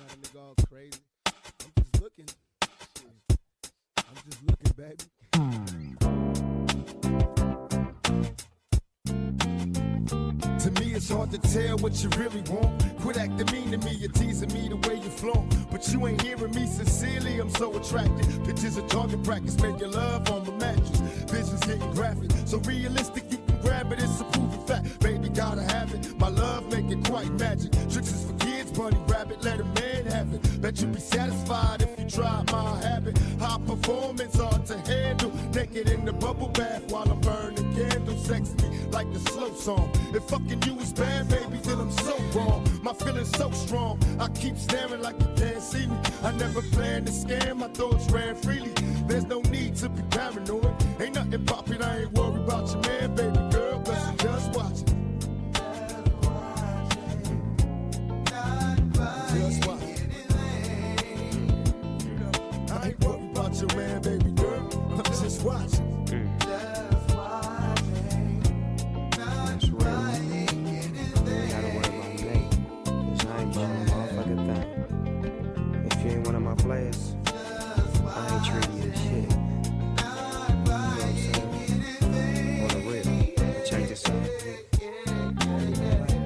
got a nigga all crazy. I'm just looking. Shit. I'm just looking, baby. To me, it's hard to tell what you really want. Quit acting mean to me, you're teasing me the way you flaunt. But you ain't hearing me sincerely, I'm so attracted. Pictures of target practice, making love on the mattress. Visions getting graphic, so realistic you can grab it, it's a proven fact. Baby, gotta have it, my love make it quite magic. Tricks is for kids, bunny rabbit, let a man have it. Bet you be satisfied if you try my habit. High performance, hard to handle. Naked in the bubble bath while I'm burning candles. Sex me like the slow song. If fucking you is bad, baby, then I'm so wrong. My feelings so strong, I keep staring like you can't see me. I never planned to scam, my thoughts ran freely. There's no need to be paranoid. Ain't nothing poppin', I ain't worried about your man, baby girl, cause I'm just watching. Just watching. I ain't worried about your man, baby girl, I'm just watching. Players, I ain't treating you as shit. You know what I'm saying? On the real, check this out.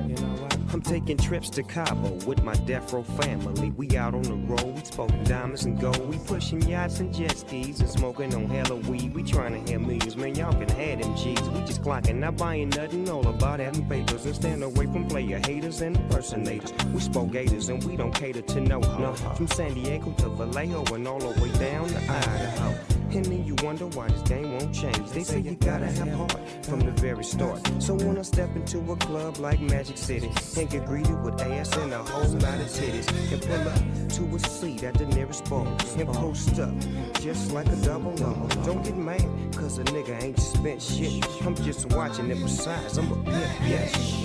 You know what? I'm taking trips to Cabo with my death row family. We out on the road, we smoking diamonds and gold. We pushing yachts and jet skis and smoking on hella weed. We trying to hit millions, man, y'all can have them G's. We just clocking, not buying nothing, all about having papers. And stand away from player haters and impersonators. We spoke gators and we don't cater to no. From San Diego to Vallejo and all the way down to Idaho. And then you wonder why this game won't change. They say you gotta have heart from the very start. So when I step into a club like Magic City and get greeted with ass and a whole lot of titties, and pull up to a seat at the nearest bar and post up just like a double R. Don't get mad, cause a nigga ain't spent shit. I'm just watching, and besides, I'm a pimp, yes.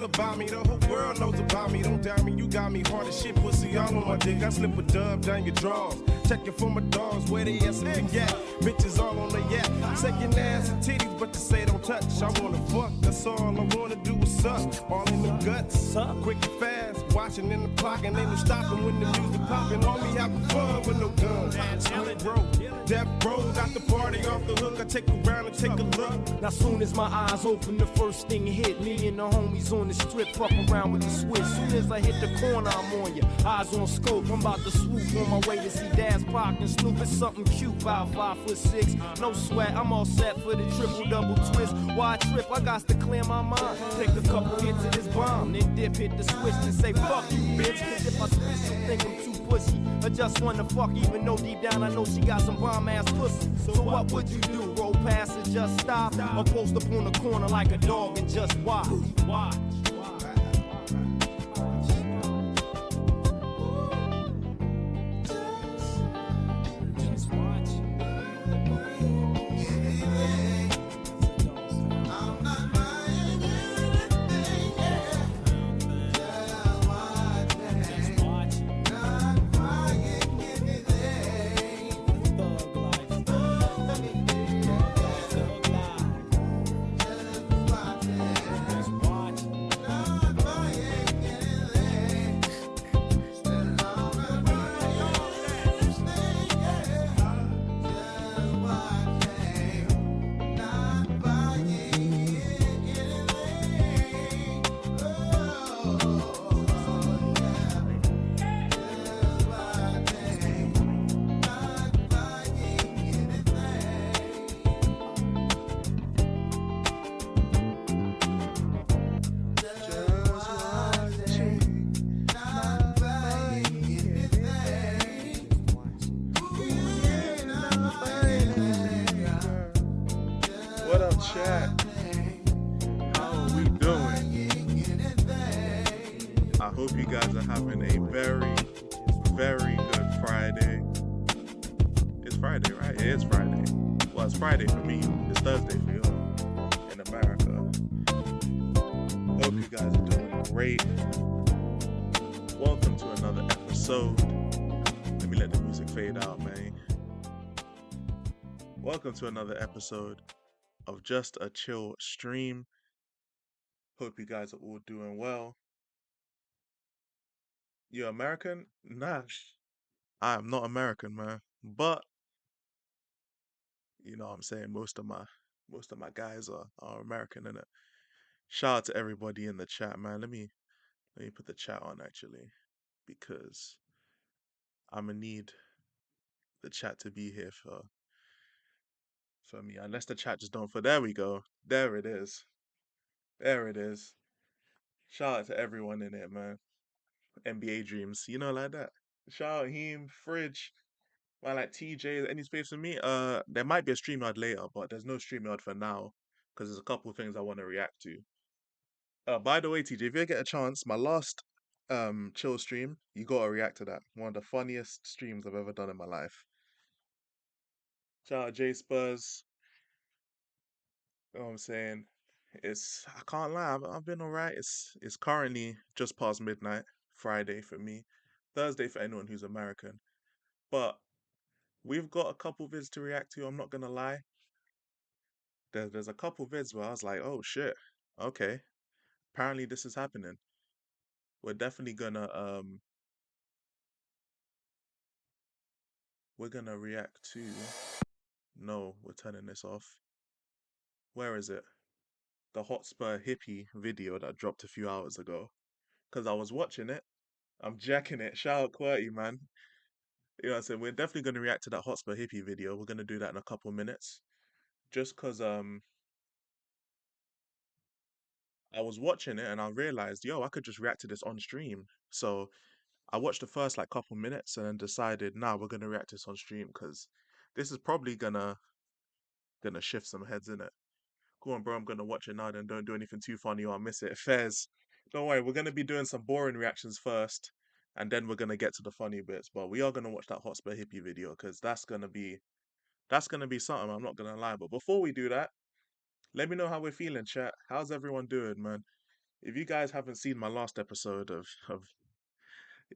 About me, the whole world knows about me. Don't doubt me, you got me hard as shit, pussy all on my dick. I slip a dub down your drawers, checking for my dogs, where they ass at. Bitches all on the yak, second ass and titties, but to say don't touch. I wanna fuck, that's all I wanna do is suck. All in the guts, quick and fast, watching in the clock, and ain't no stopping when the music popping. Homie having fun with no guns. Split road, death row, got the party off the hook. I take a round and take a look. Now soon as my eyes open, the first thing hit me and the homies on the strip, fuck around with the switch. Soon as I hit the corner, I'm on ya. Eyes on scope, I'm about to swoop on my way to see Daz Park and Snoop. It's something cute, about 5'6", no sweat. I'm all set for the triple double twist. Why trip? I got to clear my mind. Take a couple hits of this bomb, then dip, hit the switch and say fuck you, bitch. Cause if I switch, you think I'm too pussy. I just wanna fuck, even though deep down I know she got some bomb ass pussy. So what would you do? Roll past and just stop, or post up on the corner like a dog and just watch? Watch. chat. How are we doing? Hope you guys are having a very, very good Friday. It's Friday, right? It is Friday. Well, it's Friday for me. It's Thursday for you in America. Hope you guys are doing great. Welcome to another episode. Let me let the music fade out, man. Welcome to another episode of Just a Chill Stream. Hope you guys are all doing well. You American? Nah, I am not American, man. But you know what I'm saying, most of my guys are American, innit? Shout out to everybody in the chat, man. Let me put the chat on actually, because I'ma need the chat to be here for me. Unless the chat just don't there we go. There it is. There it is. Shout out to everyone in it, man. NBA dreams, like that. Shout out him, Fridge, man, like TJ, any space for me? There might be a StreamYard later, but there's no StreamYard for now because there's a couple of things I want to react to. By the way, TJ, if you get a chance, my last chill stream, you gotta react to that. One of the funniest streams I've ever done in my life. Shout out J Spurs. You know what I'm saying? I can't lie, I've been alright. It's currently just past midnight, Friday for me, Thursday for anyone who's American. But we've got a couple vids to react to, I'm not gonna lie. There's a couple vids where I was like, oh shit, okay. Apparently this is happening. We're definitely gonna react to. No, we're turning this off. Where is it? The Hotspur hippie video that dropped a few hours ago. Cause I was watching it. I'm jacking it. Shout out QWERTY, man. You know what I'm saying? We're definitely gonna react to that Hotspur hippie video. We're gonna do that in a couple minutes. Just cause I was watching it and I realized, yo, I could just react to this on stream. So I watched the first like couple minutes and then decided, nah, we're gonna react to this on stream because this is probably gonna shift some heads in it. Go on, bro, I'm gonna watch it now. Then don't do anything too funny or I'll miss it. Fairs. Don't worry, we're gonna be doing some boring reactions first, and then we're gonna get to the funny bits. But we are gonna watch that Hotspur hippie video because that's gonna be something. I'm not gonna lie. But before we do that, let me know how we're feeling, chat. How's everyone doing, man? If you guys haven't seen my last episode of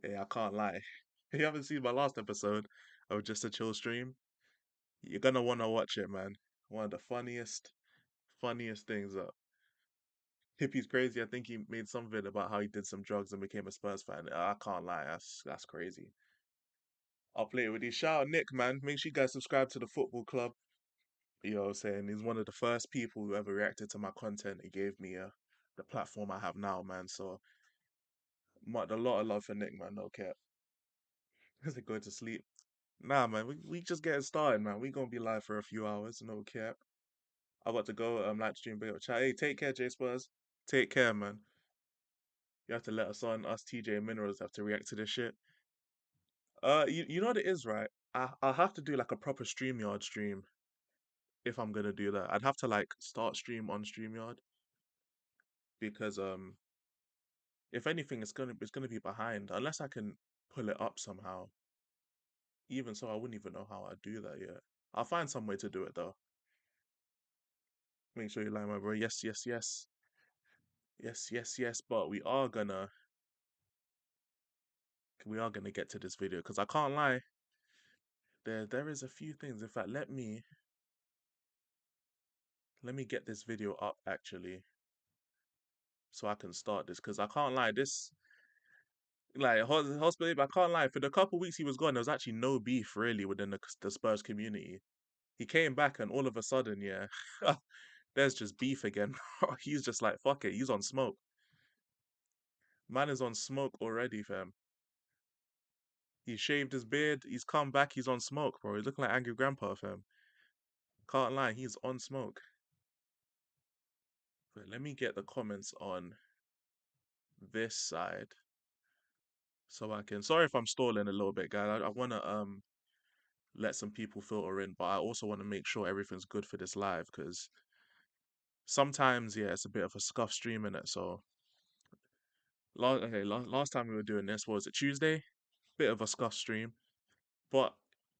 yeah, I can't lie. If you haven't seen my last episode of Just a Chill Stream, you're gonna wanna watch it, man. One of the funniest things up. Hippie's crazy. I think he made some vid about how he did some drugs and became a Spurs fan. I can't lie, that's crazy. I'll play it with you. Shout out Nick, man. Make sure you guys subscribe to the football club. You know what I'm saying? He's one of the first people who ever reacted to my content. He gave me the platform I have now, man. So a lot of love for Nick, man. No cap. As they go to sleep. Nah, man, we just getting started, man. We gonna be live for a few hours, no cap. I got to go live stream big up chat. Hey, take care, J Spurs. Take care, man. You have to let us on. Us TJ and Minerals have to react to this shit. You know what it is, right? I'll have to do like a proper StreamYard stream if I'm gonna do that. I'd have to like start stream on StreamYard because if anything it's gonna be behind unless I can pull it up somehow. Even so, I wouldn't even know how I'd do that yet. I'll find some way to do it though. Make sure you like my bro. Yes, yes, yes. Yes, yes, yes. But we are gonna get to this video because I can't lie. There is a few things. In fact, let me get this video up actually so I can start this because I can't lie. This like hospital. I can't lie. For the couple weeks he was gone, there was actually no beef really within the Spurs community. He came back and all of a sudden, yeah, there's just beef again. He's just like fuck it. He's on smoke. Man is on smoke already, fam. He shaved his beard. He's come back. He's on smoke, bro. He's looking like angry grandpa, fam. Can't lie. He's on smoke. But let me get the comments on this side so I can. Sorry if I'm stalling a little bit, guys. I wanna let some people filter in, but I also want to make sure everything's good for this live because sometimes, yeah, it's a bit of a scuff stream in it. So Last time we were doing this was it Tuesday? Bit of a scuff stream, but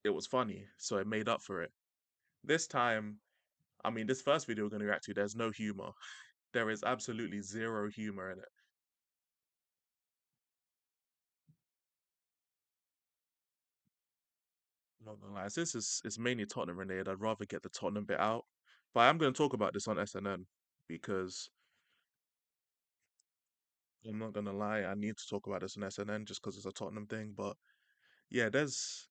it was funny, so it made up for it. This time, I mean, this first video we're gonna react to, there's no humor. There is absolutely zero humor in it. I'm not gonna lie, since it's mainly Tottenham related, I'd rather get the Tottenham bit out. But I am gonna talk about this on SNN because I'm not gonna lie, I need to talk about this on SNN just because it's a Tottenham thing. But yeah, there's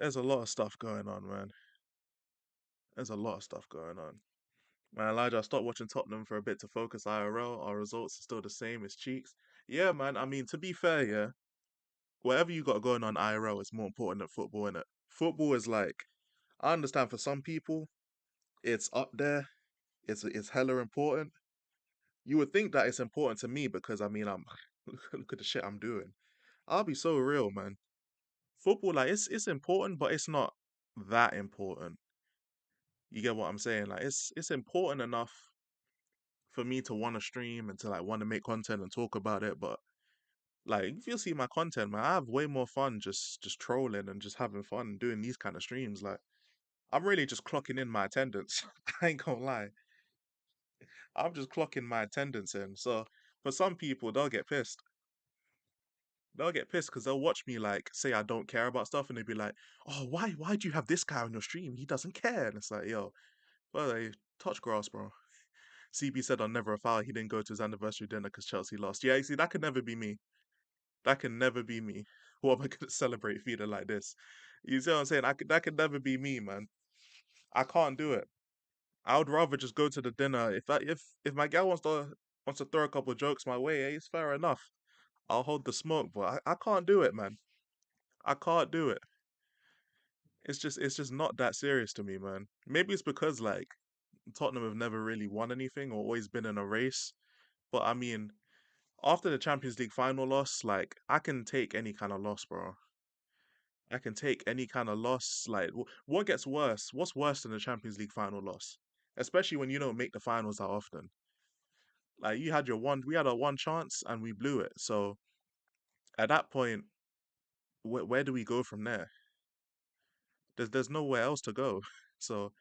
a lot of stuff going on, man. There's a lot of stuff going on. Man, Elijah, I stopped watching Tottenham for a bit to focus IRL. Our results are still the same as Cheeks. Yeah, man. I mean, to be fair, yeah, whatever you got going on IRL is more important than football, innit? Football is like, I understand for some people, it's up there. It's hella important. You would think that it's important to me because I mean, I'm look at the shit I'm doing. I'll be so real, man. Football, like, it's important, but it's not that important. You get what I'm saying? Like, it's important enough for me to want to stream and to like want to make content and talk about it. But like, if you see my content, man, I have way more fun just trolling and just having fun doing these kind of streams. Like, I'm really just clocking in my attendance. I ain't gonna lie, I'm just clocking my attendance in. So for some people, they'll get pissed. They'll get pissed because they'll watch me like say I don't care about stuff, and they'll be like, "Oh, why do you have this guy on your stream? He doesn't care." And it's like, yo, well, they touch grass, bro. CB said on Never a Foul he didn't go to his anniversary dinner because Chelsea lost. Yeah, you see, that could never be me. That can never be me. What am I gonna celebrate feeling like this? You see what I'm saying? That could never be me, man. I can't do it. I would rather just go to the dinner. If my gal wants to throw a couple of jokes my way, it's fair enough. I'll hold the smoke, but I can't do it, man. I can't do it. It's just not that serious to me, man. Maybe it's because like Tottenham have never really won anything or always been in a race. But I mean, after the Champions League final loss, like I can take any kind of loss, bro. I can take any kind of loss. Like, what gets worse? What's worse than a Champions League final loss? Especially when you don't make the finals that often. Like, we had our one chance and we blew it. So at that point, where do we go from there? There's nowhere else to go. So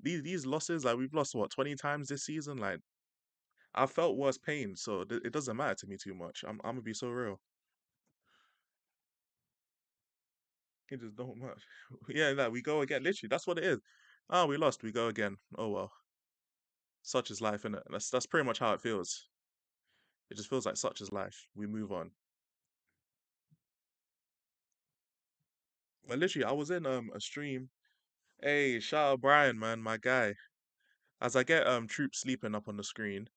these losses, like we've lost what 20 times this season. Like, I felt worse pain, so it doesn't matter to me too much. I'm gonna be so real. It just don't matter. Yeah, that we go again. Literally, that's what it is. Ah, we lost. We go again. Oh well. Such is life, innit? That's pretty much how it feels. It just feels like such is life. We move on. But literally, I was in a stream. Hey, shout out Brian, man, my guy. As I get troops sleeping up on the screen,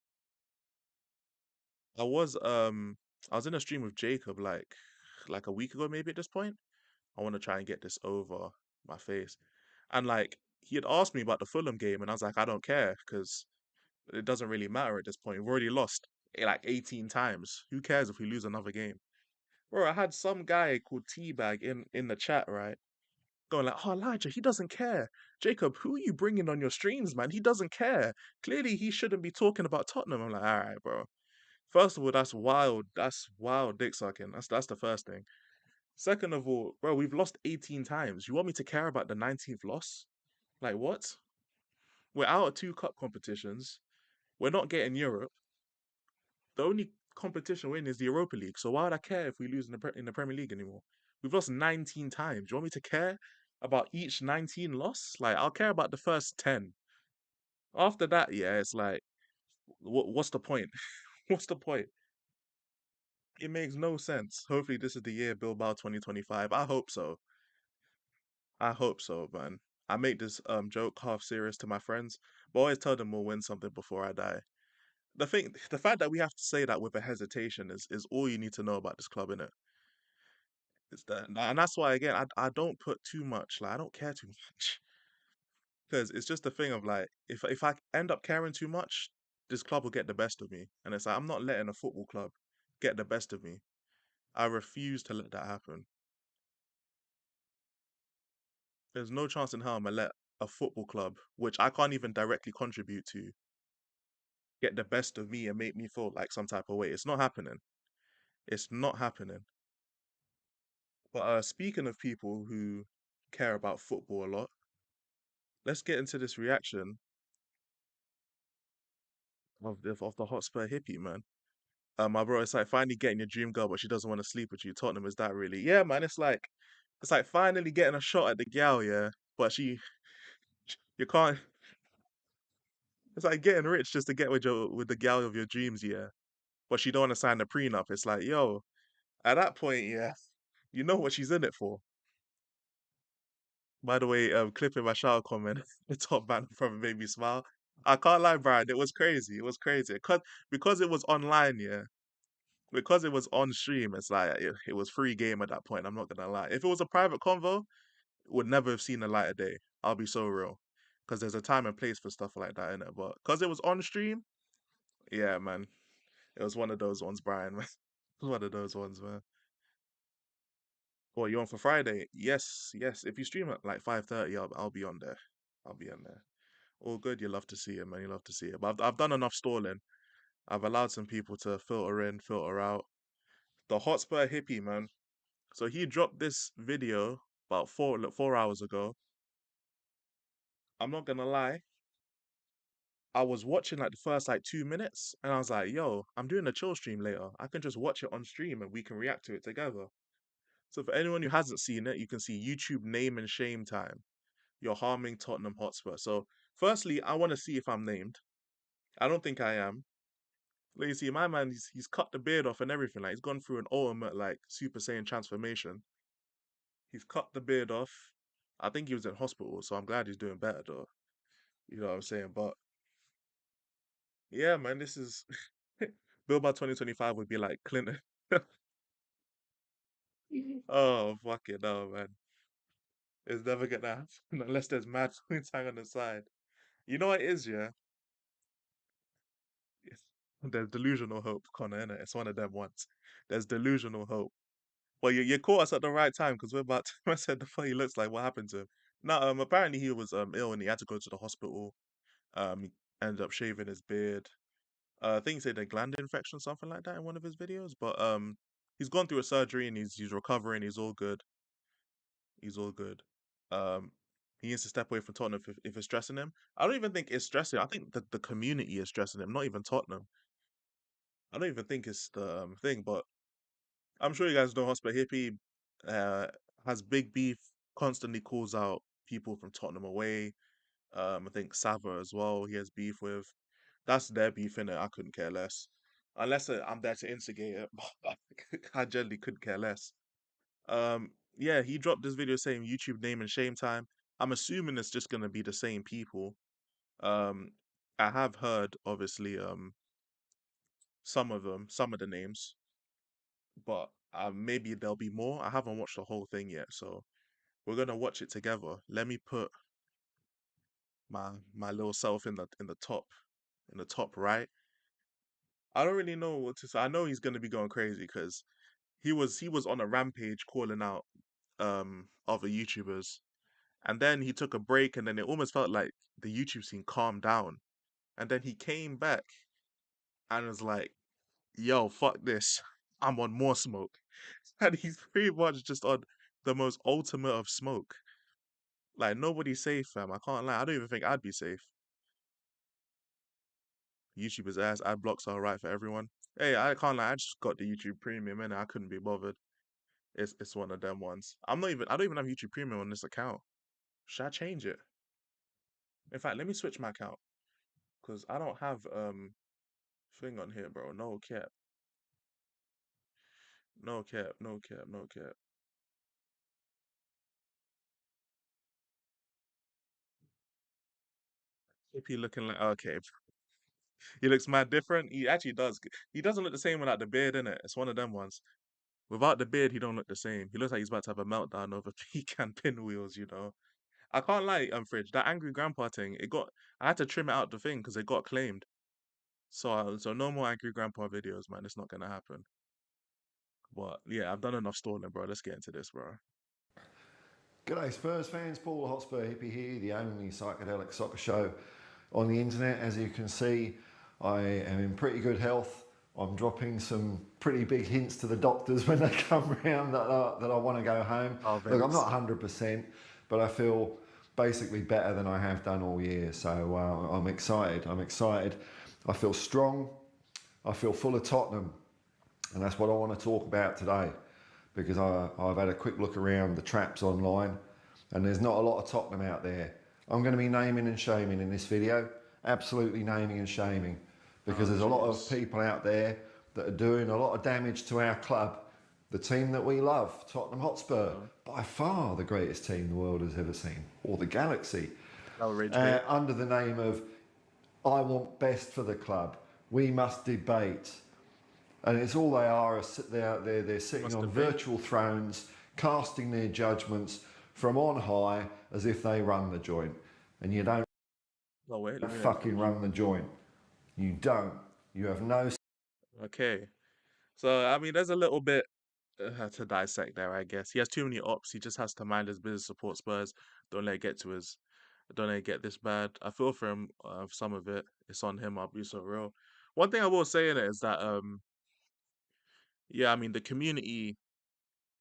I was um I was in a stream with Jacob like a week ago maybe at this point. I want to try and get this over my face. And like he had asked me about the Fulham game, and I was like, I don't care because it doesn't really matter at this point. We've already lost like 18 times. Who cares if we lose another game? Bro, I had some guy called Teabag in the chat, right? Going like, oh Elijah, he doesn't care. Jacob, who are you bringing on your streams, man? He doesn't care. Clearly, he shouldn't be talking about Tottenham. I'm like, all right, bro. First of all, that's wild. That's wild dick sucking. That's the first thing. Second of all, bro, we've lost 18 times. You want me to care about the 19th loss? Like what? We're out of two cup competitions. We're not getting Europe. The only competition we're in is the Europa League. So why would I care if we lose in the Premier League anymore? We've lost 19 times. Do you want me to care about each 19 loss? Like I'll care about the first 10. After that, yeah, it's like, what's the point? What's the point? It makes no sense. Hopefully, this is the year Bilbao 2025. I hope so. I hope so, man. I make this joke half serious to my friends, but I always tell them we'll win something before I die. The fact that we have to say that with a hesitation is all you need to know about this club, innit? It's that, and that's why again I don't put too much. Like I don't care too much because it's just a thing of like if I end up caring too much, this club will get the best of me, and it's like I'm not letting a football club get the best of me. I refuse to let that happen. There's no chance in hell I'm gonna let a football club, which I can't even directly contribute to. get the best of me and make me feel like some type of way. It's not happening. It's not happening. But speaking of people who care about football a lot, let's get into this reaction of the Hotspur hippie, man. My bro, it's like finally getting your dream girl, but she doesn't want to sleep with you. Tottenham, is that really? Yeah, man. It's like finally getting a shot at the gal, yeah. But you can't. It's like getting rich just to get with the gal of your dreams, yeah. But she don't want to sign the prenup. It's like, yo, at that point, yeah, you know what she's in it for. By the way, clipping my shower comment, the top man from made me smile. I can't lie, Brian. It was crazy. It was crazy. Because it was online, yeah. Because it was on stream, it's like it was free game at that point. I'm not gonna lie. If it was a private convo, it would never have seen the light of day. I'll be so real. Because there's a time and place for stuff like that in it. But because it was on stream, yeah, man. It was one of those ones, Brian. Man. It was one of those ones, man. What, you on for Friday? Yes, yes. If you stream at like 5:30, I'll be on there. I'll be on there. All good. You love to see it, man. You love to see it. But I've done enough stalling. I've allowed some people to filter in, filter out. The Hotspur hippie, man. So he dropped this video about 4 hours ago. I'm not gonna lie. I was watching like the first like 2 minutes, and I was like, "Yo, I'm doing a chill stream later. I can just watch it on stream, and we can react to it together." So for anyone who hasn't seen it, you can see YouTube name and shame time. You're harming Tottenham Hotspur. So firstly, I want to see if I'm named. I don't think I am. Like you see, my man, he's cut the beard off and everything. Like he's gone through an ultimate like Super Saiyan transformation. He's cut the beard off. I think he was in hospital, so I'm glad he's doing better though. You know what I'm saying? But yeah, man, this is Billboard 2025 would be like Clinton. Oh, fuck it, no, man. It's never gonna happen unless there's mad hang on the side. You know what it is, yeah? It's, there's delusional hope, Connor, innit? It's one of them ones. There's delusional hope. Well, you caught us at the right time because we're about to, I said the funny looks like what happened to him. No, apparently he was ill and he had to go to the hospital. He ended up shaving his beard. I think he said a gland infection, something like that, in one of his videos. But he's gone through a surgery and he's recovering. He's all good. He's all good. Um, he needs to step away from Tottenham if it's stressing him. I don't even think it's stressing. I think that the community is stressing him, not even Tottenham. I don't even think it's the thing. But I'm sure you guys know Hotspur Hippie uh, has big beef. Constantly calls out people from Tottenham away. I think Sava as well. He has beef with. That's their beef in it. I couldn't care less. Unless I'm there to instigate it, I generally couldn't care less. Yeah, he dropped this video saying YouTube name and shame time. I'm assuming it's just gonna be the same people. Um, I have heard obviously some of them, some of the names, but maybe there'll be more. I haven't watched the whole thing yet, so we're gonna watch it together. Let me put my little self in the top right. I don't really know what to say. I know he's gonna be going crazy because he was on a rampage calling out other YouTubers, and then he took a break, and then it almost felt like the YouTube scene calmed down, and then he came back and was like, "Yo, fuck this, I'm on more smoke," and he's pretty much just on the most ultimate of smoke. Like nobody's safe, fam. I can't lie. I don't even think I'd be safe. YouTuber's ass ad blocks are alright for everyone. Hey, I can't lie. I just got the YouTube Premium and I couldn't be bothered. It's one of them ones. I don't even have YouTube Premium on this account. Should I change it? In fact, let me switch my account because I don't have thing on here, bro. No cap, no cap, no cap, no cap. If he looking like okay, he looks mad different. He actually does. He doesn't look the same without the beard, innit? It's one of them ones. Without the beard, he don't look the same. He looks like he's about to have a meltdown over pecan pinwheels, you know. I can't lie, Fridge. That angry grandpa thing, it got. I had to trim it out the thing because it got claimed. So no more angry grandpa videos, man. It's not gonna happen. But yeah, I've done enough stalling, bro. Let's get into this, bro. G'day Spurs fans, Paul Hotspur Hippie here, the only psychedelic soccer show on the internet. As you can see, I am in pretty good health. I'm dropping some pretty big hints to the doctors when they come round that I want to go home. Oh, Look, very I'm not sick. 100%, but I feel basically better than I have done all year. So I'm excited. I'm excited. I feel strong. I feel full of Tottenham. And that's what I want to talk about today, because I've had a quick look around the traps online, and there's not a lot of Tottenham out there. I'm going to be naming and shaming in this video, absolutely naming and shaming, because Oh, there's a lot of jeez. people out there that are doing a lot of damage to our club, the team that we love, Tottenham Hotspur, Uh, by far the greatest team the world has ever seen, or the galaxy, Outrage bait. under the name of I want best for the club. We must debate. And it's all they are. They're sitting Must on debate. virtual thrones, casting their judgments from on high as if they run the joint. And you don't Oh, wait, let me know. fucking run the joint. You don't. You have no. Okay. So, I mean, there's a little bit to dissect there, I guess. He has too many ops. He just has to mind his business, support Spurs. Don't let it get to his. Don't let it get this bad. I feel for him. Some of it, it's on him. I'll be so real. One thing I will say in it is that, yeah, I mean, the community,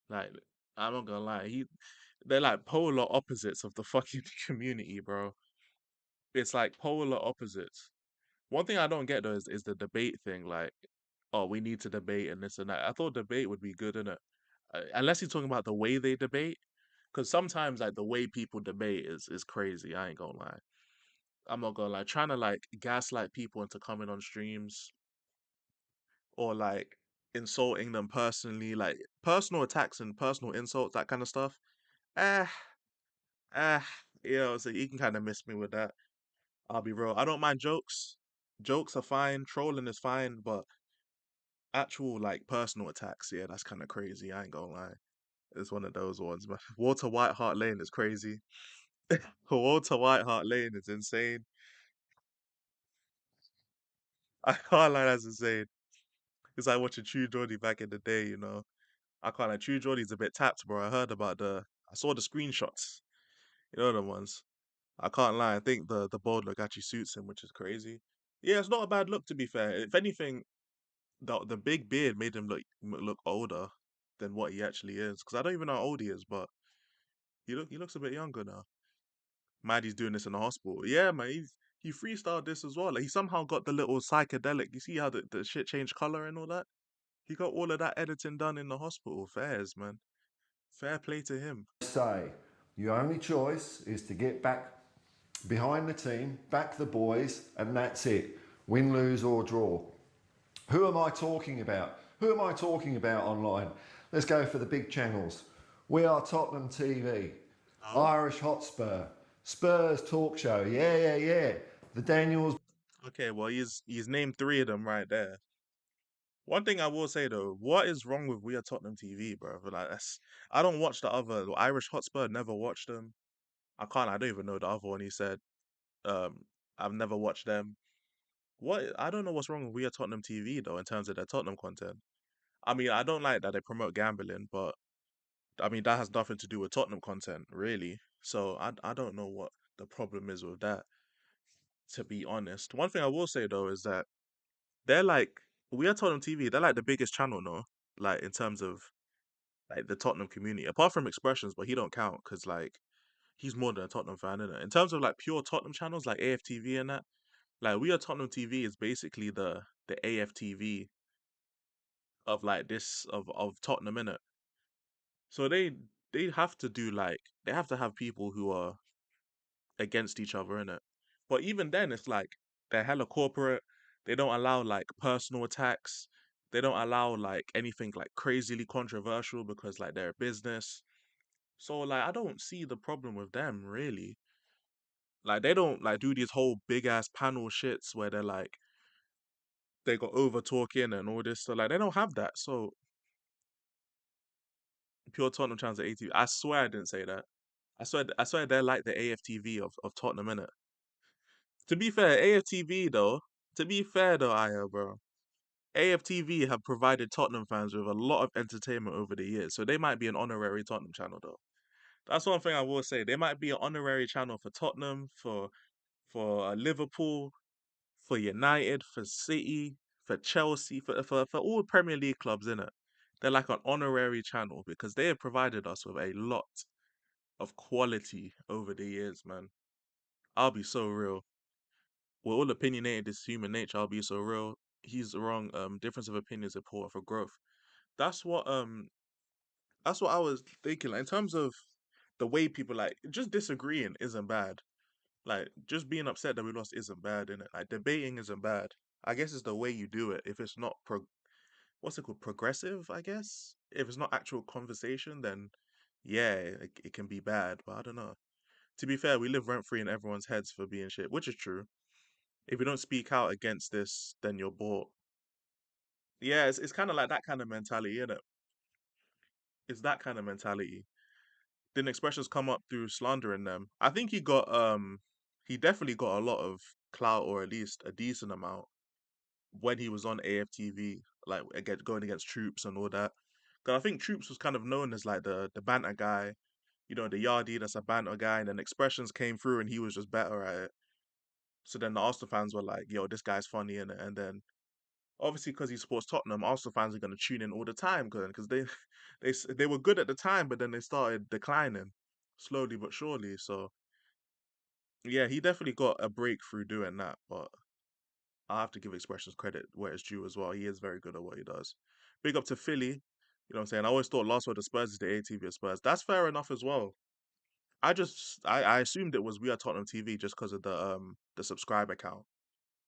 like, I'm not gonna lie, they're like polar opposites of the fucking community, bro. It's like polar opposites. One thing I don't get though is the debate thing. Like, oh, we need to debate and this and that. I thought debate would be good, innit? Unless you're talking about the way they debate, because sometimes like the way people debate is crazy. I ain't gonna lie. I'm not gonna lie. Trying to like gaslight people into coming on streams or like insulting them personally, like personal attacks and personal insults, that kind of stuff. Ah, ah, so you can kind of miss me with that. I'll be real. I don't mind jokes. Jokes are fine. Trolling is fine, but actual like personal attacks, yeah, that's kind of crazy. I ain't gonna lie. It's one of those ones, man. Walter White Hart Lane is crazy. Walter White Hart Lane is insane. I can't lie, that's insane. It's like watching True Geordie back in the day, you know. I can't lie, True Geordie's a bit tapped, bro. I saw the screenshots. You know the ones. I can't lie. I think the bold look actually suits him, which is crazy. Yeah, it's not a bad look to be fair. If anything, the big beard made him look older than what he actually is. Because I don't even know how old he is, but he looks a bit younger now. Maddie's doing this in the hospital. Yeah, man, he freestyled this as well. Like he somehow got the little psychedelic. You see how the shit changed color and all that? He got all of that editing done in the hospital. Fairs, man. Fair play to him. Say, your only choice is to get back behind the team, back the boys, and that's it. Win, lose, or draw. Who am I talking about? Who am I talking about online? Let's go for the big channels. We Are Tottenham TV, Oh, Irish Hotspur, Spurs Talk Show. Yeah, yeah, yeah. The Daniels. okay. Well, he's named three of them right there. One thing I will say though, what is wrong with We Are Tottenham TV, bro? Like I don't watch the other the Irish Hotspur. Never watched them. I can't. I don't even know the other one. He said, um, I've never watched them. What? I don't know what's wrong with We Are Tottenham TV though in terms of their Tottenham content. I mean, I don't like that they promote gambling, but I mean that has nothing to do with Tottenham content, really. So I don't know what the problem is with that, to be honest. One thing I will say though is that they're like We Are Tottenham TV, they're like the biggest channel, no? Like in terms of like the Tottenham community. Apart from expressions, but he don't count because like he's more than a Tottenham fan, isn't it? In terms of like pure Tottenham channels like AFTV and that, like We Are Tottenham TV is basically the AFTV of like this of Tottenham in it. So they have to do like they have to have people who are against each other in it. But even then, it's like they're hella corporate. They don't allow like personal attacks. They don't allow like anything like crazily controversial because like they're a business. So like I don't see the problem with them really. Like they don't like do these whole big ass panel shits where they're like they got over talking and all this. So like they don't have that. So pure Tottenham channels at ATV. I swear I didn't say that. I swear they're like the AFTV of Tottenham innit? To be fair, AFTV though, to be fair though, Aya, bro, AFTV have provided Tottenham fans with a lot of entertainment over the years, so they might be an honorary Tottenham channel though. That's one thing I will say. They might be an honorary channel for Tottenham, for Liverpool, for United, for City, for Chelsea, for all Premier League clubs in it. They're like an honorary channel because they have provided us with a lot of quality over the years, man. I'll be so real. We're all opinionated, it's human nature. I'll be so real. He's wrong. Difference of opinion is important for growth. That's what um that's what I was thinking. Like, in terms of the way people like just disagreeing isn't bad. Like just being upset that we lost isn't bad, innit? Like debating isn't bad. I guess it's the way you do it. If it's not what's it called? Progressive, I guess. If it's not actual conversation, then yeah, it can be bad. But I don't know. To be fair, we live rent free in everyone's heads for being shit, which is true. If you don't speak out against this, then you're bought. Yeah, it's kind of like that kind of mentality, isn't it? It's that kind of mentality. Didn't expressions come up through slandering them? I think he definitely got a lot of clout, or at least a decent amount, when he was on AFTV, like going against Troops and all that. Because I think Troops was kind of known as like the banter guy, the yardie that's a banter guy, and then expressions came through and he was just better at it. So then the Arsenal fans were like, "Yo, this guy's funny," and then obviously because he supports Tottenham, Arsenal fans are gonna tune in all the time because they were good at the time, but then they started declining slowly but surely. So yeah, he definitely got a breakthrough doing that, but I have to give Expressions credit where it's due as well. He is very good at what he does. Big up to Philly. You know what I'm saying? I always thought last word of Spurs is the ATV of Spurs. That's fair enough as well. I assumed it was We Are Tottenham TV just because of the subscriber count.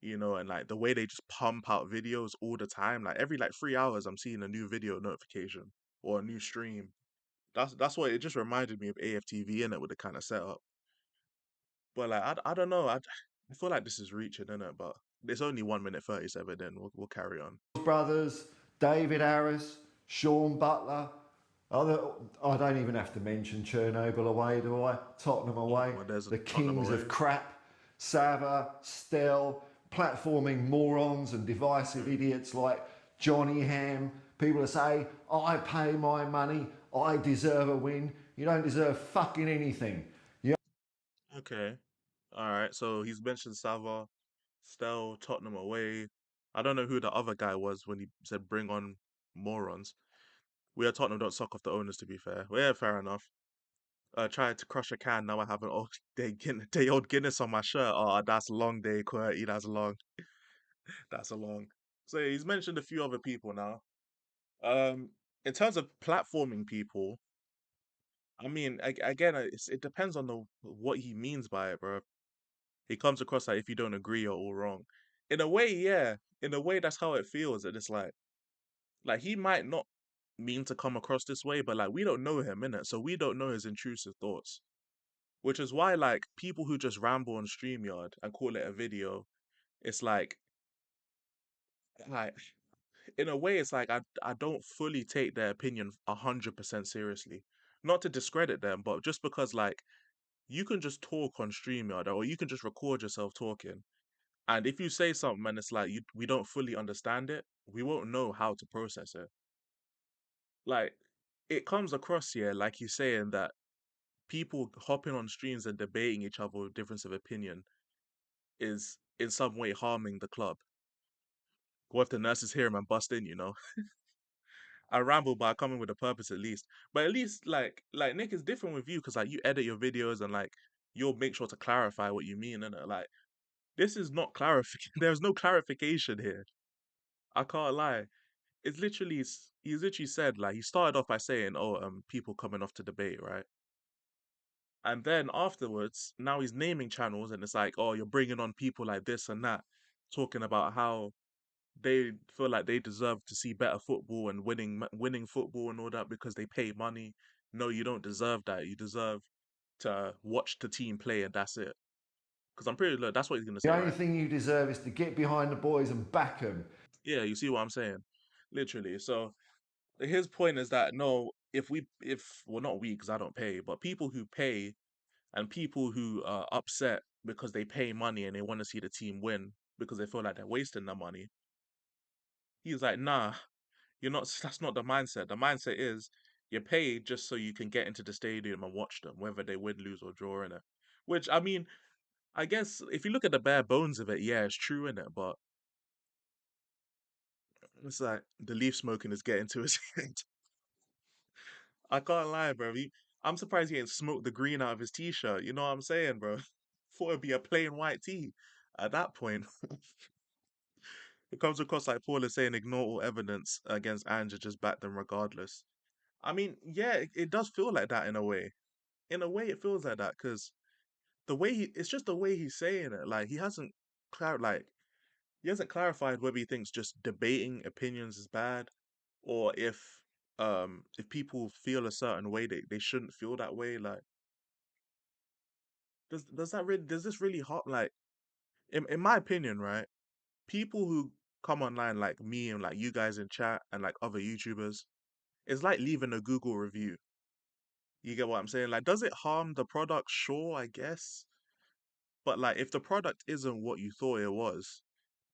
And like the way they just pump out videos all the time. Like every like 3 hours I'm seeing a new video notification or a new stream. That's what it just reminded me of AFTV in it with the kind of setup. But like I don't know. I feel like this is reaching in it, but it's only 1 minute 37. Then we'll carry on. Brothers, David Harris, Sean Butler. Other, I don't even have to mention Chernobyl away, do I? Tottenham away. Well, there's a The Tottenham kings away. of crap. Sava, Stell, platforming morons and divisive idiots like Johnny Ham. People that say, I pay my money, I deserve a win. You don't deserve fucking anything. Okay. All right. So he's mentioned Sava, Stell, Tottenham away. I don't know who the other guy was when he said bring on morons. We at Tottenham don't suck off the owners, to be fair. Well, yeah, fair enough. Tried to crush a can. Now I have an old day old Guinness on my shirt. Oh, that's long day, Qwerty. That's long. That's a long. So yeah, he's mentioned a few other people now. Um, in terms of platforming people, I mean, again, it depends on what he means by it, bro. He comes across like if you don't agree, you're all wrong. In a way, yeah. In a way, that's how it feels. And it's like he might not mean to come across this way, but like we don't know him, innit? So we don't know his intrusive thoughts. Which is why like people who just ramble on StreamYard and call it a video, it's like in a way it's like I don't fully take their opinion 100% seriously. Not to discredit them, but just because like you can just talk on StreamYard or you can just record yourself talking. And if you say something and it's like we don't fully understand it, we won't know how to process it. Like it comes across here like you're saying that people hopping on streams and debating each other with difference of opinion is in some way harming the club. What if the nurses hear him and bust in? I ramble, but I come in with a purpose at least. But at least like Nick is different with you because like you edit your videos and like you'll make sure to clarify what you mean, and like this is not clarification. There's no clarification here. I can't lie. He's literally said like he started off by saying, "Oh, people coming off to debate, right?" And then afterwards, now he's naming channels, and it's like, "Oh, you're bringing on people like this and that, talking about how they feel like they deserve to see better football and winning football and all that because they pay money. No, you don't deserve that. You deserve to watch the team play, and that's it." Because I'm pretty look, that's what he's gonna The say, only right? thing you deserve is to get behind the boys and back them. Yeah, you see what I'm saying? Literally. So his point is that no, if well not we because I don't pay, but people who pay and people who are upset because they pay money and they want to see the team win because they feel like they're wasting their money. He's like, nah, you're not. That's not the mindset. The mindset is you pay just so you can get into the stadium and watch them, whether they win, lose, or draw in it. Which I mean, I guess if you look at the bare bones of it, yeah, it's true in it, but it's like the leaf smoking is getting to his head. I can't lie, bro. I'm surprised he ain't smoked the green out of his t-shirt. You know what I'm saying, bro? Thought it'd be a plain white tee. At that point, it comes across like Paul is saying, ignore all evidence against Andrew, just back them regardless. I mean, yeah, it does feel like that in a way. In a way, it feels like that because it's just the way he's saying it. Like like he hasn't clarified whether he thinks just debating opinions is bad, or if people feel a certain way, they shouldn't feel that way. Like, does this really hot? Like, in my opinion, right? People who come online like me and like you guys in chat and like other YouTubers, it's like leaving a Google review. You get what I'm saying? Like, does it harm the product? Sure, I guess. But like, if the product isn't what you thought it was,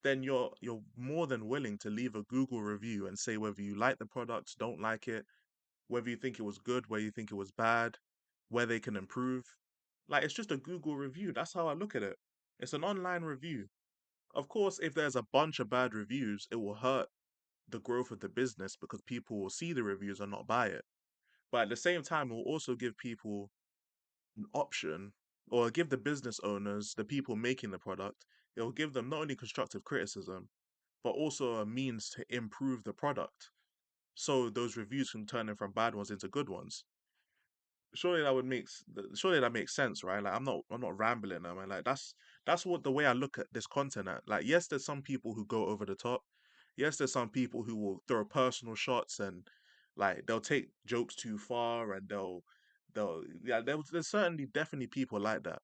then you're more than willing to leave a Google review and say whether you like the product, don't like it, whether you think it was good, whether you think it was bad, where they can improve. Like, it's just a Google review. That's how I look at it. It's an online review. Of course, if there's a bunch of bad reviews, it will hurt the growth of the business because people will see the reviews and not buy it. But at the same time, it will also give people an option, or give the business owners, the people making the product, it will give them not only constructive criticism, but also a means to improve the product. So those reviews can turn in from bad ones into good ones. Surely that makes sense, right? Like, I'm not rambling now, man. Like, that's what the way I look at this content at. Like, yes, there's some people who go over the top. Yes, there's some people who will throw personal shots and like they'll take jokes too far, and they'll yeah, there's certainly definitely people like that.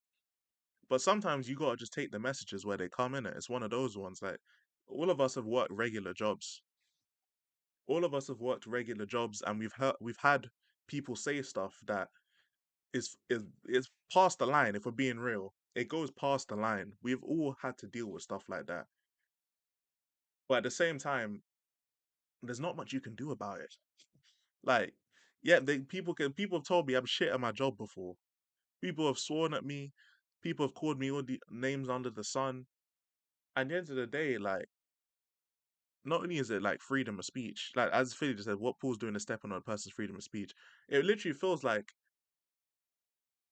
But sometimes you gotta just take the messages where they come in. It's one of those ones. Like, all of us have worked regular jobs. All of us have worked regular jobs, and we've had people say stuff that is past the line. If we're being real, it goes past the line. We've all had to deal with stuff like that, but at the same time, there's not much you can do about it. Like, yeah, people have told me I'm shit at my job before. People have sworn at me. People have called me all the names under the sun. And at the end of the day, like, not only is it like freedom of speech, like as Philly just said, what Paul's doing is stepping on a person's freedom of speech. It literally feels like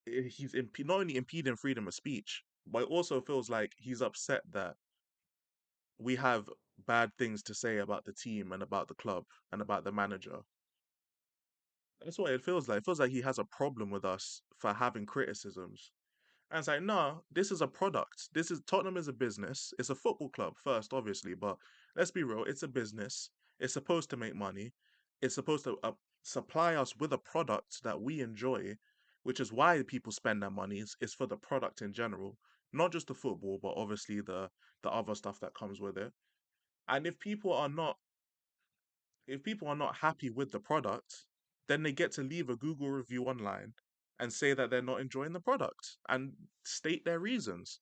not only impeding freedom of speech, but it also feels like he's upset that we have bad things to say about the team and about the club and about the manager. That's what it feels like. It feels like he has a problem with us for having criticisms. And it's like, no, this is a product. This is Tottenham is a business. It's a football club first, obviously, but let's be real, it's a business. It's supposed to make money. It's supposed to supply us with a product that we enjoy, which is why people spend their money. It's for the product in general, not just the football, but obviously the other stuff that comes with it. And if people are not happy with the product, then they get to leave a Google review online and say that they're not enjoying the product and state their reasons.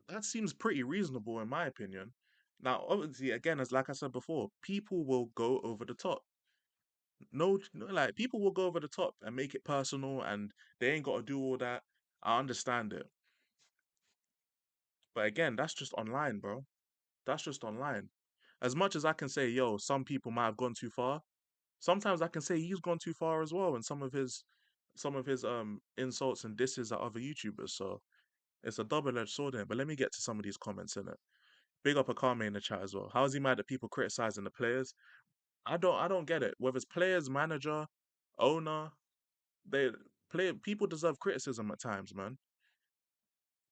That seems pretty reasonable in my opinion. Now, obviously, again, as like I said before, people will go over the top. No, like people will go over the top and make it personal, and they ain't got to do all that. I understand it, but again, that's just online, bro. That's just online. As much as I can say, yo, some people might have gone too far, sometimes I can say he's gone too far as well in some of his insults and disses at other YouTubers. So it's a double-edged sword in it. But let me get to some of these comments in it. Big up Akame in the chat as well. How is he mad at people criticizing the players? I don't get it. Whether it's players, manager, owner, they people deserve criticism at times, man.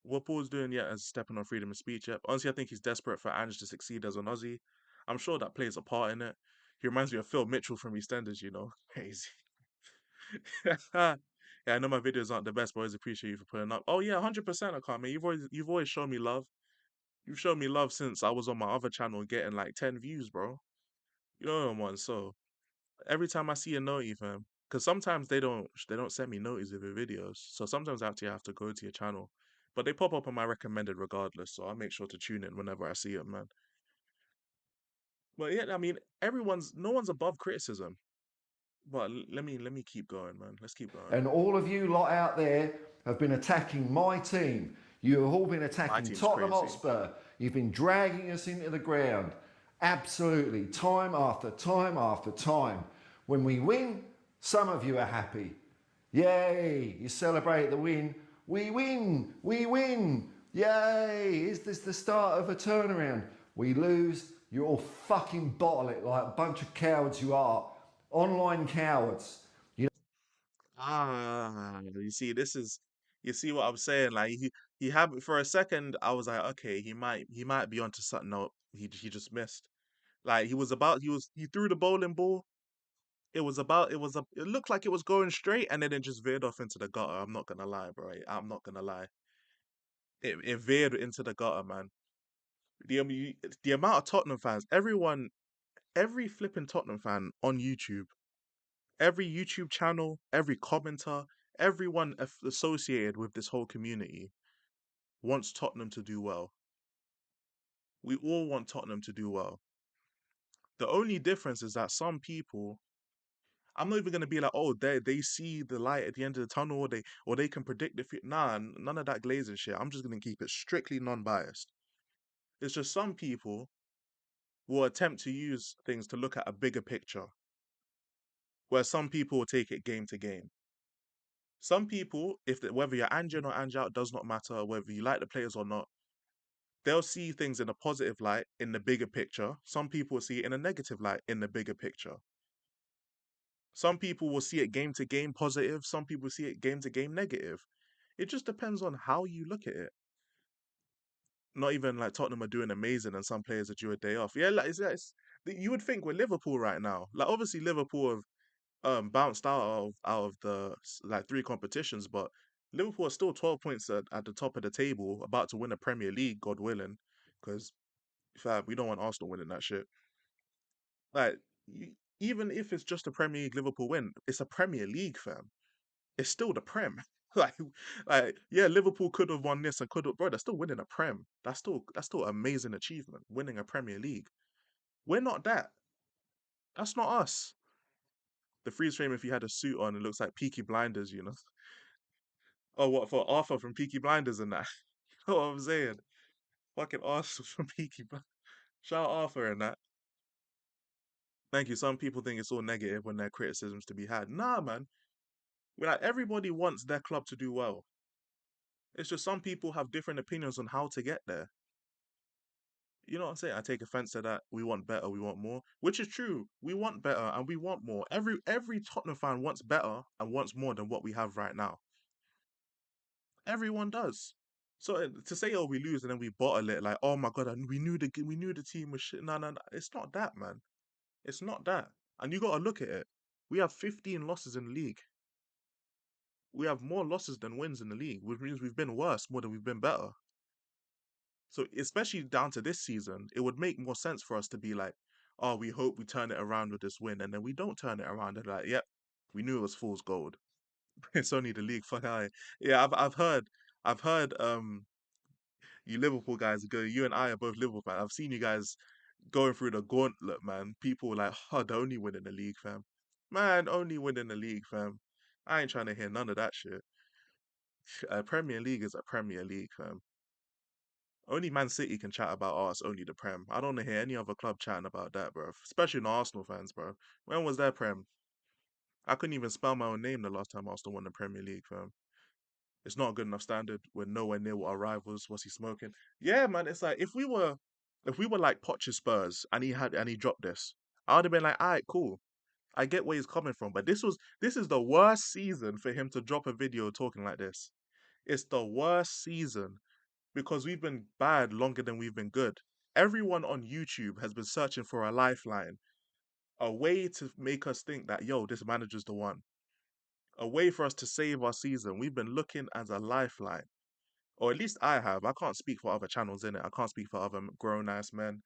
What Paul's doing yet as stepping on freedom of speech. Yep. Honestly, I think he's desperate for Ange to succeed as an Aussie. I'm sure that plays a part in it. He reminds me of Phil Mitchell from EastEnders, you know. Crazy. Yeah, I know my videos aren't the best, but I always appreciate you for putting up. Oh yeah, 100%, I can't, man. You've always shown me love. You've shown me love since I was on my other channel getting like 10 views, bro. You know what I'm on. So every time I see a note, fam, because sometimes they don't send me notices of your videos. So sometimes I actually have to go to your channel, but they pop up on my recommended regardless. So I'll make sure to tune in whenever I see it, man. But yeah, I mean, no one's above criticism. But let me keep going, man. Let's keep going. And all of you lot out there have been attacking my team. You have all been My attacking team's Tottenham crazy. Hotspur. You've been dragging us into the ground. Absolutely, time after time after time. When we win, some of you are happy. Yay, you celebrate the win. We win, we win. Yay, is this the start of a turnaround? We lose, you all fucking bottle it like a bunch of cowards you are. Online cowards. You see, you see what I'm saying? Like he had for a second, I was like, okay, he might be onto something. No, he just missed. Like he threw the bowling ball. It looked like it was going straight, and then it just veered off into the gutter. I'm not gonna lie, bro. I'm not gonna lie. It veered into the gutter, man. The amount of Tottenham fans, every flipping Tottenham fan on YouTube, every YouTube channel, every commenter, everyone associated with this whole community wants Tottenham to do well. We all want Tottenham to do well. The only difference is that some people, I'm not even gonna be like, oh, they see the light at the end of the tunnel, or they can predict the future. Nah, none of that glazing shit. I'm just gonna keep it strictly non-biased. It's just some people will attempt to use things to look at a bigger picture, where some people will take it game to game. Some people, whether you're Ange or Ange out, does not matter. Whether you like the players or not, they'll see things in a positive light in the bigger picture. Some people will see it in a negative light in the bigger picture. Some people will see it game to game positive. Some people see it game to game negative. It just depends on how you look at it. Not even like Tottenham are doing amazing and some players are due a day off. Yeah, like you would think we're Liverpool right now. Like obviously Liverpool have bounced out of the like three competitions, but Liverpool are still 12 points at the top of the table, about to win a Premier League, God willing, because fam, we don't want Arsenal winning that shit. Like even if it's just a Premier League Liverpool win, it's a Premier League, fam. It's still the Prem. like yeah, Liverpool could have won this and could have, bro. They're still winning a Prem. That's still amazing achievement, winning a Premier League. We're not that. That's not us. The freeze frame, if you had a suit on, it looks like Peaky Blinders, you know. Oh, what for Arthur from Peaky Blinders and that? You know what I'm saying? Fucking Arthur from Peaky Blinders. Shout out Arthur and that. Thank you. Some people think it's all negative when there are criticisms to be had. Nah, man. We're like everybody wants their club to do well. It's just some people have different opinions on how to get there. You know what I'm saying? I take offense to that. We want better, we want more, which is true. We want better and we want more. Every Tottenham fan wants better and wants more than what we have right now. Everyone does. So to say, oh, we lose and then we bottle it, like, oh my god, and we knew the team was shit. No, no, no, it's not that, man. It's not that. And you got to look at it. We have 15 losses in the league. We have more losses than wins in the league, which means we've been worse more than we've been better. So especially down to this season, it would make more sense for us to be like, oh, we hope we turn it around with this win, and then we don't turn it around, and like, yep, we knew it was fool's gold. It's only the league. Fuck I. Yeah, I've heard you Liverpool guys go. You and I are both Liverpool fans. I've seen you guys going through the gauntlet, man. People were like, oh, they're only winning the league, fam. Man, only winning the league, fam. I ain't trying to hear none of that shit. A Premier League is a Premier League, fam. Only Man City can chat about us, only the Prem. I don't want to hear any other club chatting about that, bro. Especially the Arsenal fans, bro. When was their Prem? I couldn't even spell my own name the last time Arsenal won the Premier League, fam. It's not a good enough standard. We're nowhere near what our rivals. What's he smoking? Yeah, man. It's like if we were like Poch's Spurs and he dropped this, I would have been like, all right, cool. I get where he's coming from, but this is the worst season for him to drop a video talking like this. It's the worst season because we've been bad longer than we've been good. Everyone on YouTube has been searching for a lifeline, a way to make us think that yo, this manager's the one, a way for us to save our season. We've been looking as a lifeline, or at least I have. I can't speak for other channels in it. I can't speak for other grown ass men.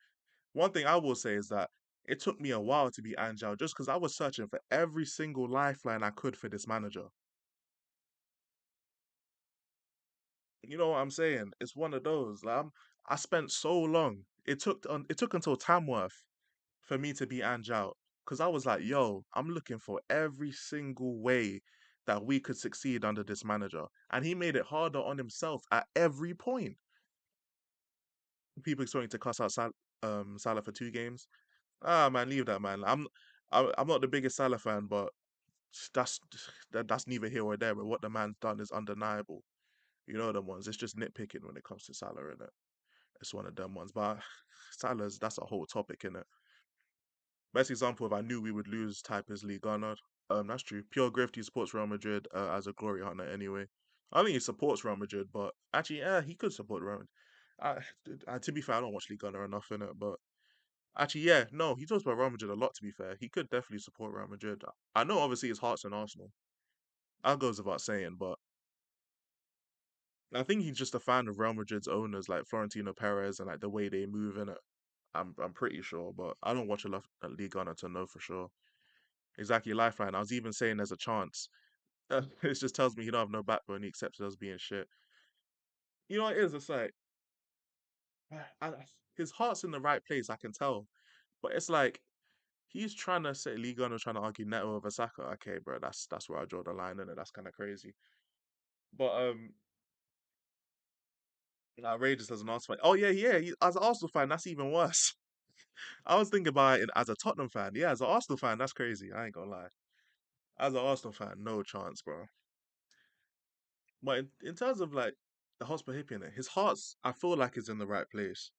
One thing I will say is that it took me a while to be Angel just because I was searching for every single lifeline I could for this manager. You know what I'm saying? It's one of those. I spent so long. It took until Tamworth for me to be Ange out because I was like, yo, I'm looking for every single way that we could succeed under this manager, and he made it harder on himself at every point. People expecting to cuss out Salah for 2 games. Ah man, leave that man. I'm not the biggest Salah fan, but that's that's neither here or there. But what the man's done is undeniable. You know them ones. It's just nitpicking when it comes to Salah, innit? It's one of them ones. But Salah's that's a whole topic, innit? Best example, if I knew we would lose, type is Lee Garnard. That's true. Pure Grift, he supports Real Madrid as a glory hunter anyway. I don't think he supports Real Madrid, but actually, yeah, he could support Real Madrid. To be fair, I don't watch Lee Garner enough in it, but actually, yeah, no, he talks about Real Madrid a lot. To be fair, he could definitely support Real Madrid. I know, obviously, his heart's in Arsenal. That goes without saying, but I think he's just a fan of Real Madrid's owners, like Florentino Perez, and like the way they move in it. I'm pretty sure, but I don't watch enough League Gunner to know for sure. Exactly, Lifeline. I was even saying there's a chance. It just tells me he don't have no backbone. He accepts it as being shit. You know what it is? It's like his heart's in the right place. I can tell, but it's like he's trying to say League Gunner trying to argue Neto over Saka. Okay, bro, that's where I draw the line, and that's kind of crazy. But outrageous as an Arsenal fan. Oh yeah, yeah. As an Arsenal fan, that's even worse. I was thinking about it as a Tottenham fan. Yeah, as an Arsenal fan, that's crazy. I ain't gonna lie. As an Arsenal fan, no chance, bro. But in terms of like the hospital hippie in it, his heart's I feel like is in the right place.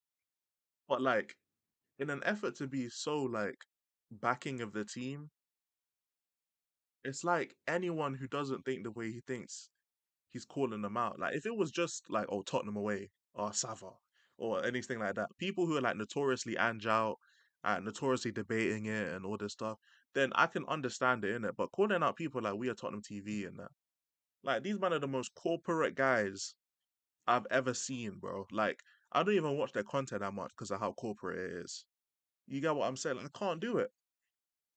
But like in an effort to be so like backing of the team, it's like anyone who doesn't think the way he thinks, he's calling them out. Like if it was just like oh Tottenham away or Sava or anything like that, people who are like notoriously out and notoriously debating it and all this stuff, then I can understand it in it. But calling out people like we are Tottenham TV and that, like these men are the most corporate guys I've ever seen, bro. Like, I don't even watch their content that much because of how corporate it is. You get what I'm saying? Like, I can't do it.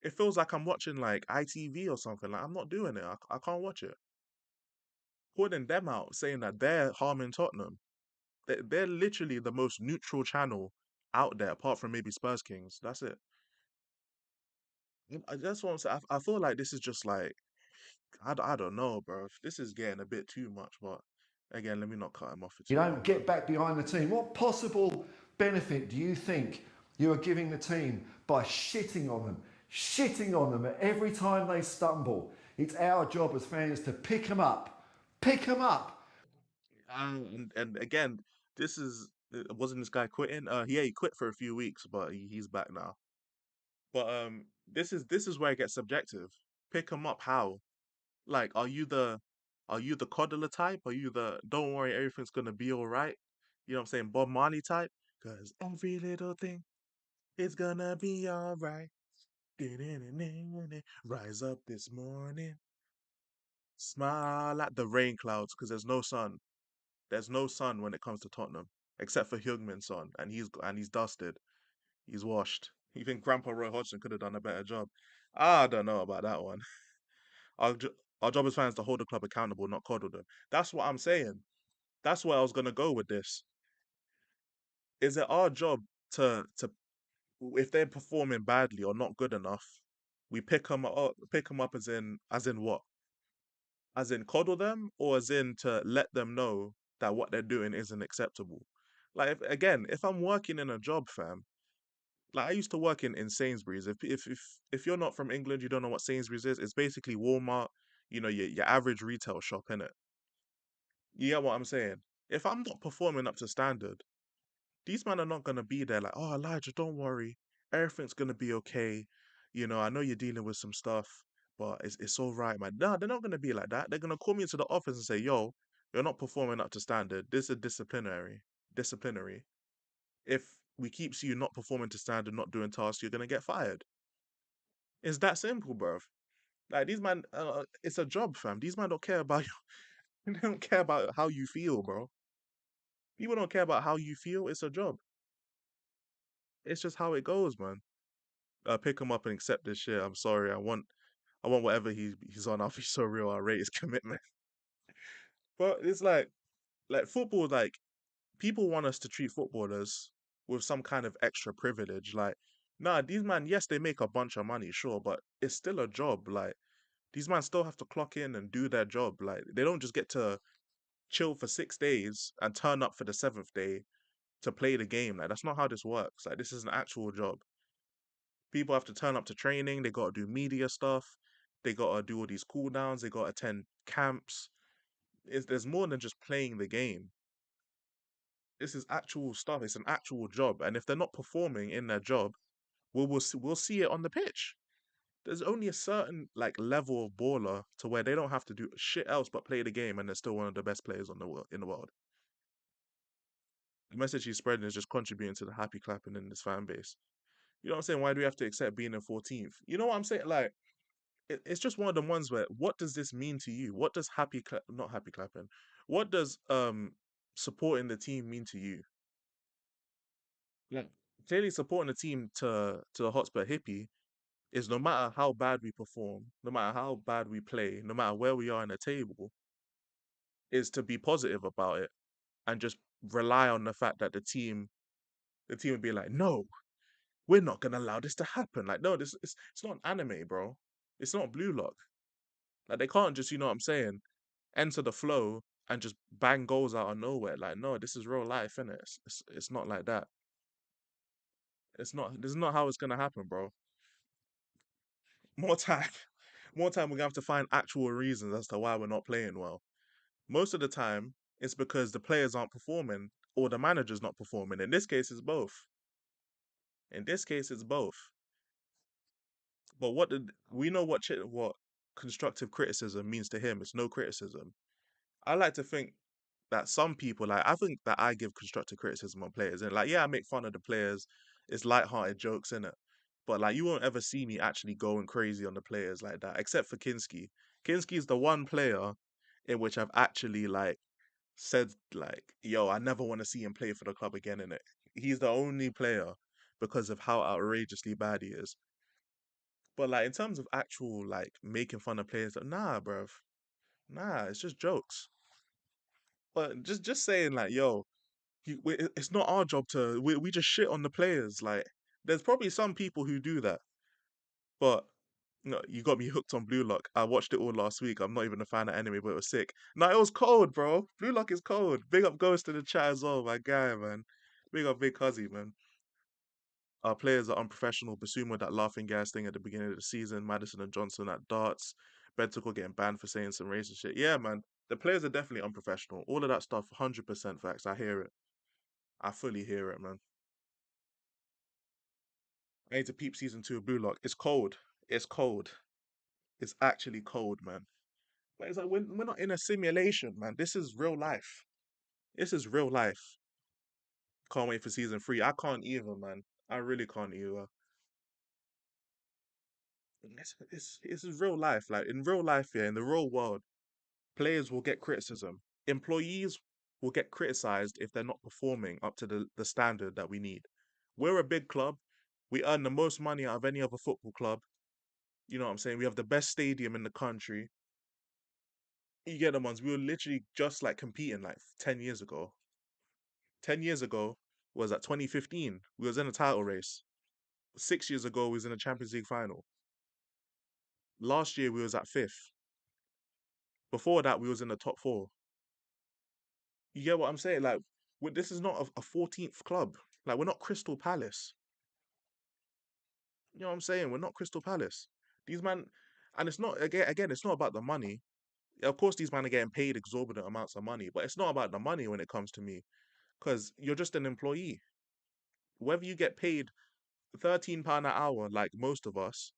It feels like I'm watching like ITV or something. Like, I'm not doing it. I can't watch it. Putting them out saying that they're harming Tottenham. They're literally the most neutral channel out there, apart from maybe Spurs Kings. That's it. That's what I'm saying. I feel like this is just like, I don't know, bro. This is getting a bit too much, but again, let me not cut him off for You too don't long, man. get back behind the team. What possible benefit do you think you are giving the team by shitting on them? Shitting on them every time they stumble. It's our job as fans to pick them up. Pick them up. And again, this is wasn't this guy quitting? Yeah, he quit for a few weeks, but he's back now. But this is where it gets subjective. Pick him up how? Like, are you the coddler type? Are you the don't worry, everything's gonna be all right? You know what I'm saying? Bob Marley type? Cause every little thing is gonna be all right. Rise up this morning, smile at the rain clouds, cause there's no sun. There's no sun when it comes to Tottenham, except for Heung-Min Son, and he's dusted. He's washed. You think Grandpa Roy Hodgson could have done a better job? I don't know about that one. Our jo- our job as fans to hold the club accountable, not coddle them. That's what I'm saying. That's where I was gonna go with this. Is it our job to if they're performing badly or not good enough, we pick them up as in what? As in coddle them, or as in to let them know that what they're doing isn't acceptable. Like if I'm working in a job, fam, like I used to work in Sainsbury's. If you're not from England, you don't know what Sainsbury's is. It's basically Walmart, your average retail shop, innit? You get what I'm saying? If I'm not performing up to standard, these men are not gonna be there like, oh Elijah, don't worry, everything's gonna be okay. I know you're dealing with some stuff, but it's all right, man. No, they're not gonna be like that. They're gonna call me into the office and say, yo, you're not performing up to standard. This is disciplinary. Disciplinary. If we keep see you not performing to standard, not doing tasks, you're gonna get fired. It's that simple, bruv. Like these man, it's a job, fam. These man don't care about you. They don't care about how you feel, bro. People don't care about how you feel. It's a job. It's just how it goes, man. Pick him up and accept this shit. I'm sorry. I want whatever he's on. I'll be so real. I rate his commitment. But it's like football. Like people want us to treat footballers with some kind of extra privilege. Like, nah, these man. Yes, they make a bunch of money, sure, but it's still a job. Like These men still have to clock in and do their job. Like they don't just get to chill for 6 days and turn up for the seventh day to play the game. Like that's not how this works. Like this is an actual job. People have to turn up to training. They got to do media stuff. They got to do all these cool downs. They got to attend camps. There's more than just playing the game. This is actual stuff. It's an actual job. And if they're not performing in their job, we'll see it on the pitch. There's only a certain like level of baller to where they don't have to do shit else but play the game, and they're still one of the best players on the world in the world. The message he's spreading is just contributing to the happy clapping in this fan base. You know what I'm saying? Why do we have to accept being in 14th? You know what I'm saying? Like it's just one of the ones where what does this mean to you? What does not happy clapping? What does supporting the team mean to you? Like clearly supporting the team to the Hotspur Hippie is no matter how bad we perform, no matter how bad we play, no matter where we are in the table, is to be positive about it and just rely on the fact that the team would be like, no, we're not gonna allow this to happen. Like, no, this it's not an anime, bro. It's not Blue Lock. Like they can't just, you know what I'm saying, enter the flow and just bang goals out of nowhere. Like, no, this is real life, innit? It's not like that. It's not. This is not how it's gonna happen, bro. More time, more time. We're gonna have to find actual reasons as to why we're not playing well. Most of the time, it's because the players aren't performing or the manager's not performing. In this case, it's both. In this case, it's both. But what did we know? What constructive criticism means to him? It's no criticism. I like to think that some people like I think that I give constructive criticism on players and like yeah, I make fun of the players. It's light-hearted jokes in it. But like you won't ever see me actually going crazy on the players like that, except for Kinski. Kinski is the one player in which I've actually like said like, yo, I never want to see him play for the club again in it. He's the only player because of how outrageously bad he is. But like in terms of actual like making fun of players, nah, bruv. Nah, it's just jokes. But just saying like, yo, it's not our job to we just shit on the players. Like, there's probably some people who do that, but no, you got me hooked on Blue Lock. I watched it all last week. I'm not even a fan of anime, but it was sick. No, it was cold, bro. Blue Lock is cold. Big up Ghost in the chat as well, my guy, man. Big up Big Cuzzy, man. Our players are unprofessional. Basuma that laughing gas thing at the beginning of the season. Madison and Johnson at darts. Bentacle getting banned for saying some racist shit. Yeah, man. The players are definitely unprofessional. All of that stuff, 100% facts. I hear it. I fully hear it, man. I need to peep season 2 of Blue Lock. It's cold. It's cold. It's actually cold, man. Like, it's like we're not in a simulation, man. This is real life. This is real life. Can't wait for season 3. I can't either, man. I really can't either. It's real life. Like in real life, yeah, in the real world, players will get criticism. Employees will get criticized if they're not performing up to the standard that we need. We're a big club. We earn the most money out of any other football club. You know what I'm saying? We have the best stadium in the country. You get the ones. We were literally just like competing like 10 years ago. 10 years ago was at 2015. We was in a title race. 6 years ago, we was in a Champions League final. Last year, we was at fifth. Before that, we was in the top four. You get what I'm saying? Like, this is not a 14th club. Like, we're not Crystal Palace. You know what I'm saying? We're not Crystal Palace. These man, and it's not again. It's not about the money. Of course, these men are getting paid exorbitant amounts of money, but it's not about the money when it comes to me, because you're just an employee. Whether you get paid £13 an hour, like most of us,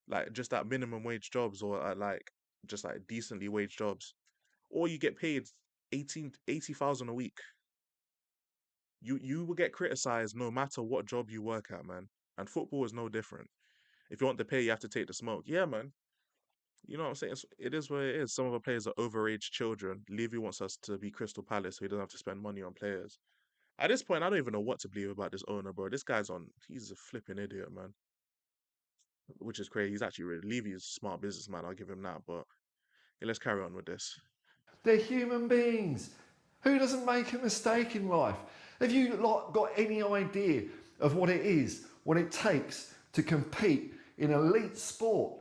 like just at minimum wage jobs or at like just like decently wage jobs, or you get paid 80,000 a week. You will get criticized no matter what job you work at, man. And football is no different. If you want the pay, you have to take the smoke. Yeah, man. You know what I'm saying? It is what it is. Some of our players are overage children. Levy wants us to be Crystal Palace so he doesn't have to spend money on players. At this point, I don't even know what to believe about this owner, bro. This guy's he's a flipping idiot, man. Which is crazy. He's actually really, Levy's a smart businessman. I'll give him that. But yeah, let's carry on with this. They're human beings. Who doesn't make a mistake in life? Have you got any idea of what it is, what it takes to compete in elite sport?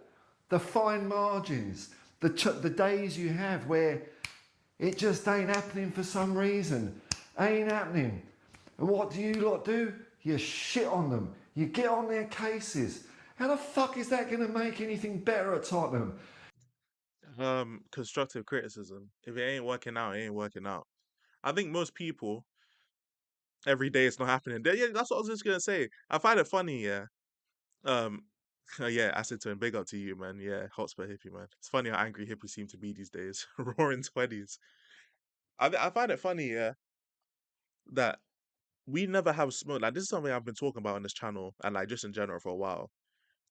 the fine margins, the days you have where it just ain't happening for some reason. Ain't happening. And what do you lot do? You shit on them. You get on their cases. How the fuck is that going to make anything better at Tottenham? Constructive criticism. If it ain't working out, it ain't working out. I think most people every day it's not happening. Yeah, that's what I was just gonna say. I find it funny, yeah. Um, yeah, I said to him, big up to you, man. Yeah, Hotspur hippie, man. It's funny how angry hippies seem to be these days. Roaring 20s. I find it funny, yeah, that we never have smoke. Like, this is something I've been talking about on this channel and like just in general for a while.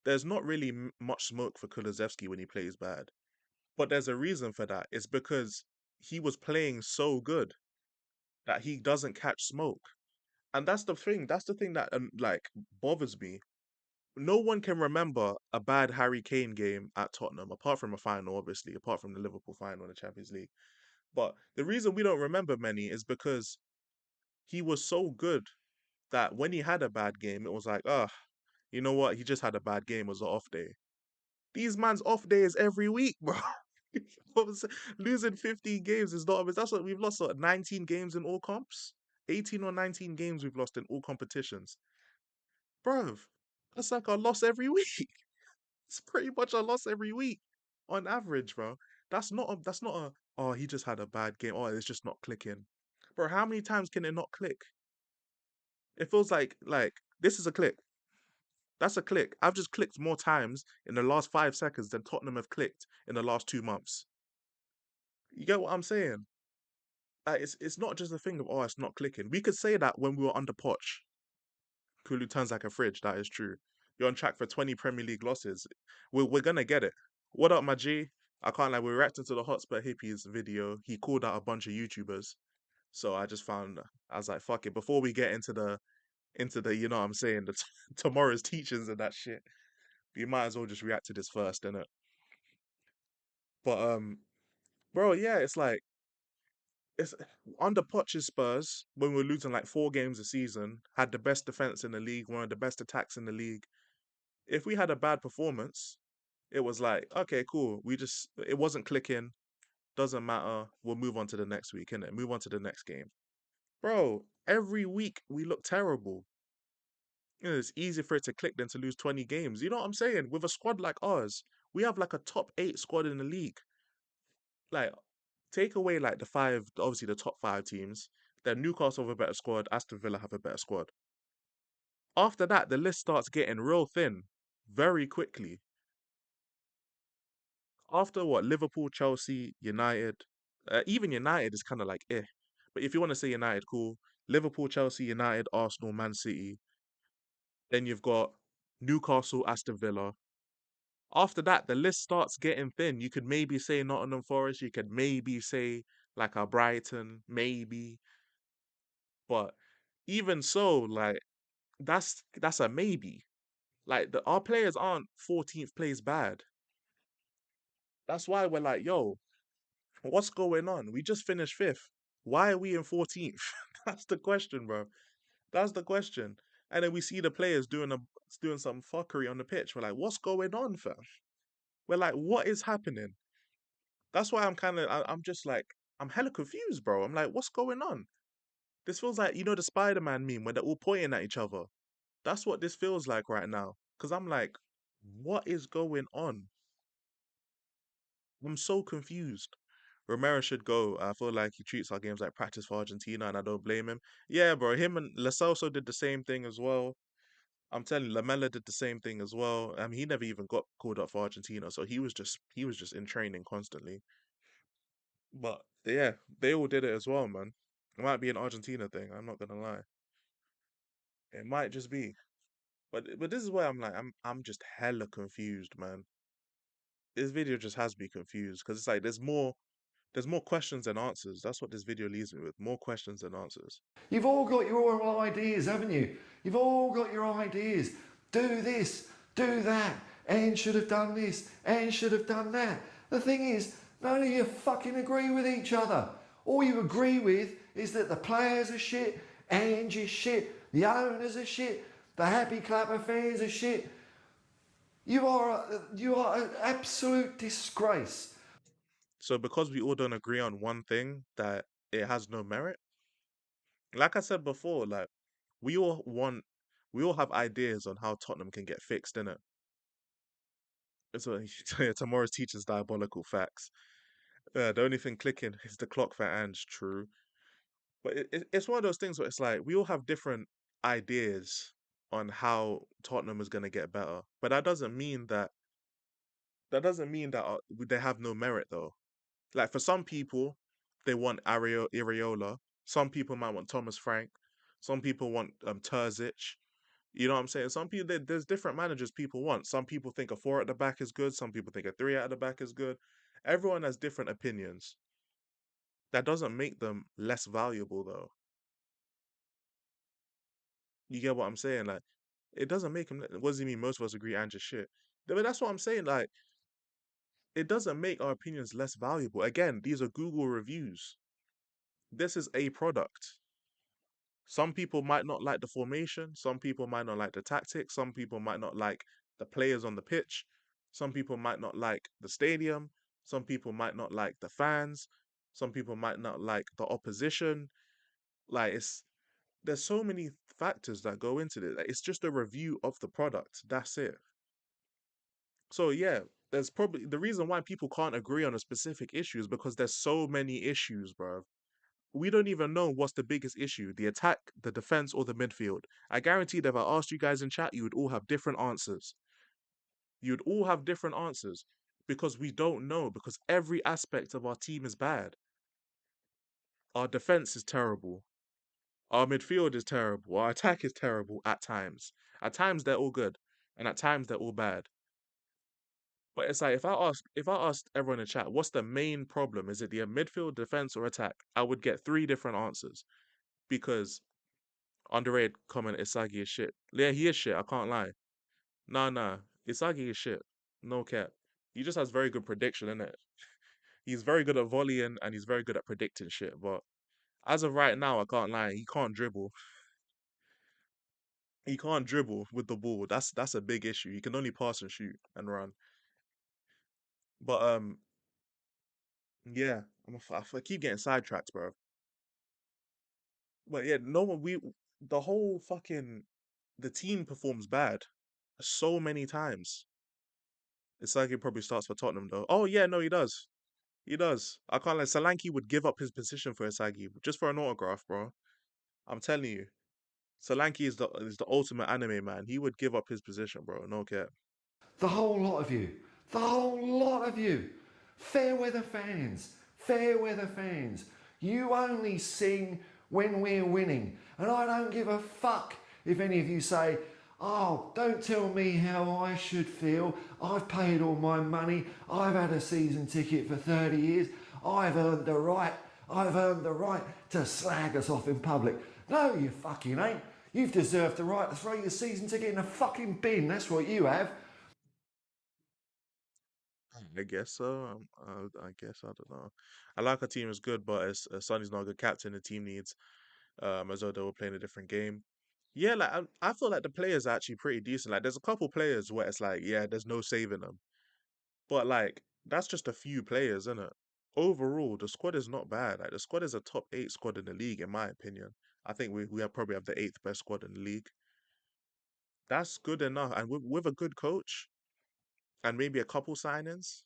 There's not really much smoke for Kulusevski when he plays bad. But there's a reason for that. It's because he was playing so good that he doesn't catch smoke. And that's the thing. That's the thing that like bothers me. No one can remember a bad Harry Kane game at Tottenham, apart from a final, obviously, apart from the Liverpool final in the Champions League. But the reason we don't remember many is because he was so good that when he had a bad game, it was like, you know what? He just had a bad game. It was an off day. These man's off day is every week, bro. Losing 15 games is not. That's what we've lost. What, 19 games in all comps, 18 or 19 games we've lost in all competitions, bro. That's like a loss every week. It's pretty much a loss every week on average, bro. That's not a. Oh, he just had a bad game. Oh, it's just not clicking, bro. How many times can it not click? It feels like this is a click. That's a click. I've just clicked more times in the last 5 seconds than Tottenham have clicked in the last 2 months. You get what I'm saying? It's not just a thing of it's not clicking. We could say that when we were under Poch. Kulu turns like a fridge. That is true. You're on track for 20 Premier League losses. We're gonna get it. What up, my G? I can't lie. We're reacting to the Hotspur Hippies video. He called out a bunch of YouTubers. So I just found I was like, fuck it. Before we get into the you know what I'm saying, the tomorrow's teachings and that shit, we might as well just react to this first, innit? But bro, yeah, it's like it's under Poch's Spurs when we were losing like 4 games a season, had the best defense in the league, one of the best attacks in the league. If we had a bad performance, it was like, okay, cool. It wasn't clicking. Doesn't matter. We'll move on to the next week, innit? Move on to the next game. Bro, every week we look terrible. You know, it's easier for it to click than to lose 20 games. You know what I'm saying? With a squad like ours, we have like a top 8 squad in the league. Like, take away like the five, obviously the top 5 teams. Then Newcastle have a better squad. Aston Villa have a better squad. After that, the list starts getting real thin very quickly. After what? Liverpool, Chelsea, United. Even United is kind of like eh. But if you want to say United, cool. Liverpool, Chelsea, United, Arsenal, Man City. Then you've got Newcastle, Aston Villa. After that, the list starts getting thin. You could maybe say Nottingham Forest. You could maybe say like a Brighton, maybe. But even so, like that's a maybe. Like our players aren't 14th place bad. That's why we're like, yo, what's going on? We just finished 5th. Why are we in 14th? That's the question, bro. That's the question. And then we see the players doing some fuckery on the pitch. We're like, what's going on, fam? We're like, what is happening? That's why I'm just like, I'm hella confused, bro. I'm like, what's going on? This feels like, the Spider-Man meme where they're all pointing at each other. That's what this feels like right now. Because I'm like, what is going on? I'm so confused. Romero should go. I feel like he treats our games like practice for Argentina, and I don't blame him. Yeah, bro. Him and Lo Celso did the same thing as well. I'm telling you, Lamella did the same thing as well. I mean, he never even got called up for Argentina, so he was just in training constantly. But yeah, they all did it as well, man. It might be an Argentina thing. I'm not gonna lie. It might just be. But this is where I'm like, I'm just hella confused, man. This video just has me confused because it's like there's more questions than answers. That's what this video leaves me with. More questions than answers. You've all got your own ideas, haven't you? You've all got your ideas. Do this, do that, and should have done this, and should have done that. The thing is, none of you fucking agree with each other. All you agree with is that the players are shit, Ange is shit, the owners are shit, the Happy Clapper fans are shit. You are an absolute disgrace. So because we all don't agree on one thing that it has no merit, like I said before, like we all want, we all have ideas on how Tottenham can get fixed, innit? So tomorrow's teacher's diabolical facts. The only thing clicking is the clock for Ange, true. But it's one of those things where it's like we all have different ideas on how Tottenham is going to get better. But that doesn't mean that they have no merit though. Like for some people, they want Areola. Some people might want Thomas Frank. Some people want Terzic. You know what I'm saying? Some people there's different managers people want. Some people think a four at the back is good. Some people think a three at the back is good. Everyone has different opinions. That doesn't make them less valuable though. You get what I'm saying? Like it doesn't make him. What does he mean? Most of us agree and just shit. But that's what I'm saying. Like it doesn't make our opinions less valuable. Again, these are Google reviews. This is a product. Some people might not like the formation. Some people might not like the tactics. Some people might not like the players on the pitch. Some people might not like the stadium. Some people might not like the fans. Some people might not like the opposition. Like there's so many factors that go into it. Like, it's just a review of the product. That's it. So yeah, there's probably the reason why people can't agree on a specific issue is because there's so many issues, bro. We don't even know what's the biggest issue, the attack, the defense, or the midfield. I guarantee that if I asked you guys in chat, you would all have different answers. You'd all have different answers because we don't know, because every aspect of our team is bad. Our defense is terrible. Our midfield is terrible. Our attack is terrible at times. At times they're all good, and at times they're all bad. But it's like if I asked everyone in chat, what's the main problem? Is it the midfield, defense, or attack? I would get three different answers because underrated comment Isagi is shit. Yeah, he is shit. I can't lie. Nah. Isagi is shit. No cap. He just has very good prediction, innit? He's very good at volleying and he's very good at predicting shit. But as of right now, I can't lie. He can't dribble. He can't dribble with the ball. That's a big issue. He can only pass and shoot and run. But yeah, I keep getting sidetracked, bro. But yeah, no one the whole fucking the team performs bad so many times. It's like he probably starts for Tottenham though. Oh yeah, no, he does. He does. I can't like Solanke would give up his position for Isagi just for an autograph, bro. I'm telling you, Solanke is the ultimate anime man. He would give up his position, bro. No cap. The whole lot of you. The whole lot of you. Fair weather fans. Fair weather fans. You only sing when we're winning. And I don't give a fuck if any of you say, oh, don't tell me how I should feel. I've paid all my money. I've had a season ticket for 30 years. I've earned the right. I've earned the right to slag us off in public. No, you fucking ain't. You've deserved the right to throw your season ticket in a fucking bin. That's what you have. I guess so. I guess I don't know. I like our team is good, but Sonny's not a good captain. The team needs as though they were playing a different game. Yeah, like I feel like the players are actually pretty decent. Like there's a couple players where it's like, yeah, there's no saving them. But like that's just a few players, isn't it? Overall, the squad is not bad. Like the squad is a top 8 squad in the league, in my opinion. I think we have probably have the eighth best squad in the league. That's good enough, and with a good coach and maybe a couple signings,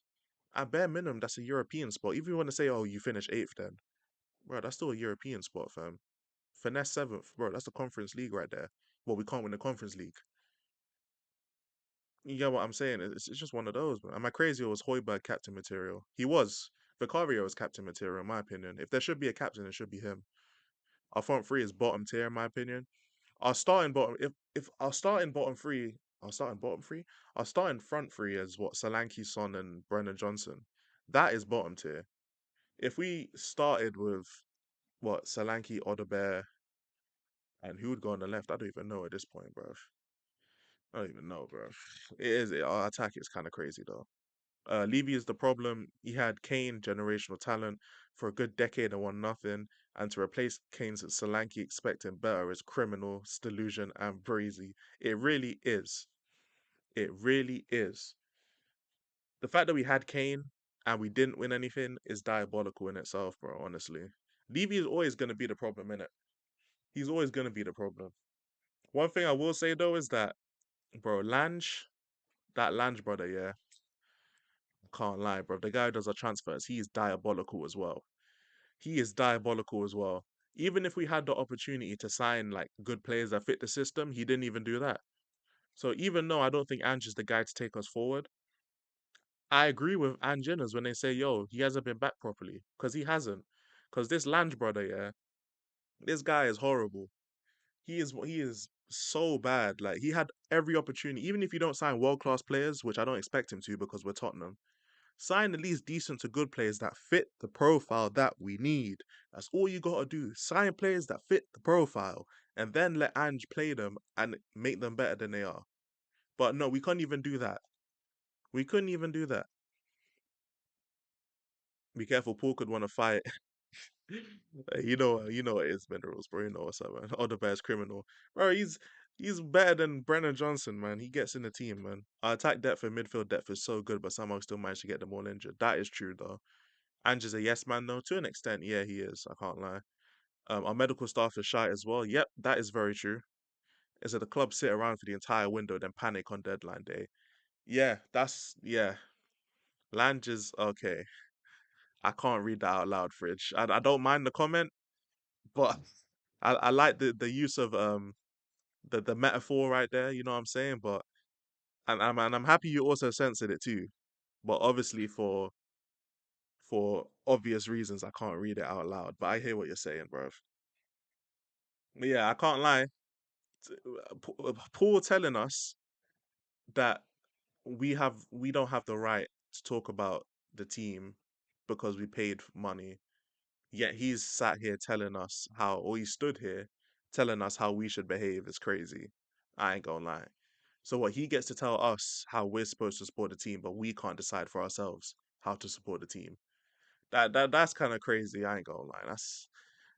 at bare minimum, that's a European spot. Even if you want to say, oh, you finished eighth, then bro, that's still a European spot, fam. Finesse seventh, bro. That's the Conference League right there. Well, we can't win the Conference League. You get what I'm saying? It's just one of those, man. Am I crazy or was Hoiberg captain material? He was. Vicario was captain material, in my opinion. If there should be a captain, it should be him. Our front three is bottom tier, in my opinion. Our starting bottom, if our starting bottom three, our starting bottom three, our starting front three is what Solanke, Son, and Brennan Johnson. That is bottom tier. If we started with what Solanke, Odebear, and who would go on the left, I don't even know at this point, bro. I don't even know, bro. Our attack is kind of crazy though. Levy is the problem. He had Kane, generational talent, for a good decade and won nothing. And to replace Kane's Solanke expecting better is criminal, it's delusion, and brazy. It really is. It really is. The fact that we had Kane and we didn't win anything is diabolical in itself, bro. Honestly, Levy is always gonna be the problem in it. He's always gonna be the problem. One thing I will say though is that, bro, that Lange brother, yeah, can't lie, bro. The guy who does our transfers, he is diabolical as well. He is diabolical as well. Even if we had the opportunity to sign like good players that fit the system, he didn't even do that. So even though I don't think Ange is the guy to take us forward, I agree with Anginas when they say, yo, he hasn't been back properly. Because he hasn't. Because this Lange brother, yeah, this guy is horrible. He is so bad. Like he had every opportunity, even if you don't sign world class players, which I don't expect him to because we're Tottenham. Sign at least decent to good players that fit the profile that we need. That's all you gotta do. Sign players that fit the profile, and then let Ange play them and make them better than they are. But no, we couldn't even do that. We couldn't even do that. Be careful, Paul could want to fight. You know what it is, Minerals, bro. You know what's up, man. Or the best criminal, bro. He's better than Brennan Johnson, man. He gets in the team, man. Our attack depth and midfield depth is so good, but somehow still managed to get them all injured. That is true, though. Ange is a yes man, though, to an extent. Yeah, he is. I can't lie. Our medical staff is shy as well. Yep, that is very true. Is that the club sit around for the entire window, then panic on deadline day? Yeah. Lange is okay. I can't read that out loud, Fridge. I don't mind the comment, but I like the use of the metaphor right there. You know what I'm saying? But and I'm happy you also censored it too. But obviously for obvious reasons, I can't read it out loud. But I hear what you're saying, bro. But yeah, I can't lie. Paul telling us that we don't have the right to talk about the team because we paid money. Yet he's sat here telling us how, or he stood here telling us how we should behave is crazy. I ain't gonna lie. So what he gets to tell us how we're supposed to support the team, but we can't decide for ourselves how to support the team. That's kind of crazy. I ain't gonna lie.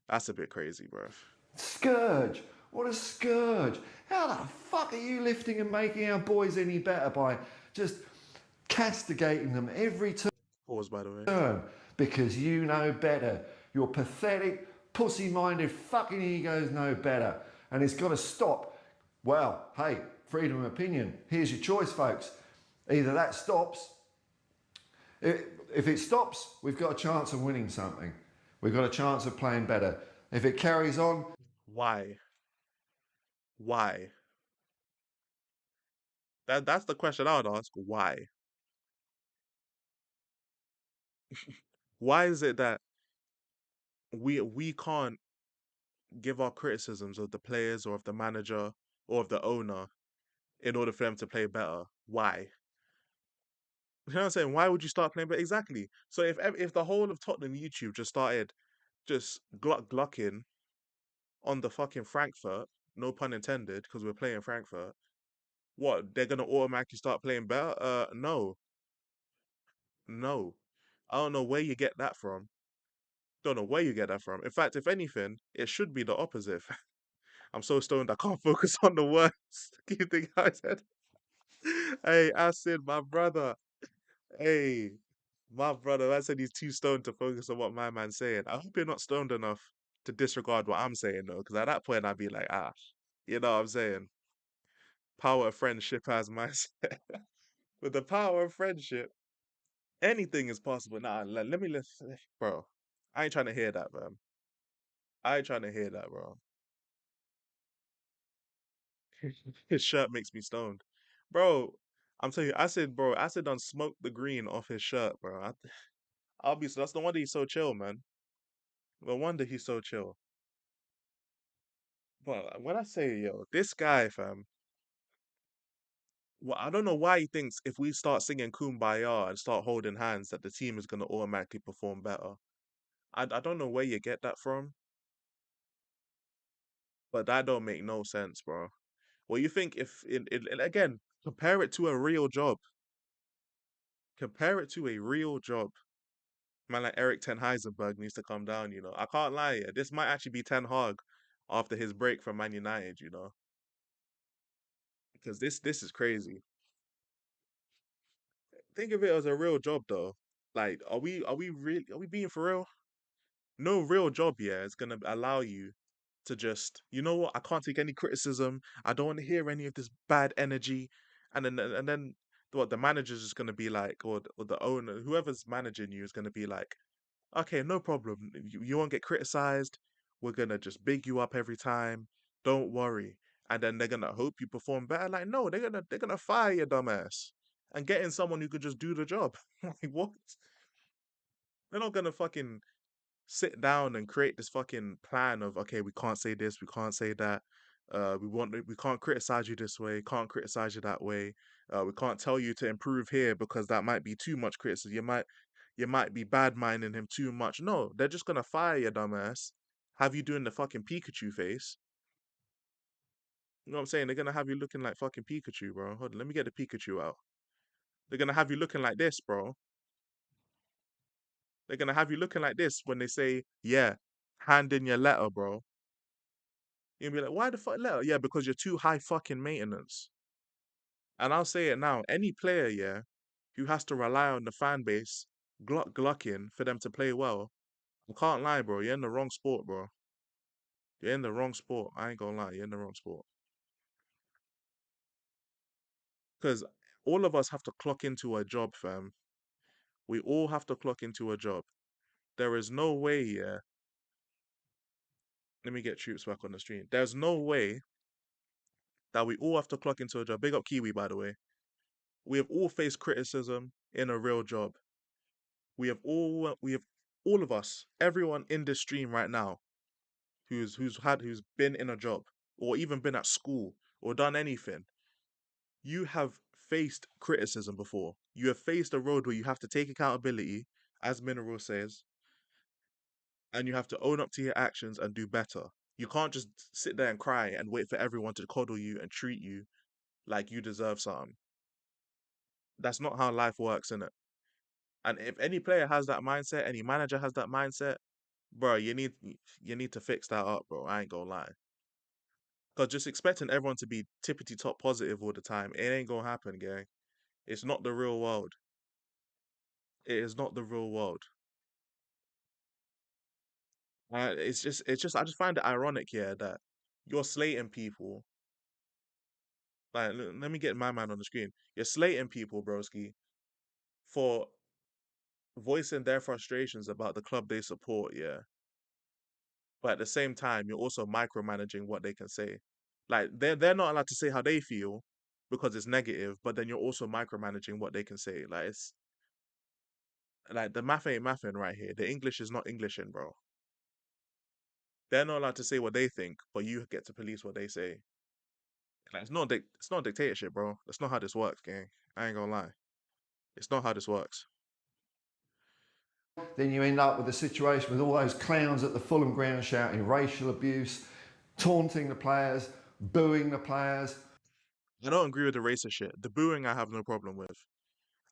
That's a bit crazy, bro. Scourge. What a scourge. How the fuck are you lifting and making our boys any better by just castigating them every Pause, by the way. turn? Because you know better. Your pathetic, pussy-minded fucking egos know better. And it's got to stop. Well, hey, freedom of opinion. Here's your choice, folks. Either that stops. If it stops, we've got a chance of winning something. We've got a chance of playing better. If it carries on, Why? Why? That's the question I would ask. Why? Why is it that we can't give our criticisms of the players or of the manager or of the owner in order for them to play better? Why? You know what I'm saying? Why would you start playing better? Exactly. So if the whole of Tottenham YouTube just started just glucking on the fucking Frankfurt, no pun intended, because we're playing Frankfurt, what, they're gonna automatically start playing better? No. No. I don't know where you get that from. Don't know where you get that from. In fact, if anything, it should be the opposite. I'm so stoned I can't focus on the words. You think I said? Hey, Acid, my brother. Hey, my brother. I said he's too stoned to focus on what my man's saying. I hope you're not stoned enough to disregard what I'm saying though, because at that point I'd be like, you know what I'm saying? Power of friendship as my with the power of friendship, anything is possible. Nah, let me bro. I ain't trying to hear that, man. I ain't trying to hear that, bro. His shirt makes me stoned. Bro, I'm telling you, Acid done smoked the green off his shirt, bro. Obviously, that's no wonder he's so chill, man. No wonder he's so chill. But when I say, yo, this guy, fam, well, I don't know why he thinks if we start singing Kumbaya and start holding hands that the team is going to automatically perform better. I don't know where you get that from, but that don't make no sense, bro. Well, you think if, again, compare it to a real job. Compare it to a real job. Man like Eric Ten Heisenberg needs to come down, you know. I can't lie, yeah. This might actually be Ten Hag after his break from Man United, you know. Because this is crazy. think of it as a real job though. Like, are we being for real? No real job, yeah, is gonna allow you to just, you know what? I can't take any criticism. I don't want to hear any of this bad energy, and then what? The manager's just gonna be like, or the owner, whoever's managing you, is gonna be like, okay, no problem. You won't get criticized. We're gonna just big you up every time. Don't worry. And then they're gonna hope you perform better. Like, no, they're gonna fire your dumbass and get in someone who could just do the job. Like, what? They're not gonna fucking sit down and create this fucking plan of, okay, we can't say this, we can't say that. We can't criticize you this way, can't criticize you that way. We can't tell you to improve here because that might be too much criticism. You might be bad minding him too much. No, they're just gonna fire your dumbass, have you doing the fucking Pikachu face. You know what I'm saying? They're gonna have you looking like fucking Pikachu, bro. Hold on, let me get the Pikachu out. They're gonna have you looking like this, bro. They're gonna have you looking like this when they say, yeah, hand in your letter, bro. You'll be like, why the fuck letter? Yeah, because you're too high fucking maintenance. And I'll say it now, any player, yeah, who has to rely on the fan base glucking for them to play well, I can't lie, bro. You're in the wrong sport, bro. You're in the wrong sport. I ain't gonna lie, you're in the wrong sport. Because all of us have to clock into a job, fam. We all have to clock into a job. There is no way, yeah. Let me get troops back on the stream. There's no way that we all have to clock into a job. Big up Kiwi, by the way. We have all faced criticism in a real job. We have all of us, everyone in this stream right now, who's been in a job or even been at school or done anything, you have faced criticism before. You have faced a road where you have to take accountability, as Mineral says, and you have to own up to your actions and do better. You can't just sit there and cry and wait for everyone to coddle you and treat you like you deserve something. That's not how life works, innit? And if any player has that mindset, any manager has that mindset, bro, you need to fix that up, bro. I ain't gonna lie. Cause just expecting everyone to be tippity top positive all the time, it ain't gonna happen, gang. It's not the real world. It is not the real world. I just find it ironic here that you're slating people. Like, let me get my man on the screen. You're slating people, broski, for voicing their frustrations about the club they support, yeah. But at the same time, you're also micromanaging what they can say. Like they're not allowed to say how they feel because it's negative, but then you're also micromanaging what they can say. Like it's like the math ain't mathin' right here. The English is not Englishing, bro. They're not allowed to say what they think, but you get to police what they say. Like it's not dictatorship, bro. That's not how this works, gang. I ain't gonna lie. It's not how this works. Then you end up with a situation with all those clowns at the Fulham ground shouting racial abuse, taunting the players, booing the players. I don't agree with the racist shit. The booing I have no problem with.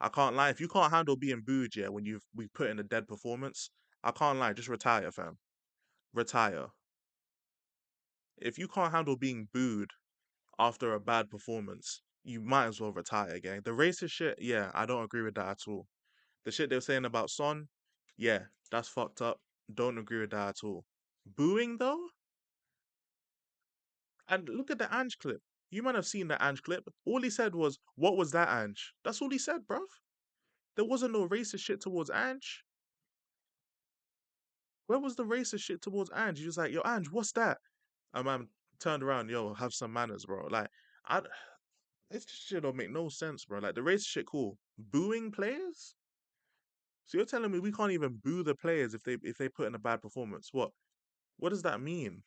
I can't lie. If you can't handle being booed, yeah, when we put in a dead performance, I can't lie. Just retire, fam. Retire. If you can't handle being booed after a bad performance, you might as well retire, gang. The racist shit, yeah, I don't agree with that at all. The shit they were saying about Son, yeah, that's fucked up. Don't agree with that at all. Booing though, and look at the Ange clip. You might have seen the Ange clip. All he said was, "What was that, Ange?" That's all he said, bruv. There wasn't no racist shit towards Ange. Where was the racist shit towards Ange? He was like, "Yo, Ange, what's that?" And man turned around, "Yo, have some manners, bro." Like, I, this shit don't make no sense, bro. Like the racist shit, cool. Booing players? So you're telling me we can't even boo the players if they put in a bad performance? What? What does that mean?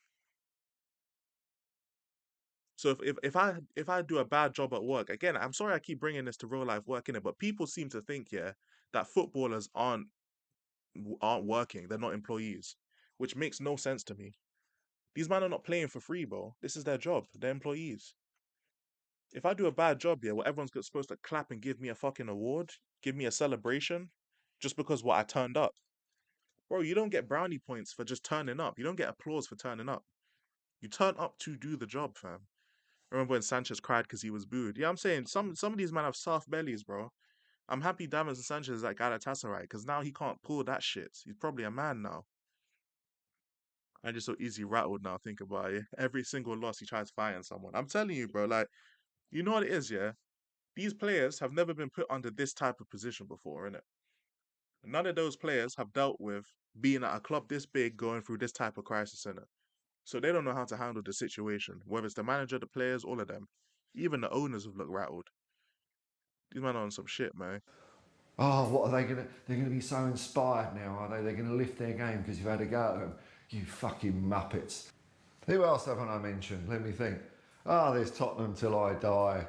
So if I do a bad job at work, again, I'm sorry I keep bringing this to real life work in it, but people seem to think, yeah, that footballers aren't working. They're not employees, which makes no sense to me. These men are not playing for free, bro. This is their job. They're employees. If I do a bad job, yeah, well, everyone's supposed to clap and give me a fucking award, give me a celebration, just because what I turned up. Bro, you don't get brownie points for just turning up. You don't get applause for turning up. You turn up to do the job, fam. I remember when Sanchez cried because he was booed. Yeah, I'm saying some of these men have soft bellies, bro. I'm happy Davinson Sanchez is at Galatasaray because now he can't pull that shit. He's probably a man now. I'm just so easy rattled now. Think about it. Every single loss, he tries fighting someone. I'm telling you, bro. Like, you know what it is, yeah. These players have never been put under this type of position before, innit? None of those players have dealt with being at a club this big, going through this type of crisis, innit? So they don't know how to handle the situation. Whether it's the manager, the players, all of them. Even the owners have looked rattled. These men are on some shit, man. Oh, what are they gonna? They're gonna be so inspired now, are they? They're gonna lift their game because you've had a go at them. You fucking muppets. Who else haven't I mentioned? Let me think. Ah, there's Tottenham till I die.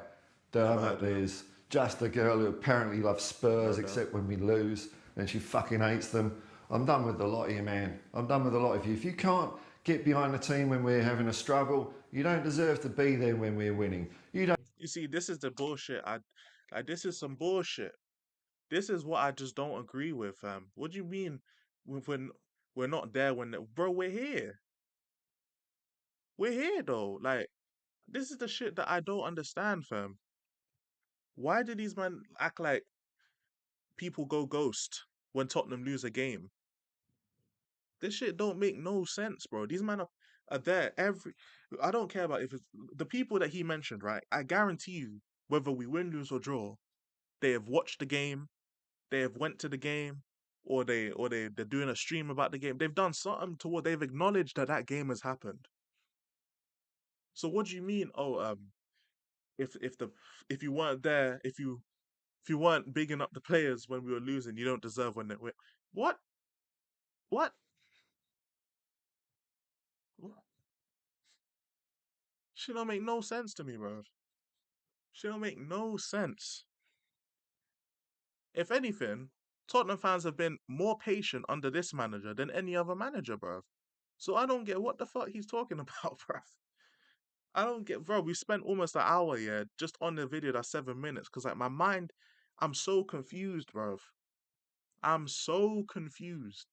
Never Dermot, heard of them. there's just a girl who apparently loves Spurs Heard them. except when we lose, and she fucking hates them. I'm done with the lot of you, man. I'm done with the lot of you. If you can't get behind the team when we're having a struggle, you don't deserve to be there when we're winning. You don't. You see, this is the bullshit. Like this is some bullshit. This is what I just don't agree with, fam. What do you mean when we're not there when bro, we're here. We're here though. Like this is the shit that I don't understand, fam. Why do these men act like people go ghost when Tottenham lose a game? This shit don't make no sense, bro. These men are there every. I don't care about if it's the people that he mentioned, right? I guarantee you, whether we win, lose, or draw, they have watched the game, they have went to the game, they're doing a stream about the game. They've done something toward. They've acknowledged that that game has happened. So what do you mean? Oh, if the if you weren't there, if you weren't bigging up the players when we were losing, you don't deserve when they win. What? What? What? Shit don't make no sense to me, bro. Shit don't make no sense. If anything, Tottenham fans have been more patient under this manager than any other manager, bro. So I don't get what the fuck he's talking about, bro. I don't get, bro. We spent almost an hour, yeah, just on the video that's 7 minutes. Cause like my mind, I'm so confused, bro. I'm so confused.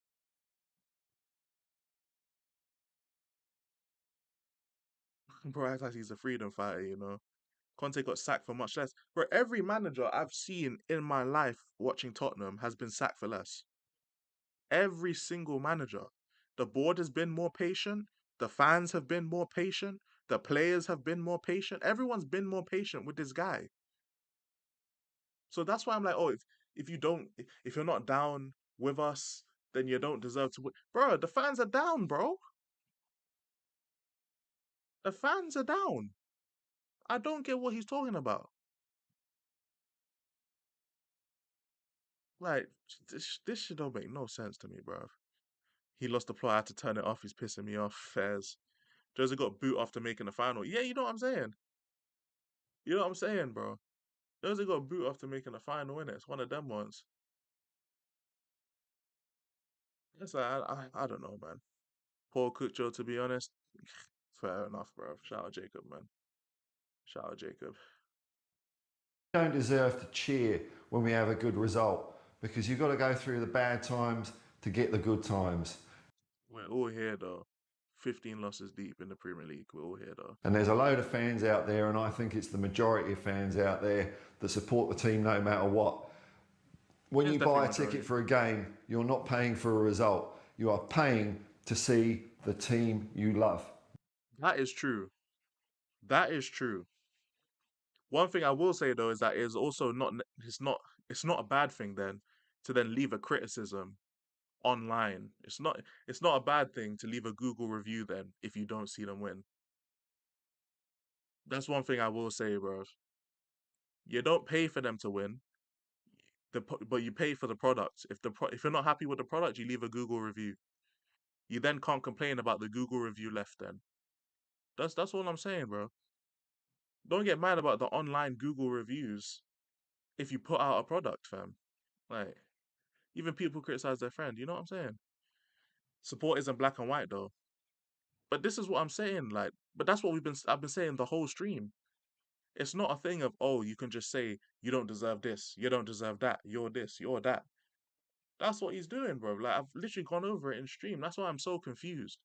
Bro, acts like he's a freedom fighter, you know. Conte got sacked for much less. Bro, every manager I've seen in my life watching Tottenham has been sacked for less. Every single manager. The board has been more patient. The fans have been more patient. The players have been more patient. Everyone's been more patient with this guy. So that's why I'm like, oh, if you don't, if you're not down with us, then you don't deserve to win. Bro, the fans are down, bro. The fans are down. I don't get what he's talking about. Like, this shit don't make no sense to me, bro. He lost the plot. I had to turn it off. He's pissing me off. Fairs. Jose got boot after making the final. Yeah, you know what I'm saying. You know what I'm saying, bro. Jose got boot after making the final, innit? It's one of them ones. It's like, I don't know, man. Paul Kutcho, to be honest. Fair enough, bro. Shout out Jacob, man. Shout out Jacob. Don't deserve to cheer when we have a good result because you've got to go through the bad times to get the good times. We're all here, though. 15 losses deep in the Premier League. We're all here, though. And there's a load of fans out there, and I think it's the majority of fans out there that support the team no matter what. When It's you definitely buy a majority. ticket for a game, you're not paying for a result. You are paying to see the team you love. That is true. That is true. One thing I will say though is that it's also not it's not a bad thing then to then leave a criticism online. It's not a bad thing to leave a Google review then if you don't see them win. That's one thing I will say, bro. You don't pay for them to win, but you pay for the product. If you're not happy with the product, you leave a Google review. You then can't complain about the Google review left then. That's all I'm saying, bro. Don't get mad about the online Google reviews if you put out a product, fam. Like even people criticize their friend. You know what I'm saying? Support isn't black and white though. But this is what I'm saying. Like, but that's what I've been saying the whole stream. It's not a thing of oh, you can just say you don't deserve this, you don't deserve that, you're this, you're that. That's what he's doing, bro. Like I've literally gone over it in stream. That's why I'm so confused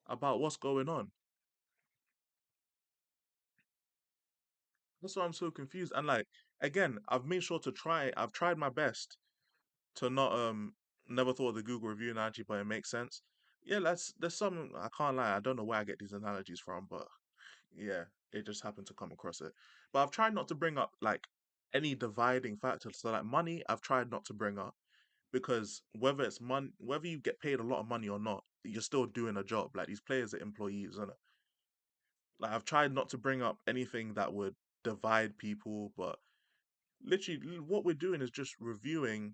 about what's going on. That's why I'm so confused. And like again, I've made sure to try. I've tried my best to not never thought of the Google review analogy, but it makes sense. Yeah, there's some I can't lie. I don't know where I get these analogies from, but yeah, it just happened to come across it. But I've tried not to bring up like any dividing factors. So like money, I've tried not to bring up because whether it's money, whether you get paid a lot of money or not, you're still doing a job. Like these players are employees, and like I've tried not to bring up anything that would divide people, but literally what we're doing is just reviewing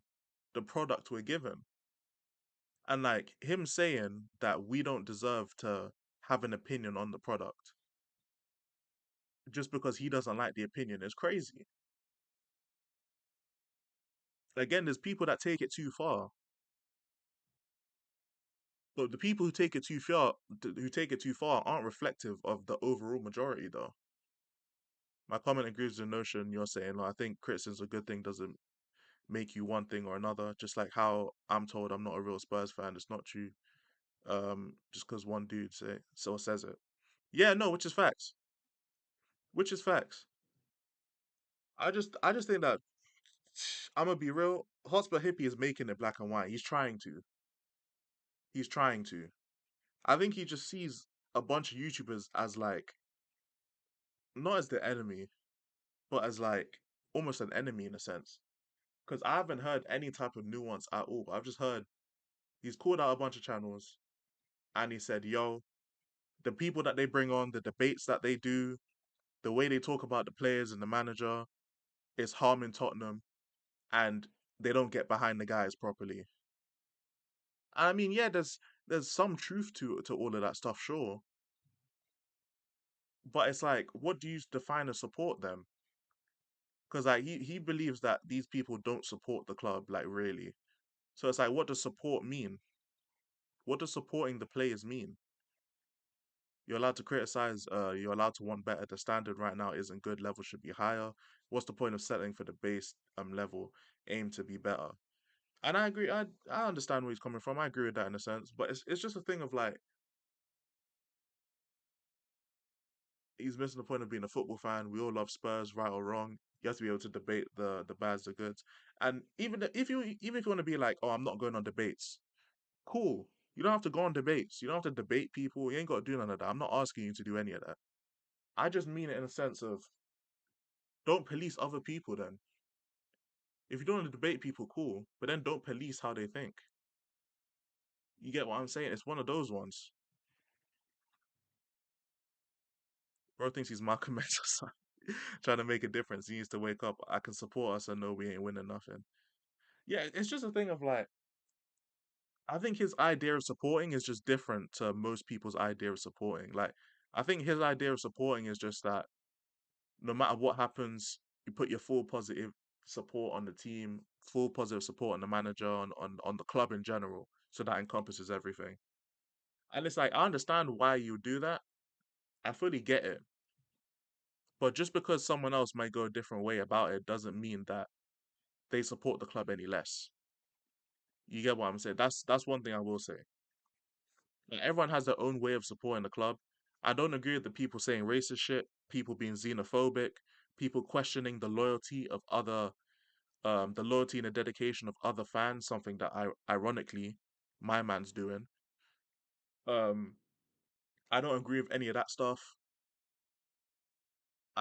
the product we're given. And like him saying that we don't deserve to have an opinion on the product just because he doesn't like the opinion is crazy. Again, there's people that take it too far. But the people who take it too far, aren't reflective of the overall majority, though. My comment agrees with the notion you're saying. Like, I think criticism's a good thing doesn't make you one thing or another. Just like how I'm told I'm not a real Spurs fan, it's not true. Just because one dude says it. Yeah, no, which is facts. Which is facts. I just think that I'm gonna be real. Hotspur Hippie is making it black and white. He's trying to. He's trying to. I think he just sees a bunch of YouTubers as like not as the enemy, but as like almost an enemy in a sense. Because I haven't heard any type of nuance at all. I've just heard he's called out a bunch of channels and he said, "Yo, the people that they bring on, the debates that they do, the way they talk about the players and the manager is harming Tottenham, and they don't get behind the guys properly." I mean, yeah, there's some truth to all of that stuff, sure. But it's like, what do you define as support then? Because like he believes that these people don't support the club, like really. So it's like, what does support mean? What does supporting the players mean? You're allowed to criticize. You're allowed to want better. The standard right now isn't good. Level should be higher. What's the point of settling for the base level? Aim to be better. And I agree. I understand where he's coming from. I agree with that in a sense. But it's just a thing of like he's missing the point of being a football fan. We all love Spurs, right or wrong. You have to be able to debate the bads, the goods, and even if you want to be like, oh, I'm not going on debates. Cool. You don't have to go on debates. You don't have to debate people. You ain't got to do none of that. I'm not asking you to do any of that. I just mean it in a sense of don't police other people. Then, if you don't want to debate people, cool. But then don't police how they think. You get what I'm saying? It's one of those ones. Bro thinks he's Malcolm X or something. Trying to make a difference. He needs to wake up. I can support us and know we ain't winning nothing. Yeah, it's just a thing of like, I think his idea of supporting is just different to most people's idea of supporting. Like, I think his idea of supporting is just that no matter what happens, you put your full positive support on the team, full positive support on the manager, on the club in general. So that encompasses everything. And it's like, I understand why you do that. I fully get it. But just because someone else might go a different way about it doesn't mean that they support the club any less. You get what I'm saying? That's one thing I will say. Like, everyone has their own way of supporting the club. I don't agree with the people saying racist shit, people being xenophobic, people questioning the loyalty and the dedication of other fans. Something that ironically, my man's doing. Um, I don't agree with any of that stuff.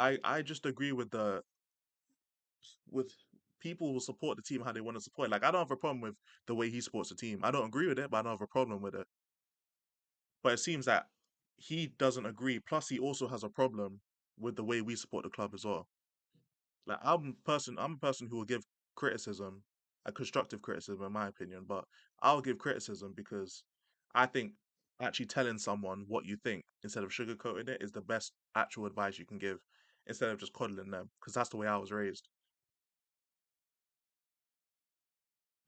I just agree with people will support the team how they want to support it. Like I don't have a problem with the way he supports the team. I don't agree with it, but I don't have a problem with it. But it seems that he doesn't agree. Plus, he also has a problem with the way we support the club as well. Like I'm a person who will give criticism, a constructive criticism, in my opinion. But I'll give criticism because I think actually telling someone what you think instead of sugarcoating it is the best actual advice you can give instead of just coddling them. Because that's the way I was raised.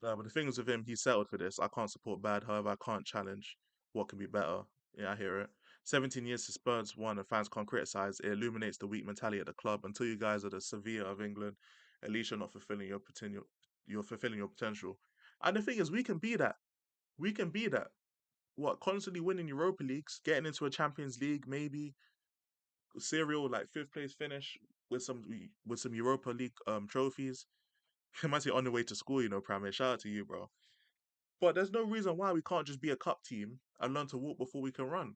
But the thing is with him, he settled for this. I can't support bad, however, I can't challenge what can be better. Yeah, I hear it. 17 years to Spurs won and fans can't criticise. It illuminates the weak mentality at the club. Until you guys are the Sevilla of England, at least you're not fulfilling your potential. You're fulfilling your potential. And the thing is, we can be that. We can be that. What, constantly winning Europa Leagues, getting into a Champions League, maybe serial like fifth place finish. with some Europa League trophies. He might say on the way to school, you know, Prime. Shout out to you, bro. But there's no reason why we can't just be a cup team and learn to walk before we can run.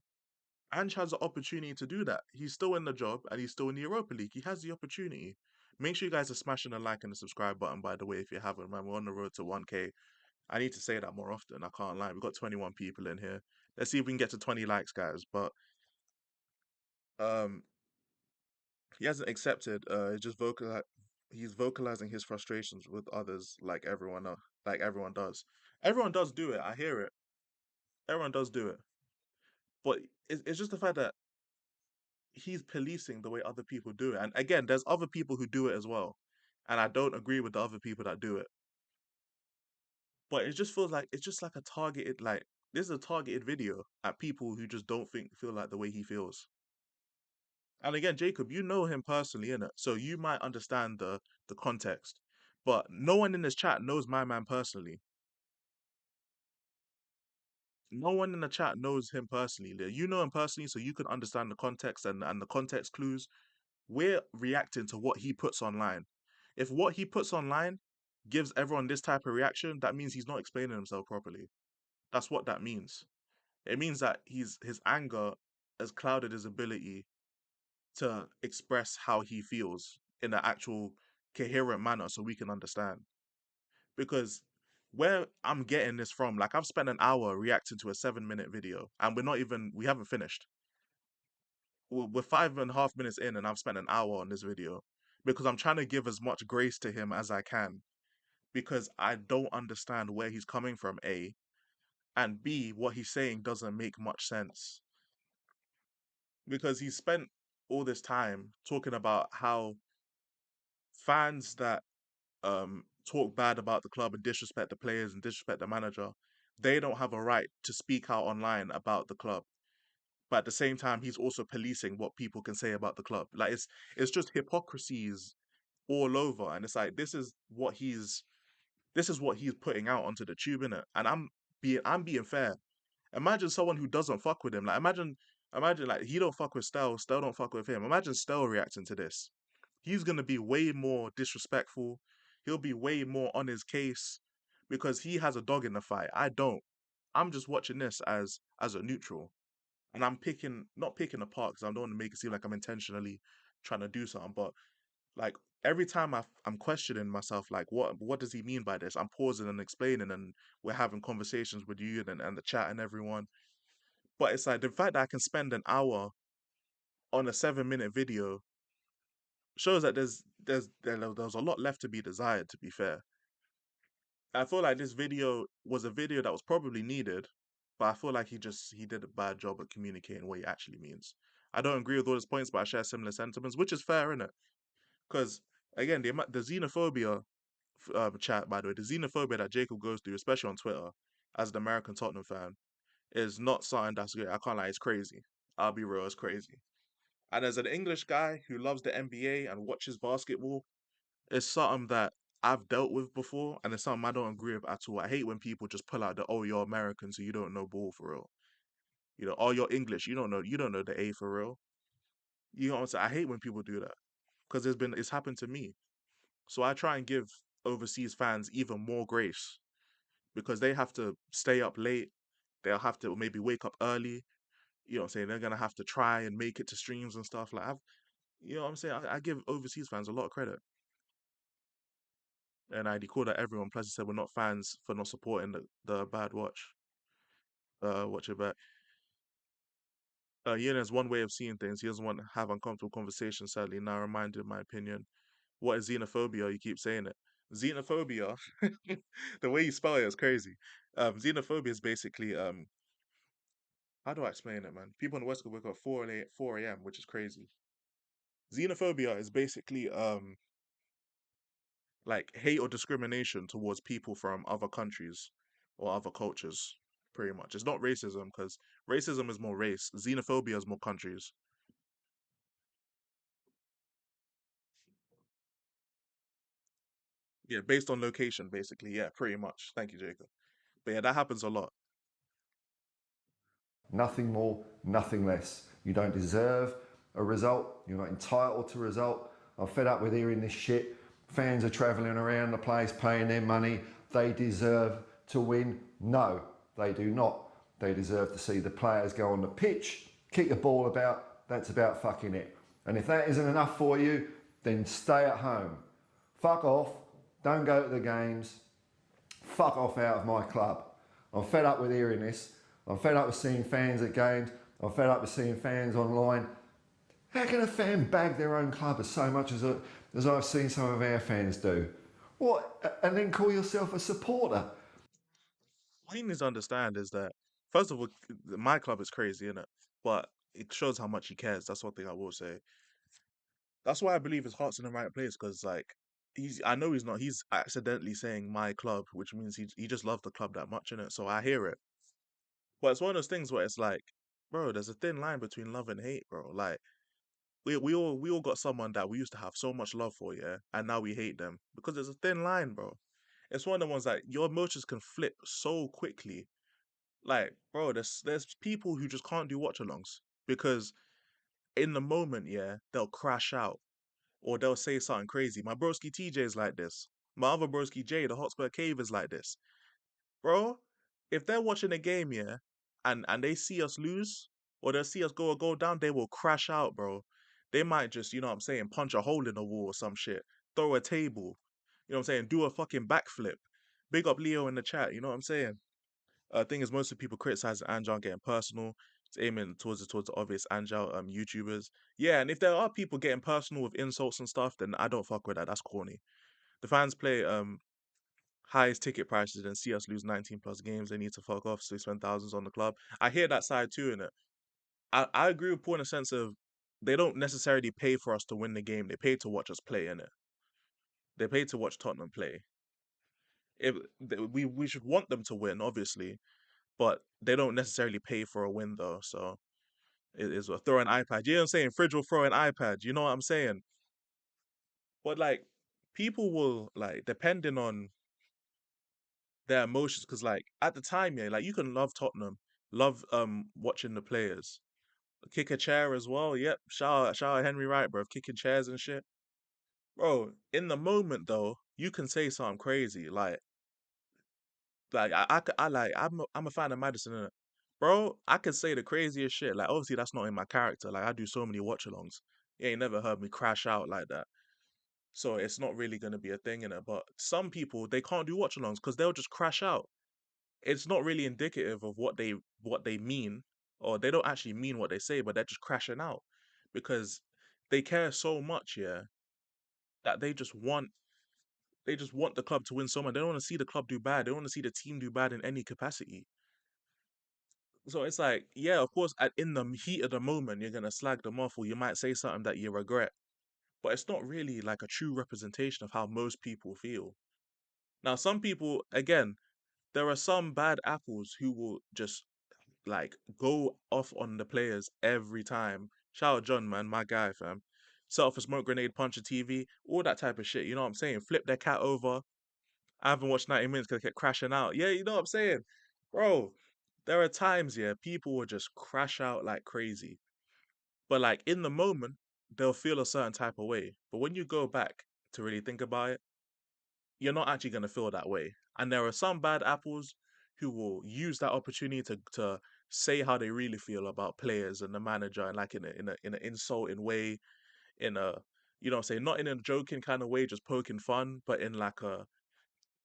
Ange has the opportunity to do that. He's still in the job and he's still in the Europa League. He has the opportunity. Make sure you guys are smashing the like and the subscribe button, by the way, if you haven't, man. We're on the road to 1K. I need to say that more often. I can't lie. We've got 21 people in here. Let's see if we can get to 20 likes, guys. But um, he hasn't accepted. He's vocalizing his frustrations with others, like everyone does. Everyone does do it. I hear it. Everyone does do it. But it's just the fact that he's policing the way other people do it. And again, there's other people who do it as well. And I don't agree with the other people that do it. But it just feels like it's just like a targeted this is a targeted video at people who just don't feel like the way he feels. And again, Jacob, you know him personally, innit? So you might understand the context. But no one in this chat knows my man personally. No one in the chat knows him personally. You know him personally, so you can understand the context and the context clues. We're reacting to what he puts online. If what he puts online gives everyone this type of reaction, that means he's not explaining himself properly. That's what that means. It means that his anger has clouded his ability to express how he feels in an actual coherent manner so we can understand. Because where I'm getting this from, like I've spent an hour reacting to a 7 minute video and we haven't finished. We're 5.5 minutes in and I've spent an hour on this video because I'm trying to give as much grace to him as I can because I don't understand where he's coming from, A, and B, what he's saying doesn't make much sense. Because he spent all this time talking about how fans that talk bad about the club and disrespect the players and disrespect the manager, they don't have a right to speak out online about the club. But at the same time, he's also policing what people can say about the club. Like it's just hypocrisies all over, and it's like this is what he's putting out onto the tube, innit? And I'm being fair. Imagine someone who doesn't fuck with him. Like imagine like he don't fuck with Stel don't fuck with him. Imagine Stel reacting to this. He's gonna be way more disrespectful. He'll be way more on his case because he has a dog in the fight. I don't. I'm just watching this as a neutral, and I'm not picking apart because I don't want to make it seem like I'm intentionally trying to do something. But like every time I'm questioning myself, like what does he mean by this? I'm pausing and explaining, and we're having conversations with you and the chat and everyone. But it's like the fact that I can spend an hour on a 7 minute video shows that there's a lot left to be desired. To be fair, I feel like this video was a video that was probably needed, but I feel like he did a bad job at communicating what he actually means. I don't agree with all his points, but I share similar sentiments, which is fair, innit? Because again, the xenophobia chat, by the way, the xenophobia that Jacob goes through, especially on Twitter, as an American Tottenham fan, is not something that's good. I can't lie, it's crazy. I'll be real, it's crazy. And as an English guy who loves the NBA and watches basketball, it's something that I've dealt with before, and it's something I don't agree with at all. I hate when people just pull out the "oh, you're American, so you don't know ball for real." You know, "oh, you're English, you don't know the A for real." You know what I'm saying? I hate when people do that because it's happened to me. So I try and give overseas fans even more grace because they have to stay up late. They'll have to maybe wake up early. You know what I'm saying? They're gonna have to try and make it to streams and stuff. You know what I'm saying? I give overseas fans a lot of credit, and I called out everyone. Plus, he said we're not fans for not supporting the bad watch. Watch it back. Ian has one way of seeing things. He doesn't want to have uncomfortable conversations. Sadly, now reminded, in my opinion. What is xenophobia? You keep saying it. Xenophobia, the way you spell it is crazy. Xenophobia is basically how do I explain it, man? People in the West could wake up 4 a.m., which is crazy. Xenophobia is basically like hate or discrimination towards people from other countries or other cultures, pretty much. It's not racism because racism is more race. Xenophobia is more countries. Yeah, based on location, basically. Yeah, pretty much. Thank you, Jacob. But yeah, that happens a lot. Nothing more, nothing less. You don't deserve a result. You're not entitled to a result. I'm fed up with hearing this shit. Fans are travelling around the place paying their money. They deserve to win. No, they do not. They deserve to see the players go on the pitch, kick the ball about. That's about fucking it. And if that isn't enough for you, then stay at home. Fuck off. Don't go to the games. Fuck off out of my club. I'm fed up with hearing this. I'm fed up with seeing fans at games. I'm fed up with seeing fans online. How can a fan bag their own club as so much as I've seen some of our fans do? What? And then call yourself a supporter? What you need to understand is that, first of all, my club is crazy, innit? But it shows how much he cares. That's one thing I will say. That's why I believe his heart's in the right place, because like I know he's not. He's accidentally saying my club, which means he just loved the club that much, innit? So I hear it. But it's one of those things where it's like, bro, there's a thin line between love and hate, bro. Like we all got someone that we used to have so much love for, yeah, and now we hate them because there's a thin line, bro. It's one of the ones that your emotions can flip so quickly. Like, bro, there's people who just can't do watch-alongs because in the moment, yeah, they'll crash out or they'll say something crazy. My broski TJ is like this. My other broski Jay, the Hotspur Cave, is like this. Bro, if they're watching a game, yeah, and they see us lose or they'll see us go down, they will crash out, bro. They might just, you know what I'm saying, punch a hole in the wall or some shit, throw a table, you know what I'm saying, do a fucking backflip. Big up Leo in the chat, you know what I'm saying? Thing is, most of the people criticizing Anjan getting personal. It's aiming towards the obvious Anjan YouTubers. Yeah, and if there are people getting personal with insults and stuff, then I don't fuck with that. That's corny. The fans play highest ticket prices and see us lose 19 plus games. They need to fuck off. So they spend thousands on the club. I hear that side too in it. I agree with Paul in a sense of they don't necessarily pay for us to win the game. They pay to watch us play in it. They pay to watch Tottenham play. If we should want them to win, obviously, but they don't necessarily pay for a win though. So it is a throw an iPad. You know what I'm saying? Fridge will throw an iPad. You know what I'm saying? But like people will like depending on their emotions because like at the time, yeah, like you can love Tottenham, love watching the players, kick a chair as well. Yep, shout out Henry Wright, bro, kicking chairs and shit, bro. In the moment though, you can say something crazy like I like I'm a fan of Madison, innit? Bro. I could say the craziest shit. Like obviously that's not in my character. Like I do so many watch-alongs. You ain't never heard me crash out like that. So it's not really gonna be a thing in it. But some people they can't do watch-alongs because they'll just crash out. It's not really indicative of what they mean, or they don't actually mean what they say, but they're just crashing out because they care so much, yeah, that they just want the club to win so much. They don't want to see the club do bad. They don't want to see the team do bad in any capacity. So it's like, yeah, of course, in the heat of the moment, you're gonna slag them off, or you might say something that you regret. But it's not really like a true representation of how most people feel. Now, some people, again, there are some bad apples who will just like go off on the players every time. Shout out John, man, my guy, fam. Set off a smoke grenade, punch a TV, all that type of shit. You know what I'm saying? Flip their cat over. I haven't watched 90 minutes because I kept crashing out. Yeah, you know what I'm saying? Bro, there are times, yeah, people will just crash out like crazy. But like in the moment, they'll feel a certain type of way. But when you go back to really think about it, you're not actually gonna feel that way. And there are some bad apples who will use that opportunity to say how they really feel about players and the manager and like in an insulting way, in a you know what I'm saying, not in a joking kind of way, just poking fun, but in like a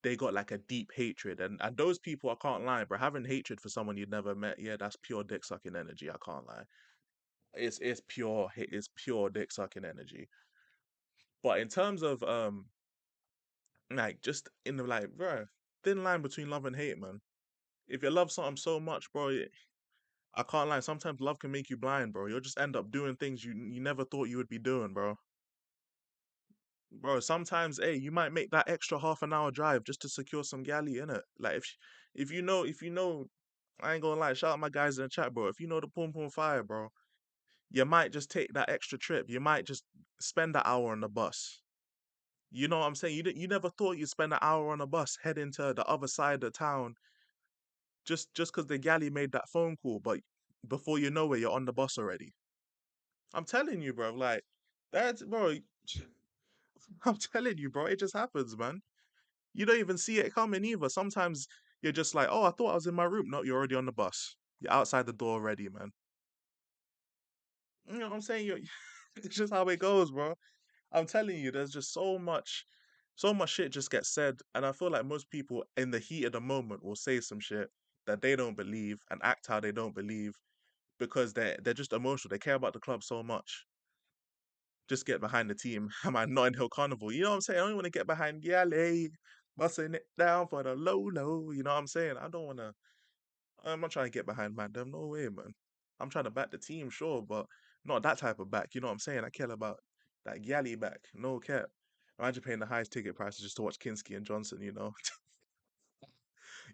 they got like a deep hatred. And those people I can't lie, bro, having hatred for someone you'd never met, yeah, that's pure dick sucking energy. I can't lie. It's pure dick sucking energy. But in terms of like just in the like, bro, thin line between love and hate, man. If you love something so much, bro, I can't lie. Sometimes love can make you blind, bro. You'll just end up doing things you never thought you would be doing, bro. Bro, sometimes, hey, you might make that extra half an hour drive just to secure some galley, innit? Like if you know, I ain't gonna lie. Shout out my guys in the chat, bro. If you know the Pum Pum Fire, bro, you might just take that extra trip. You might just spend an hour on the bus. You know what I'm saying? You never thought you'd spend an hour on a bus heading to the other side of town just because the galley made that phone call, but before you know it, you're on the bus already. I'm telling you, bro. Like that's bro. I'm telling you, bro, it just happens, man. You don't even see it coming either. Sometimes you're just like, oh, I thought I was in my room. No, you're already on the bus. You're outside the door already, man. You know what I'm saying? It's just how it goes, bro. I'm telling you, there's just so much shit just gets said, and I feel like most people in the heat of the moment will say some shit that they don't believe and act how they don't believe because they're just emotional. They care about the club so much. Just get behind the team. Am I Notting Hill Carnival? You know what I'm saying? I don't want to get behind Yale, busting it down for the low low. You know what I'm saying? I don't want to. I'm not trying to get behind man. Them no way, man. I'm trying to back the team, sure, but not that type of back. You know what I'm saying? I care about that Yali back. No cap. Imagine paying the highest ticket prices just to watch Kinski and Johnson. You know,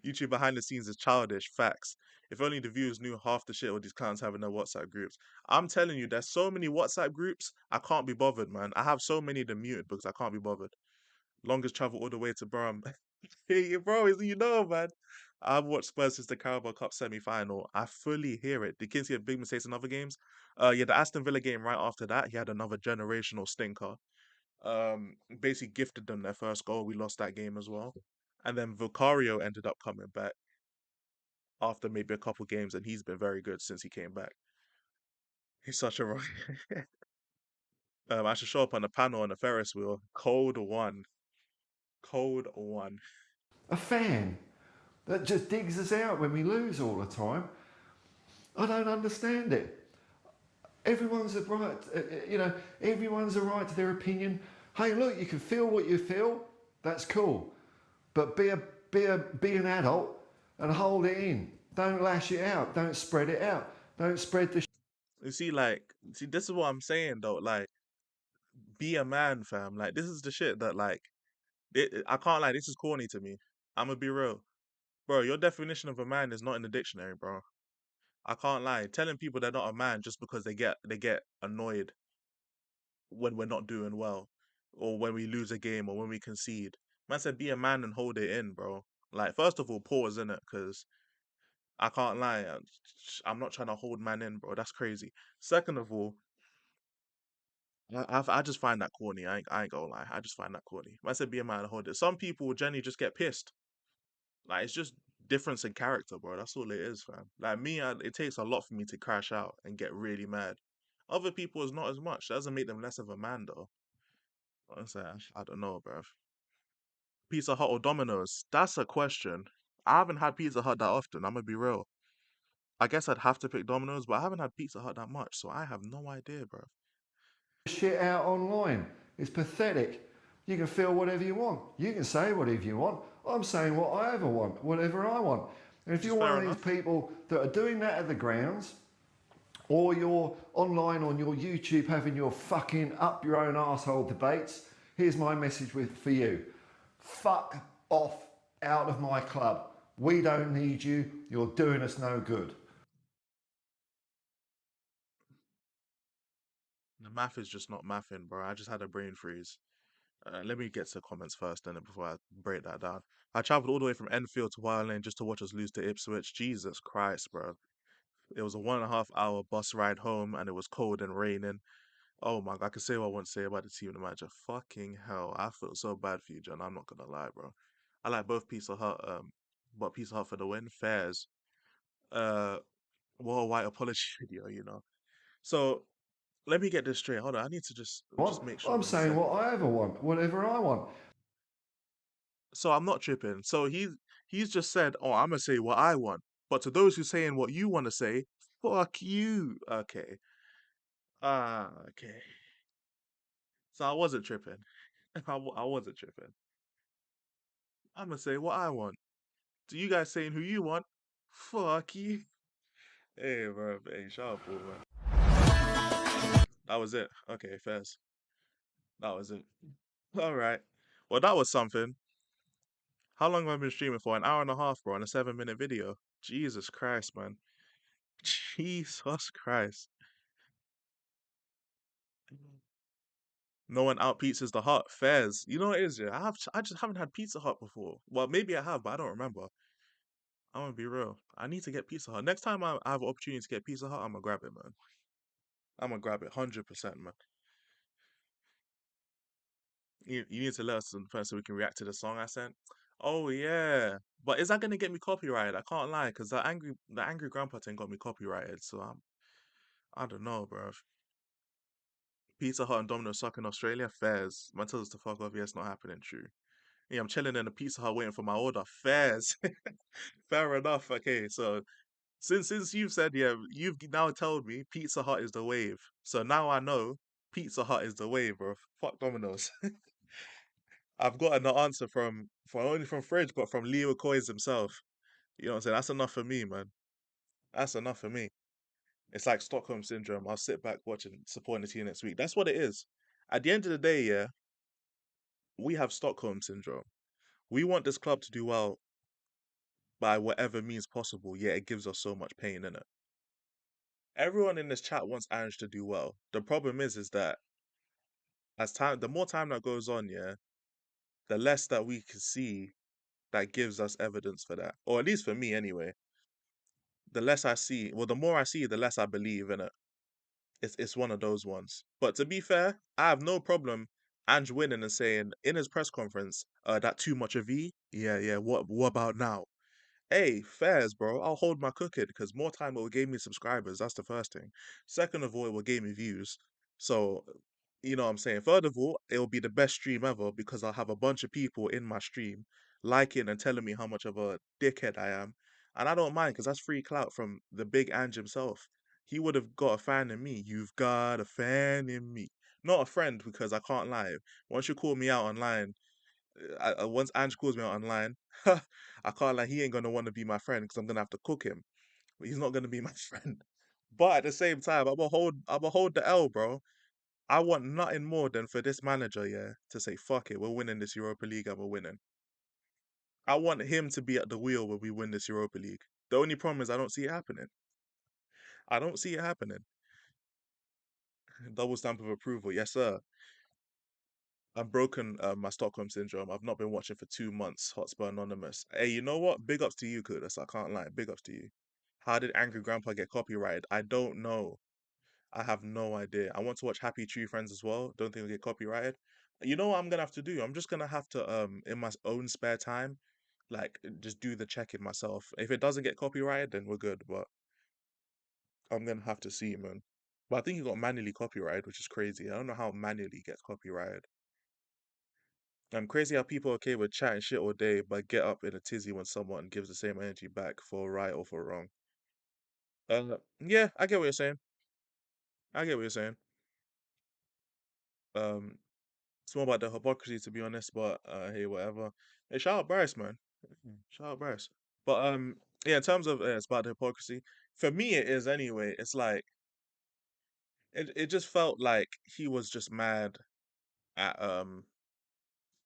YouTube behind the scenes is childish. Facts. If only the viewers knew half the shit all these clowns have in their WhatsApp groups. I'm telling you, there's so many WhatsApp groups. I can't be bothered, man. I have so many of them muted because I can't be bothered. Longest travel all the way to Brum. Hey, bro, you know, man. I've watched Spurs since the Carabao Cup semi-final. I fully hear it. Did Kinsey have big mistakes in other games? Yeah, the Aston Villa game right after that, he had another generational stinker. Basically gifted them their first goal. We lost that game as well. And then Vicario ended up coming back after maybe a couple games, and he's been very good since he came back. He's such a rock. I should show up on the panel on the Ferris wheel. Code one. Code one. A fan that just digs us out when we lose all the time. I don't understand it. Everyone's a right, everyone's a right to their opinion. Hey, look, you can feel what you feel. That's cool, but be an adult and hold it in. Don't lash it out. Don't spread it out. Don't spread the. You see, this is what I'm saying though. Like, be a man, fam. Like, this is the shit that, like, I can't lie. This is corny to me. I'm gonna be real, bro. Your definition of a man is not in the dictionary, bro. I can't lie. Telling people they're not a man just because they get annoyed when we're not doing well, or when we lose a game, or when we concede. Man said, be a man and hold it in, bro. Like, first of all, pause in it, because I can't lie. I'm not trying to hold man in, bro. That's crazy. Second of all, I just find that corny. I ain't gonna lie. I just find that corny. I said be a man and hold it. Some people generally just get pissed. Like, it's just difference in character, bro. That's all it is, fam. Like me, it takes a lot for me to crash out and get really mad. Other people is not as much. That doesn't make them less of a man, though. Honestly, I don't know, bro. Pizza Hut or Domino's? That's a question. I haven't had Pizza Hut that often. I'm gonna be real. I guess I'd have to pick Domino's, but I haven't had Pizza Hut that much, so I have no idea, bro. Shit out online. It's pathetic. You can feel whatever you want. You can say whatever you want. I'm saying what I ever want, whatever I want. And if Which is you're one fair of these enough. people that are doing that at the grounds, or you're online on your YouTube having your fucking up your own asshole debates, here's my message for you. Fuck off out of my club. We don't need you. You're doing us no good. The math is just not mathing, bro. I just had a brain freeze. Let me get to comments first, then before I break that down. I travelled all the way from Enfield to Wild Lane just to watch us lose to Ipswich. Jesus Christ, bro. It was a 1.5 hour bus ride home, and it was cold and raining. Oh my God, I can say what I want to say about the team and the manager. Fucking hell, I feel so bad for you, John. I'm not gonna lie, bro. I like both Pizza Hut, but Pizza Hut for the win. Fairs. Uh, what a white apology video. So let me get this straight. Hold on, I need to just make sure. I'm One saying what second. I ever want, whatever I want. So I'm not tripping. So he's just said, "Oh, I'm gonna say what I want." But to those who saying what you want to say, fuck you. Okay. Okay. So I wasn't tripping. I wasn't tripping. I'm gonna say what I want. Do you guys saying who you want? Fuck you. Hey, bro. Hey, shut up, bro, man. That was it. Okay, fairs. That was it. All right. Well, that was something. How long have I been streaming for? An hour and a half, bro, on a 7 minute video. Jesus Christ, man. Jesus Christ. No one out pizzas the Hut. Fairs. You know what it is, yeah? I just haven't had Pizza Hut before. Well, maybe I have, but I don't remember. I'm gonna be real. I need to get Pizza Hut. Next time I have an opportunity to get Pizza Hut, I'm gonna grab it, man. I'm gonna grab it 100%, man. you need to let us know first so we can react to the song I sent. Oh yeah, but is that gonna get me copyrighted? I can't lie, cause the angry grandpa thing got me copyrighted. So I don't know, bro. Pizza Hut and Domino's suck in Australia. Fairs. Man tells us to fuck off. Yeah, it's not happening. True. Yeah, I'm chilling in a Pizza Hut waiting for my order. Fairs. Fair enough. Okay, so since you've said yeah, you've now told me Pizza Hut is the wave. So now I know Pizza Hut is the wave, bro. Fuck Domino's. I've gotten the answer from only from Fridge, but from Leo Coys himself. You know what I'm saying? That's enough for me, man. That's enough for me. It's like Stockholm syndrome. I'll sit back watching supporting the team next week. That's what it is. At the end of the day, yeah, we have Stockholm syndrome. We want this club to do well by whatever means possible, yet it gives us so much pain in it. Everyone in this chat wants Ange to do well. The problem is that the more time that goes on, yeah, the less that we can see that gives us evidence for that. Or at least for me anyway. The less I see, well, the more I see, the less I believe in it. It's one of those ones. But to be fair, I have no problem Ange winning and saying in his press conference, that too much of E? Yeah, yeah, what about now? Hey, fairs, bro. I'll hold my cooking because more time it will gain me subscribers. That's the first thing. Second of all, it will gain me views. So, you know what I'm saying? Third of all, it will be the best stream ever because I'll have a bunch of people in my stream liking and telling me how much of a dickhead I am. And I don't mind because that's free clout from the big Ange himself. He would have got a fan in me. You've got a fan in me. Not a friend because I can't lie. Once you call me out online, once Ange calls me out online, I can't like he ain't gonna want to be my friend because I'm gonna have to cook him. But he's not gonna be my friend. But at the same time, I'm gonna hold the L, bro. I want nothing more than for this manager, yeah, to say fuck it, we're winning this Europa League and we're winning. I want him to be at the wheel when we win this Europa League. The only problem is I don't see it happening. I don't see it happening. Double stamp of approval, yes sir. I've broken my Stockholm syndrome. I've not been watching for 2 months. Hotspur Anonymous. Hey, you know what? Big ups to you, Kudos. I can't lie. Big ups to you. How did Angry Grandpa get copyrighted? I don't know. I have no idea. I want to watch Happy Tree Friends as well. Don't think it'll get copyrighted. You know what I'm gonna have to do? I'm just gonna have to in my own spare time, like just do the checking myself. If it doesn't get copyrighted, then we're good. But I'm gonna have to see, man. But I think he got manually copyrighted, which is crazy. I don't know how manually gets copyrighted. I'm crazy how people are okay with chatting shit all day, but get up in a tizzy when someone gives the same energy back for right or for wrong. Yeah, I get what you're saying. I get what you're saying. Um, it's more about the hypocrisy, to be honest. But hey, whatever. Hey, shout out Bryce, man. Shout out Bryce. But yeah, in terms of it's about the hypocrisy. For me, it is anyway. It's like it just felt like he was just mad at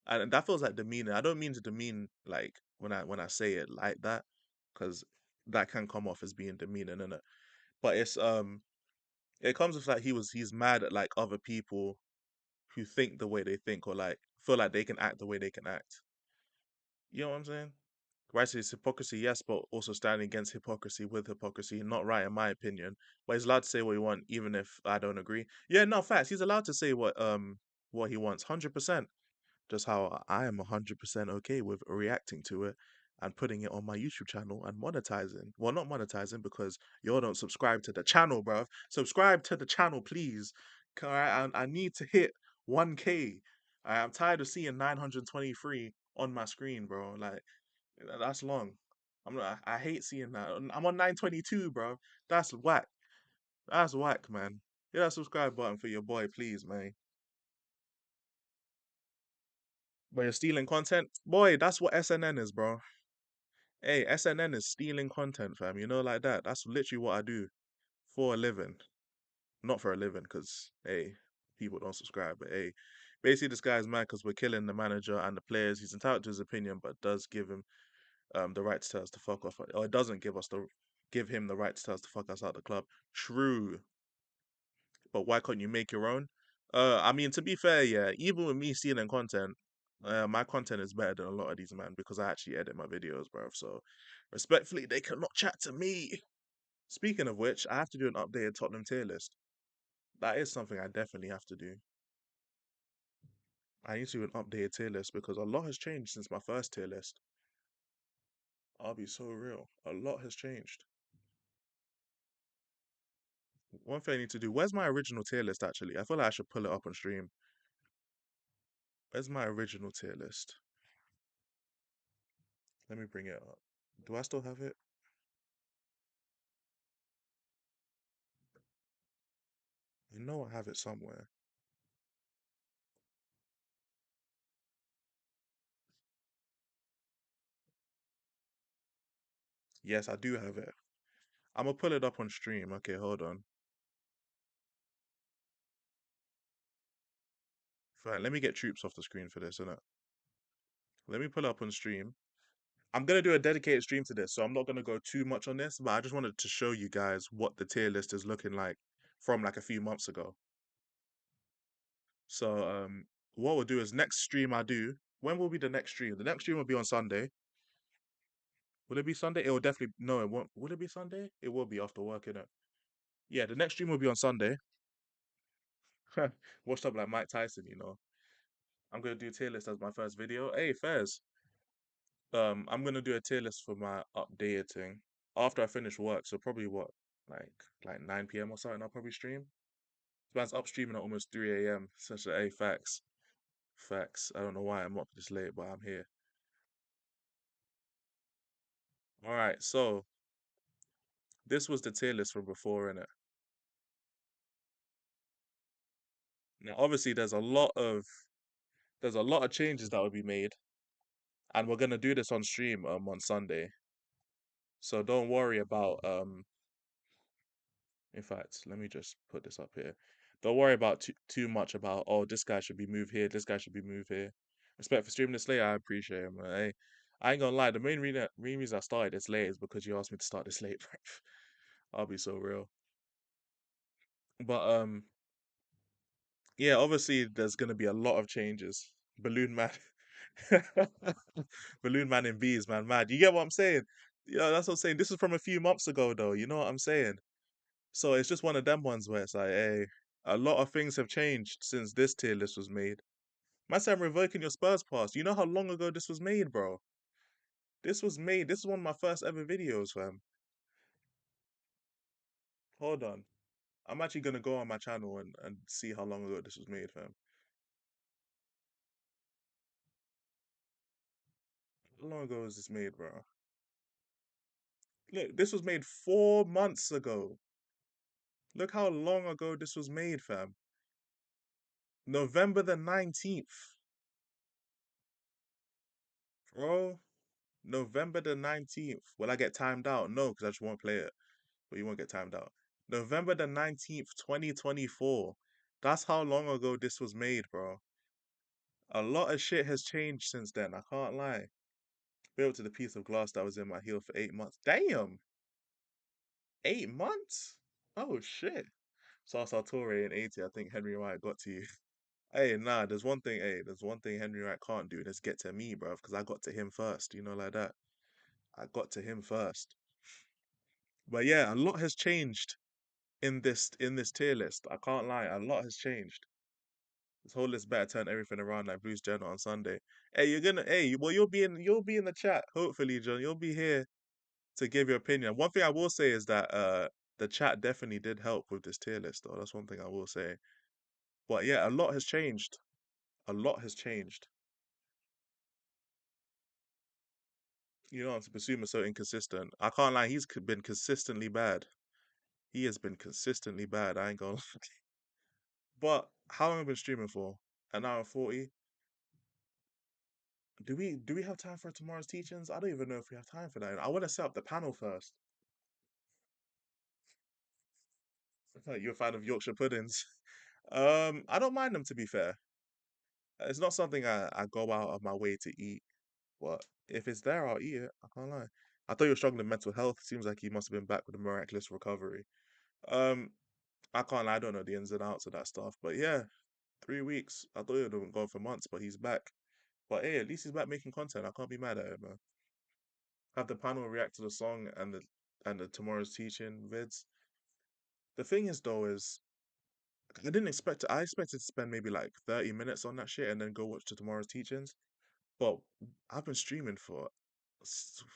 and that feels like demeaning. I don't mean to demean like when I say it like that, because that can come off as being demeaning, innit? But it comes with like he's mad at like other people who think the way they think or like feel like they can act the way they can act. You know what I'm saying? Right, so it's hypocrisy, yes, but also standing against hypocrisy with hypocrisy, not right in my opinion. But he's allowed to say what he wants, even if I don't agree. Yeah, no, facts. He's allowed to say what he wants, 100%. Just how I am 100% okay with reacting to it and putting it on my YouTube channel and monetizing. Well, not monetizing because y'all don't subscribe to the channel, bruv. Subscribe to the channel, please. Alright, I need to hit 1K. I'm tired of seeing 923 on my screen, bro. Like, that's long. I hate seeing that. I'm on 922, bro. That's whack. That's whack, man. Hit that subscribe button for your boy, please, man. But you're stealing content? Boy, that's what SNN is, bro. Hey, SNN is stealing content, fam. You know, like that. That's literally what I do for a living. Not for a living, because, hey, people don't subscribe. But, hey, basically, this guy's mad because we're killing the manager and the players. He's entitled to his opinion, but does give him the right to tell us to fuck off. Or it doesn't give him the right to tell us to fuck us out of the club. True. But why can't you make your own? I mean, to be fair, yeah, even with me stealing content, my content is better than a lot of these man because I actually edit my videos, bro. So, respectfully, they cannot chat to me. Speaking of which, I have to do an updated Tottenham tier list. That is something I definitely have to do. I need to do an updated tier list because a lot has changed since my first tier list. I'll be so real. A lot has changed. One thing I need to do. Where's my original tier list actually? I feel like I should pull it up on stream. Where's my original tier list? Let me bring it up. Do I still have it? You know I have it somewhere. Yes, I do have it. I'm gonna pull it up on stream. Okay, hold on. Right, let me get troops off the screen for this, innit? Let me pull it up on stream. I'm gonna do a dedicated stream to this, so I'm not gonna go too much on this, but I just wanted to show you guys what the tier list is looking like from like a few months ago. So what we'll do is next stream I do. When will be the next stream? The next stream will be on Sunday. Will it be Sunday? It will definitely no, it won't. Will it be Sunday? It will be after work, innit? Yeah, the next stream will be on Sunday. Washed up like Mike Tyson, you know. I'm gonna do tier list as my first video. Hey, Fairs. I'm gonna do a tier list for my updated thing after I finish work. So probably what, like like 9 p.m. or something. I'll probably stream. So man's up streaming at almost 3 a.m. Such a facts, facts. I don't know why I'm up this late, but I'm here. All right, so this was the tier list from before, innit? Now, obviously, there's a lot of changes that will be made, and we're gonna do this on stream on Sunday. So don't worry about In fact, let me just put this up here. Don't worry about too much about, oh, this guy should be moved here, this guy should be moved here. Respect for streaming this late, I appreciate it, man. Hey, I ain't gonna lie, the main reason I started this late is because you asked me to start this late, bro. I'll be so real. But yeah, obviously there's gonna be a lot of changes. Balloon Man, Balloon Man and bees, man, mad. You get what I'm saying? Yeah, that's what I'm saying. This is from a few months ago, though. You know what I'm saying? So it's just one of them ones where it's like, hey, a lot of things have changed since this tier list was made. Man said I'm revoking your Spurs pass. You know how long ago this was made, bro? This was made. This is one of my first ever videos, fam. Hold on. I'm actually gonna go on my channel and see how long ago this was made, fam. How long ago was this made, bro? Look, this was made 4 months ago. Look how long ago this was made, fam. November the 19th. Bro, November the 19th. Will I get timed out? No, because I just won't play it. But you won't get timed out. November the 19th, 2024. That's how long ago this was made, bro. A lot of shit has changed since then. I can't lie. Built to the piece of glass that was in my heel for 8 months. Damn! 8 months? Oh shit. Sasa Torre in 80. I think Henry Wright got to you. Hey, nah, there's one thing Henry Wright can't do, and it's get to me, bro, because I got to him first, you know, like that. I got to him first. But yeah, a lot has changed in this tier list. I can't lie, a lot has changed. This whole list better turn everything around like Blues Journal on Sunday. Hey, well, you'll be in the chat. Hopefully, John, you'll be here to give your opinion. One thing I will say is that the chat definitely did help with this tier list, though. That's one thing I will say. But yeah, a lot has changed. A lot has changed. You know, Basuma so inconsistent. I can't lie, he's been consistently bad. He has been consistently bad. I ain't gonna. But how long have I been streaming for? An hour and 40. Do we have time for tomorrow's teachings? I don't even know if we have time for that. I want to set up the panel first. You're a fan of Yorkshire puddings. I don't mind them, to be fair. It's not something I go out of my way to eat, but if it's there, I'll eat it. I can't lie. I thought you were struggling with mental health. Seems like you must have been back with a miraculous recovery. Um, I can't lie. I don't know the ins and outs of that stuff, but yeah, 3 weeks. I thought he would have gone for months, but he's back. But hey, at least he's back making content. I can't be mad at him, man. Have the panel react to the song and the tomorrow's teaching vids. The thing is though is I didn't expect it. I expected to spend maybe like 30 minutes on that shit and then go watch the tomorrow's teachings. But I've been streaming for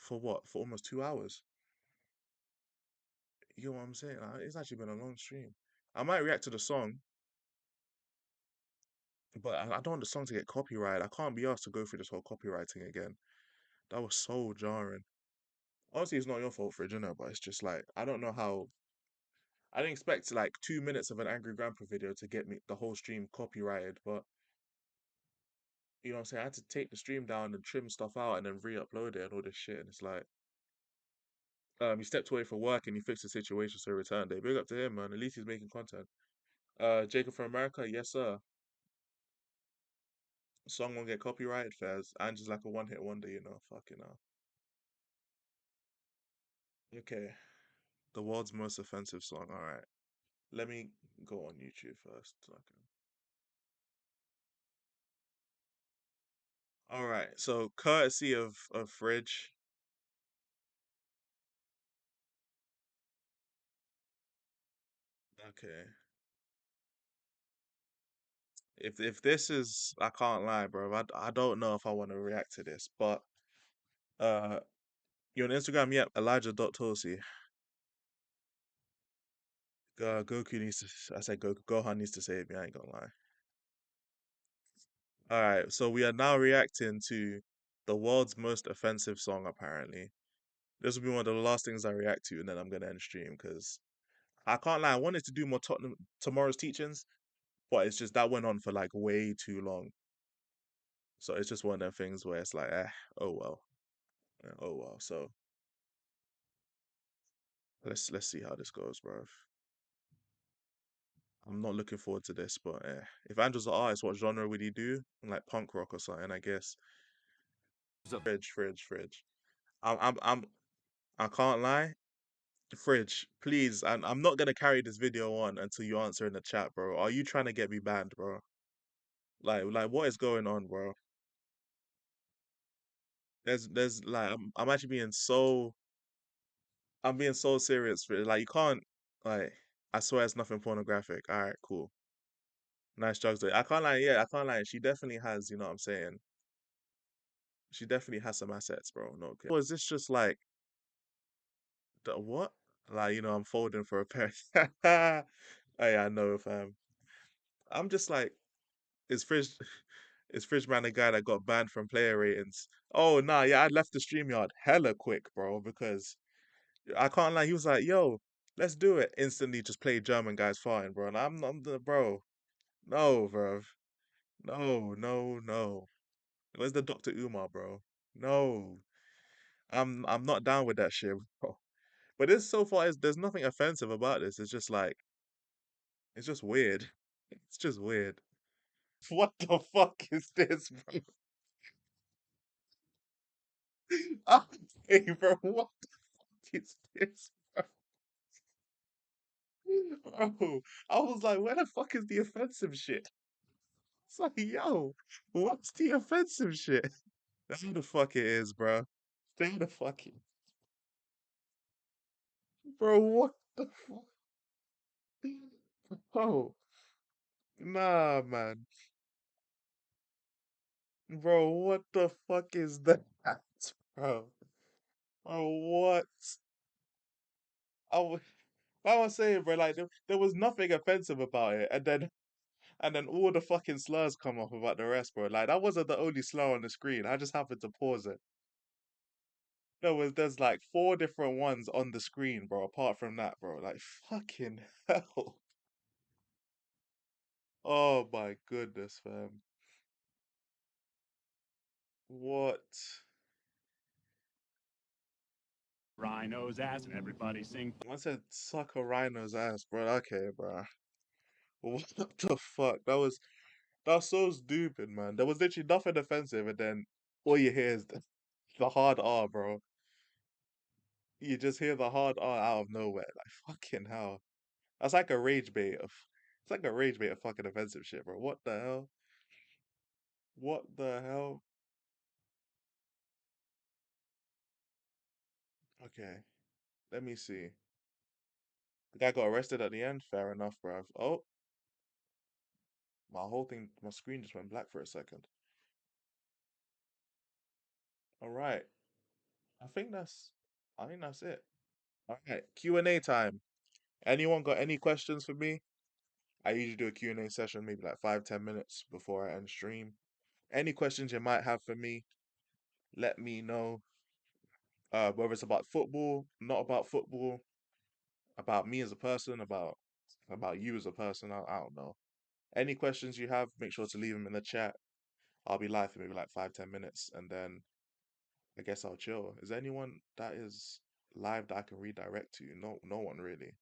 what? For almost 2 hours. You know what I'm saying? It's actually been a long stream. I might react to the song, but I don't want the song to get copyrighted. I can't be asked to go through this whole copywriting again. That was so jarring. Honestly, it's not your fault for it, you know, but it's just like I don't know how. I didn't expect like 2 minutes of an angry grandpa video to get me the whole stream copyrighted, but you know what I'm saying? I had to take the stream down and trim stuff out and then re-upload it and all this shit. And it's like, he stepped away from work and he fixed the situation, so he returned it. Big up to him, man. At least he's making content. Jacob from America, yes sir. Song won't get copyrighted, fairs. And just like a one-hit wonder, you know. Fucking hell. Okay. The world's most offensive song. All right. Let me go on YouTube first. Okay. All right. So courtesy of Fridge. Okay. If this is, I can't lie, bro. I don't know if I want to react to this, but uh, you're on Instagram, yep. Elijah.Tosi. Goku needs to. I said Gohan needs to save me. I ain't gonna lie. All right. So we are now reacting to the world's most offensive song. Apparently, this will be one of the last things I react to, and then I'm gonna end stream because I can't lie. I wanted to do more tomorrow's teachings, but it's just that went on for like way too long. So it's just one of them things where it's like, oh well, yeah, oh well. So let's see how this goes, bro. I'm not looking forward to this, but if Andrew's an artist, what genre would he do? Like punk rock or something, I guess. Fridge. I'm I can't lie. Fridge, please, I'm not gonna carry this video on until you answer in the chat, bro. Are you trying to get me banned, bro? Like what is going on, bro? There's like I'm actually being so I'm being so serious for it. Like you can't like I swear it's nothing pornographic. All right, cool. Nice drugs though. I can't lie, yeah, I can't lie. She definitely has, you know what I'm saying? She definitely has some assets, bro. No, okay. Or is this just like the what? Like, you know, I'm folding for a pair. Hey, I know, fam. I'm just like, is Fridge is Fridge Man the guy that got banned from player ratings? Oh nah, yeah, I left the StreamYard hella quick, bro, because I can't lie, he was like, yo, let's do it. Instantly just play German guys farting, bro. And I'm the bro. No, bro. No. Where's the Dr. Umar, bro? No. I'm not down with that shit, bro. But this so far is there's nothing offensive about this. It's just like it's just weird. It's just weird. What the fuck is this, bro? Hey, bro, what the fuck is this, bro? Bro, I was like, where the fuck is the offensive shit? It's like, yo, what's the offensive shit? That's what the fuck it is, bro. Stay the fuck it. Bro, what the fuck? Bro, nah, man. Bro, what the fuck is that, bro? Bro, what? I was, I was saying, bro, like there was nothing offensive about it, and then all the fucking slurs come off about the rest, bro. Like that wasn't the only slur on the screen. I just happened to pause it. There's like four different ones on the screen, bro. Apart from that, bro. Like fucking hell. Oh my goodness, fam. What? Rhino's ass and everybody sing. I said suck a rhino's ass, bro. Okay, bro. What the fuck? That's so stupid, man. There was literally nothing offensive, and then all you hear is the hard R, bro. You just hear the hard R out of nowhere. Like fucking hell. That's like a rage bait of it's like a rage bait of fucking offensive shit, bro. What the hell? What the hell? Okay, let me see. The guy got arrested at the end. Fair enough, bruv. Oh, My whole thing, my screen just went black for a second. All right. I think that's, I think that's it. All right. Q&A time. Anyone got any questions for me? I usually do a Q&A session, maybe like 5, 10 minutes before I end stream. Any questions you might have for me, let me know. Whether it's about football, not about football, about me as a person, about you as a person. I don't know. Any questions you have, make sure to leave them in the chat. I'll be live for maybe like 5, 10 minutes, and then I guess I'll chill. Is there anyone that is live that I can redirect to? No, no one really.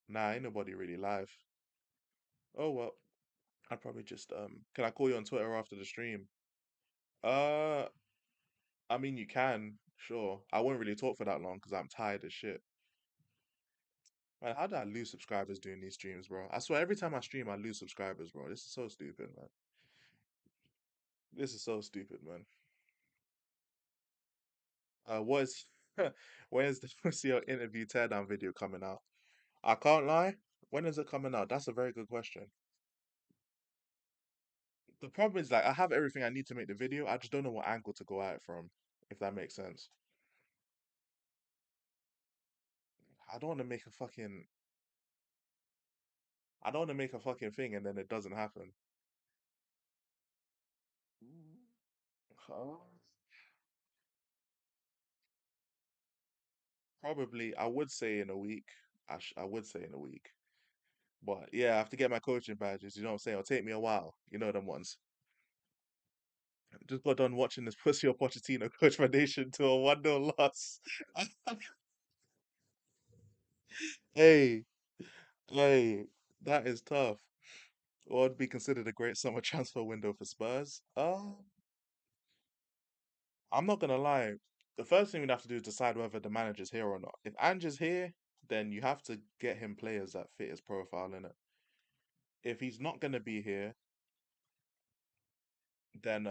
Nah, ain't nobody really live. Oh well, I'd probably just Can I call you on Twitter after the stream? Uh, I mean you can, sure. I won't really talk for that long because I'm tired as shit. Man, how did I lose subscribers doing these streams, bro? I swear every time I stream, I lose subscribers, bro. This is so stupid, man. This is so stupid, man. What is Where's the what's your interview teardown video coming out? I can't lie. When is it coming out? That's a very good question. The problem is like I have everything I need to make the video. I just don't know what angle to go at it from, if that makes sense. I don't want to make a fucking I don't want to make a fucking thing and then it doesn't happen. Huh? Probably, I would say in a week. I would say in a week. But yeah, I have to get my coaching badges. You know what I'm saying? It'll take me a while. You know them ones. Just got done watching this Pussy or Pochettino coach my nation to a 1-0 loss. Hey, hey, that is tough. What would be considered a great summer transfer window for Spurs? I'm not gonna lie. The first thing we'd have to do is decide whether the manager's here or not. If Ange's here, then you have to get him players that fit his profile in it. If he's not gonna be here, then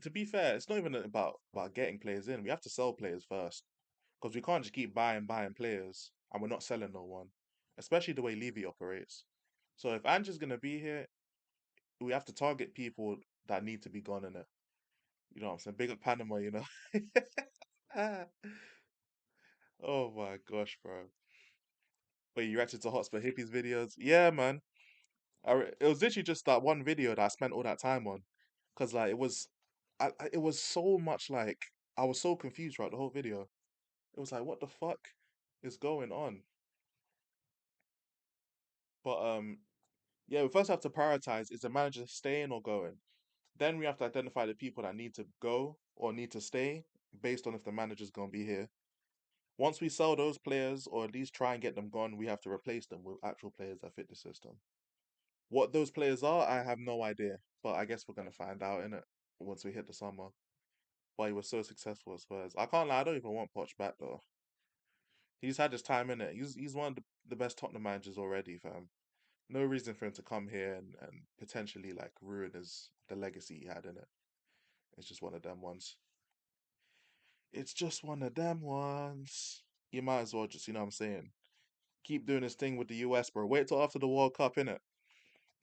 to be fair, it's not even about getting players in. We have to sell players first because we can't just keep buying players and we're not selling no one, especially the way Levy operates. So if Ange's gonna be here, we have to target people that need to be gone in it. You know what I'm saying? Big up Panama, you know. Oh my gosh, bro. Wait, you reacted to Hotspur Hippies videos? Yeah, man. It was literally just that one video that I spent all that time on, cause like it was so much like I was so confused throughout the whole video. It was like, what the fuck is going on? But yeah, we first have to prioritize: is the manager staying or going? Then we have to identify the people that need to go or need to stay based on if the manager's gonna be here. Once we sell those players or at least try and get them gone, we have to replace them with actual players that fit the system. What those players are, I have no idea. But I guess we're gonna find out in it once we hit the summer. But he was so successful at Spurs. I can't lie, I don't even want Poch back though. He's had his time in it. He's one of the best Tottenham managers already, fam. No reason for him to come here and potentially like ruin his the legacy he had in it. It's just one of them ones. It's just one of them ones. You might as well just, you know what I'm saying, keep doing this thing with the US, bro. Wait till after the World Cup, innit?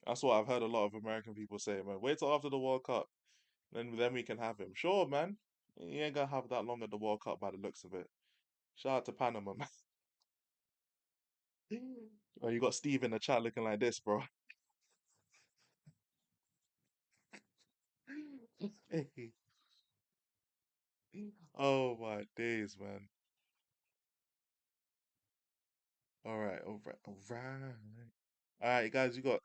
That's what I've heard a lot of American people say, man. Wait till after the World Cup, then we can have him. Sure, man. He ain't gonna have that long at the World Cup by the looks of it. Shout out to Panama, man. Oh, you got Steve in the chat looking like this, bro. Oh my days, man. All right, all right. All right, guys, you got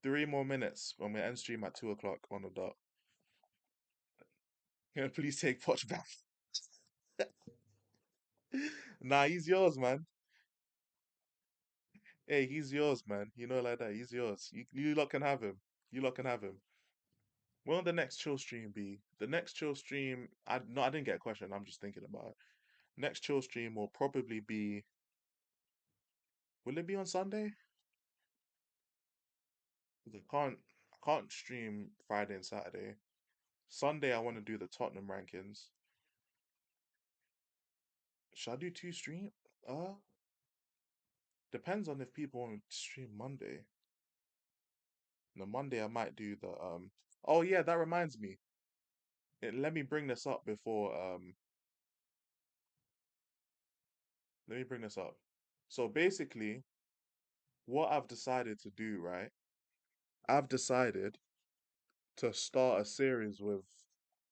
3 more minutes when we end stream at 2 o'clock on the dot. Please take Poch back. Nah, he's yours, man. Hey, he's yours, man. You know, like that. He's yours. You lot can have him. You lot can have him. When will the next chill stream be? The next chill stream, I didn't get a question. I'm just thinking about it. Next chill stream will probably be. Will it be on Sunday? 'Cause I can't stream Friday and Saturday. Sunday, I want to do the Tottenham rankings. Should I do two stream? Uh, Depends on if people want to stream Monday. No, Monday I might do the Oh yeah, that reminds me. Let me bring this up before let me bring this up. So basically, what I've decided to do, right? I've decided to start a series with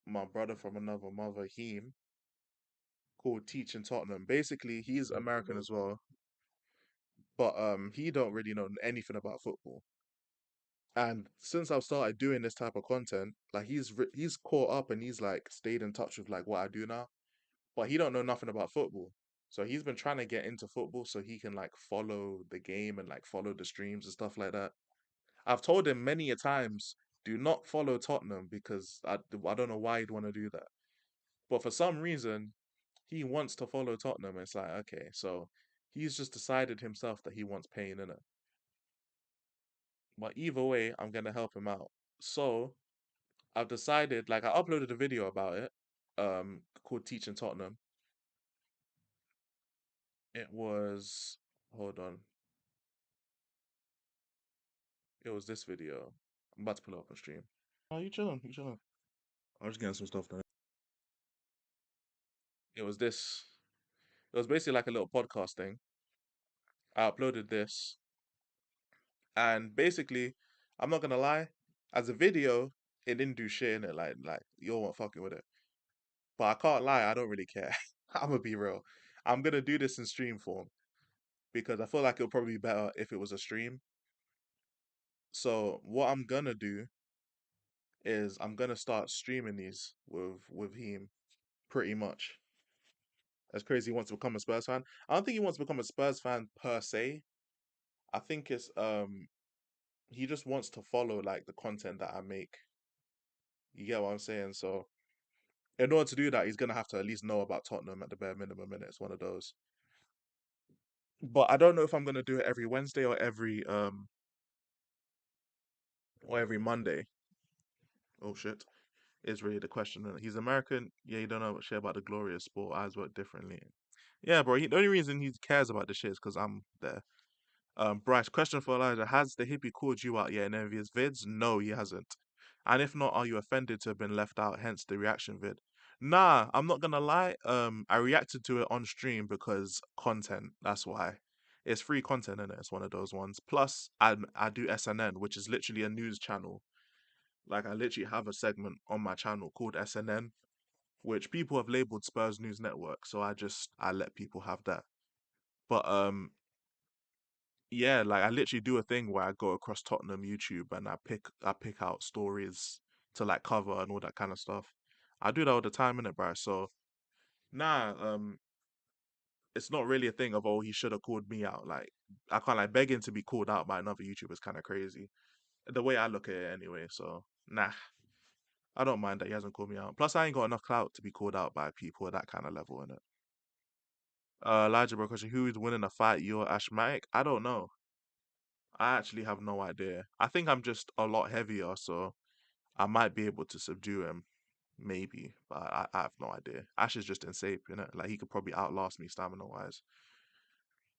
my brother from another mother, Heem, called Teaching Tottenham. Basically, he's American as well, but he don't really know anything about football. And since I've started doing this type of content, like he's caught up and he's like stayed in touch with like what I do now, but he don't know nothing about football. So he's been trying to get into football so he can like follow the game and like follow the streams and stuff like that. I've told him many a times, do not follow Tottenham because I don't know why he'd want to do that. But for some reason, he wants to follow Tottenham. It's like, okay, so he's just decided himself that he wants pain in it. But either way, I'm gonna help him out. So I've decided, like I uploaded a video about it, called Teaching Tottenham. It was hold on. It was this video. I'm about to pull it up on stream. Oh, you chilling, you chilling. I'm just getting some stuff done. It was this. It was basically like a little podcast thing. I uploaded this, and basically, I'm not gonna lie, as a video, it didn't do shit in it. Like you weren't fucking with it. But I can't lie, I don't really care. I'm gonna be real. I'm gonna do this in stream form because I feel like it'll probably be better if it was a stream. So what I'm gonna do is I'm gonna start streaming these with him pretty much. That's crazy. He wants to become a Spurs fan. I don't think he wants to become a Spurs fan per se. I think it's he just wants to follow like the content that I make. You get what I'm saying? So in order to do that, he's gonna have to at least know about Tottenham at the bare minimum, and it's one of those. But I don't know if I'm gonna do it every Wednesday or every Monday. Oh shit. Is really the question. He's American. Yeah, you don't know shit about the glorious sport. Eyes work differently. Yeah, bro. The only reason he cares about this shit is because I'm there. Bryce, question for Elijah. Has the hippie called you out yet in any of his vids? No, he hasn't. And if not, are you offended to have been left out, hence the reaction vid? Nah, I'm not gonna lie. I reacted to it on stream because content, that's why. It's free content, and it's one of those ones. Plus, I do SNN, which is literally a news channel. Like I literally have a segment on my channel called SNN, which people have labeled Spurs News Network. So I let people have that. But yeah, like I literally do a thing where I go across Tottenham YouTube and I pick out stories to like cover and all that kind of stuff. I do that all the time in it, bro. So nah, it's not really a thing of oh he should have called me out. Like I can't like begging to be called out by another YouTuber is kind of crazy. The way I look at it anyway. So nah, I don't mind that he hasn't called me out. Plus I ain't got enough clout to be called out by people at that kind of level in it. Elijah, bro, question: Who is winning a fight? You or Ashmatic? I don't know. I actually have no idea. I think I'm just a lot heavier, so I might be able to subdue him, maybe, but I have no idea. Ash is just insane, you know. Like he could probably outlast me stamina wise.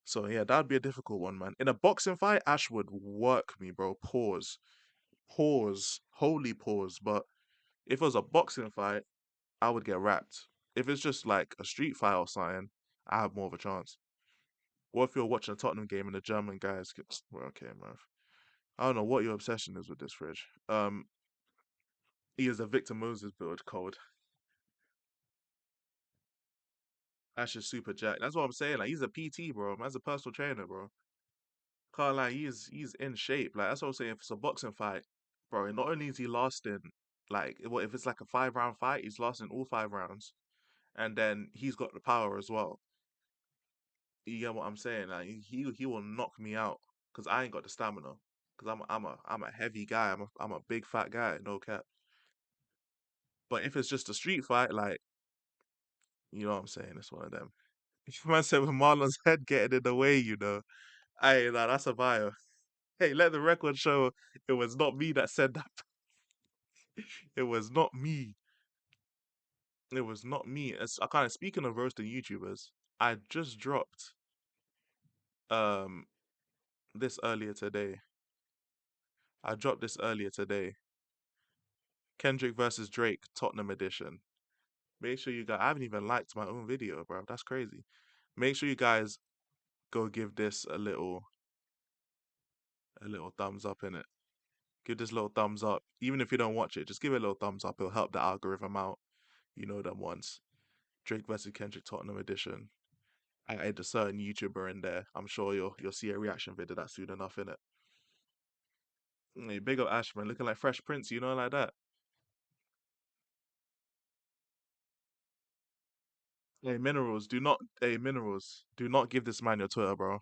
So yeah, that'd be a difficult one, man. In a boxing fight, Ash would work me, bro. Pause, holy pause. But if it was a boxing fight, I would get wrapped. If it's just like a street fight or something, I have more of a chance. What if you're watching a Tottenham game and the German guys get well, okay, man. I don't know what your obsession is with this fridge. He is a Victor Moses build code. That's just super jack. That's what I'm saying. Like he's a PT, bro. Man's a personal trainer, bro. Can't lie, he's in shape. Like that's what I'm saying. If it's a boxing fight, bro, not only is he lasting, like what if it's like a 5 round fight, he's lasting all 5 rounds, and then he's got the power as well. You get what I'm saying? Like he will knock me out because I ain't got the stamina. Because I'm a heavy guy. I'm a big fat guy. No cap. But if it's just a street fight, like you know what I'm saying, it's one of them. If man said with Marlon's head getting in the way, you know, hey, nah, that's a bio. Hey, let the record show it was not me that said that. It was not me. It was not me. As I kind of speaking of roasting YouTubers, I just dropped Um, this earlier today. I dropped this earlier today. Kendrick versus Drake, Tottenham edition. Make sure you guys. I haven't even liked my own video, bro. That's crazy. Make sure you guys go give this a little thumbs up in it. Give this little thumbs up. Even if you don't watch it, just give it a little thumbs up. It'll help the algorithm out. You know them ones. Drake versus Kendrick Tottenham edition. I add a certain YouTuber in there. I'm sure you'll see a reaction video that soon enough in it. Hey, big up Ashman, looking like Fresh Prince, like that. Minerals, do not give this man your Twitter, bro.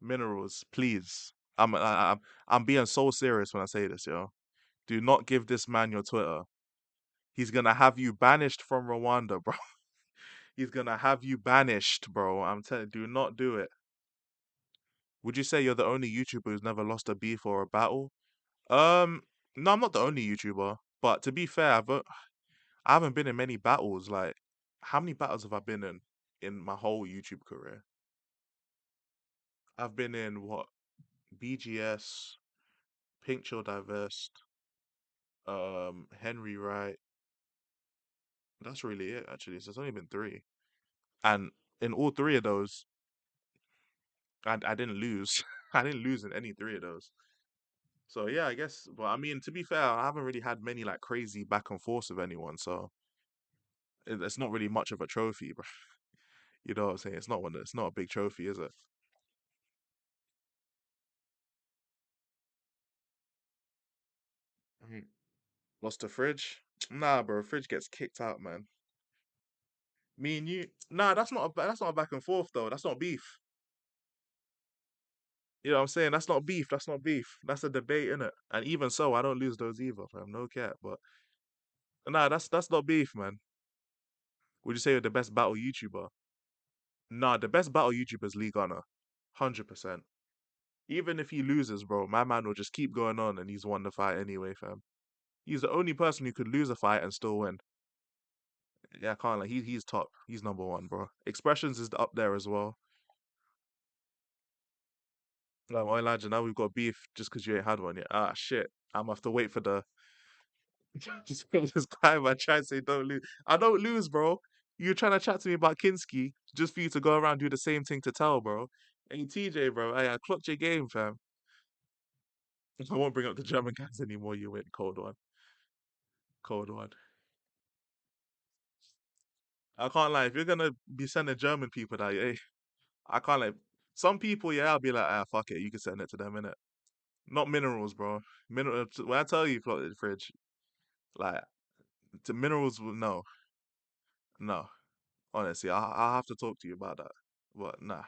Minerals, please. I'm being so serious when I say this, yo. Do not give this man your Twitter. He's gonna have you banished from Rwanda, bro. He's gonna have you banished, bro. I'm telling. Do not do it. Would you say you're the only YouTuber who's never lost a beef or a battle? Um, no, I'm not the only YouTuber. But to be fair, I haven't been in many battles. Like, how many battles have I been in my whole YouTube career? I've been in what? BGS, Pink Chill Divest, Henry Wright. That's really it, actually. So it's only been three. And in all three of those, I didn't lose. I didn't lose in any three of those. So yeah, I guess. But I mean, to be fair, I haven't really had many like crazy back and forth with anyone. So it's not really much of a trophy, bro. You know what I'm saying? It's not one. It's not a big trophy, is it? Mhm. Lost to Fridge? Nah, bro. Fridge gets kicked out, man. Me and you. Nah, that's not a back and forth though. That's not beef. You know what I'm saying? That's not beef. That's not beef. That's a debate, innit? And even so, I don't lose those either, fam. No cap. But nah, that's not beef, man. Would you say you're the best battle YouTuber? Nah, the best battle YouTuber is Lee Gunner. 100%. Even if he loses, bro, my man will just keep going on and he's won the fight anyway, fam. He's the only person who could lose a fight and still win. Yeah, I can't like he's top. He's number one, bro. Expressions is up there as well. Like, well, Elijah, now we've got beef just because you ain't had one yet. Ah, shit. I'm gonna have to wait for the just for this guy, man, trying to say don't lose. I don't lose, bro. You're trying to chat to me about Kinski just for you to go around do the same thing to tell, bro. Hey, TJ, bro. Hey, I clocked your game, fam. I won't bring up the German guys anymore. You win. Cold one. Cold one. I can't lie. If you're gonna be sending German people that, hey, I can't like some people. Yeah, I'll be like, ah, fuck it. You can send it to them, innit? Not minerals, bro. Minerals. When I tell you, clock the fridge, like to minerals, no, no. Honestly, I'll have to talk to you about that. But nah.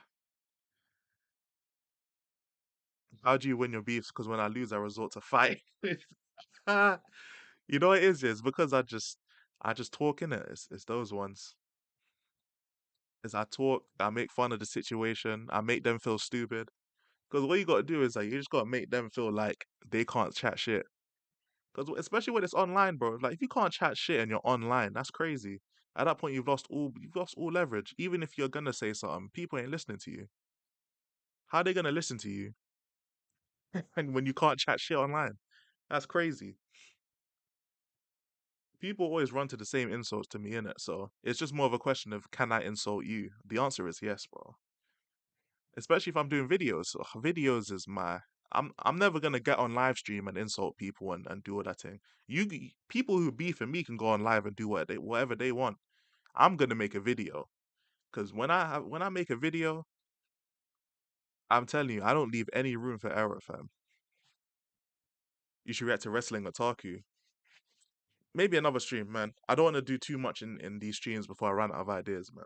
How do you win your beefs? Because when I lose, I resort to fight. You know what it is? It's because I just talk in it. It's those ones. Is I talk, I make fun of the situation, I make them feel stupid. Because what you gotta do is like you just gotta make them feel like they can't chat shit. Because especially when it's online, bro. Like if you can't chat shit and you're online, that's crazy. At that point, you've lost all leverage. Even if you're gonna say something, people ain't listening to you. How are they gonna listen to you and when you can't chat shit online? That's crazy. People always run to the same insults to me, innit? So it's just more of a question of can I insult you? The answer is yes, bro. Especially if I'm doing videos. Ugh, videos is my. I'm never gonna get on live stream and insult people and do all that thing. People who beef and me can go on live and do whatever they want. I'm gonna make a video because when I make a video, I'm telling you, I don't leave any room for error, fam. You should react to wrestling otaku. Maybe another stream, man. I don't want to do too much in these streams before I run out of ideas, man.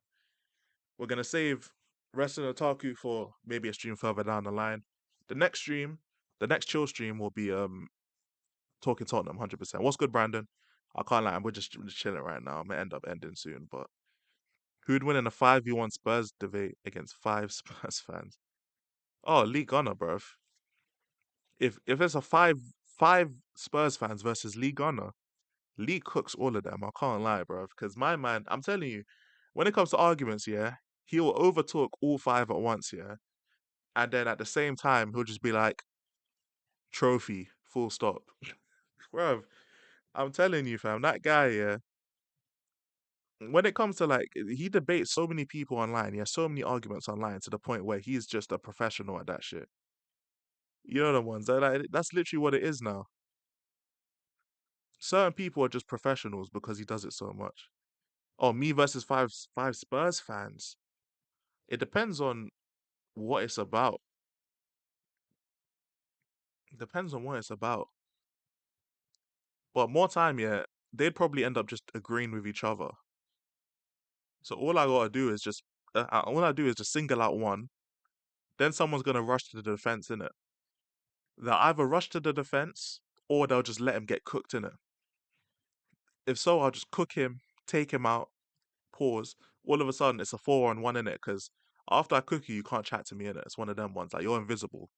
We're gonna save wrestling otaku for maybe a stream further down the line. The next stream, the next chill stream will be talking Tottenham 100%. What's good, Brandon? I can't lie, we're just chilling right now. I may end up ending soon, but who'd win in a 5v1 Spurs debate against five Spurs fans? Oh, Lee Gunner, bruv. If it's a five Spurs fans versus Lee Gunner, Lee cooks all of them. I can't lie, bruv. Because my man, I'm telling you, when it comes to arguments, yeah, he'll overtalk all five at once, yeah. and then at the same time he'll just be like, trophy, full stop. Bruv, I'm telling you, fam, that guy, yeah. When it comes to like, he debates so many people online. He has so many arguments online to the point where he's just a professional at that shit. You know the ones that like that's literally what it is now. Certain people are just professionals because he does it so much. Oh, me versus five Spurs fans. It depends on what it's about. It depends on what it's about. But more time, yeah, they'd probably end up just agreeing with each other. So all I do is just single out one. Then someone's gonna rush to the defense in it. They'll either rush to the defense or they'll just let him get cooked in it. If so, I'll just cook him, take him out, pause. All of a sudden, it's a 4-on-1 in it because after I cook you, you can't chat to me in it. It's one of them ones like you're invisible.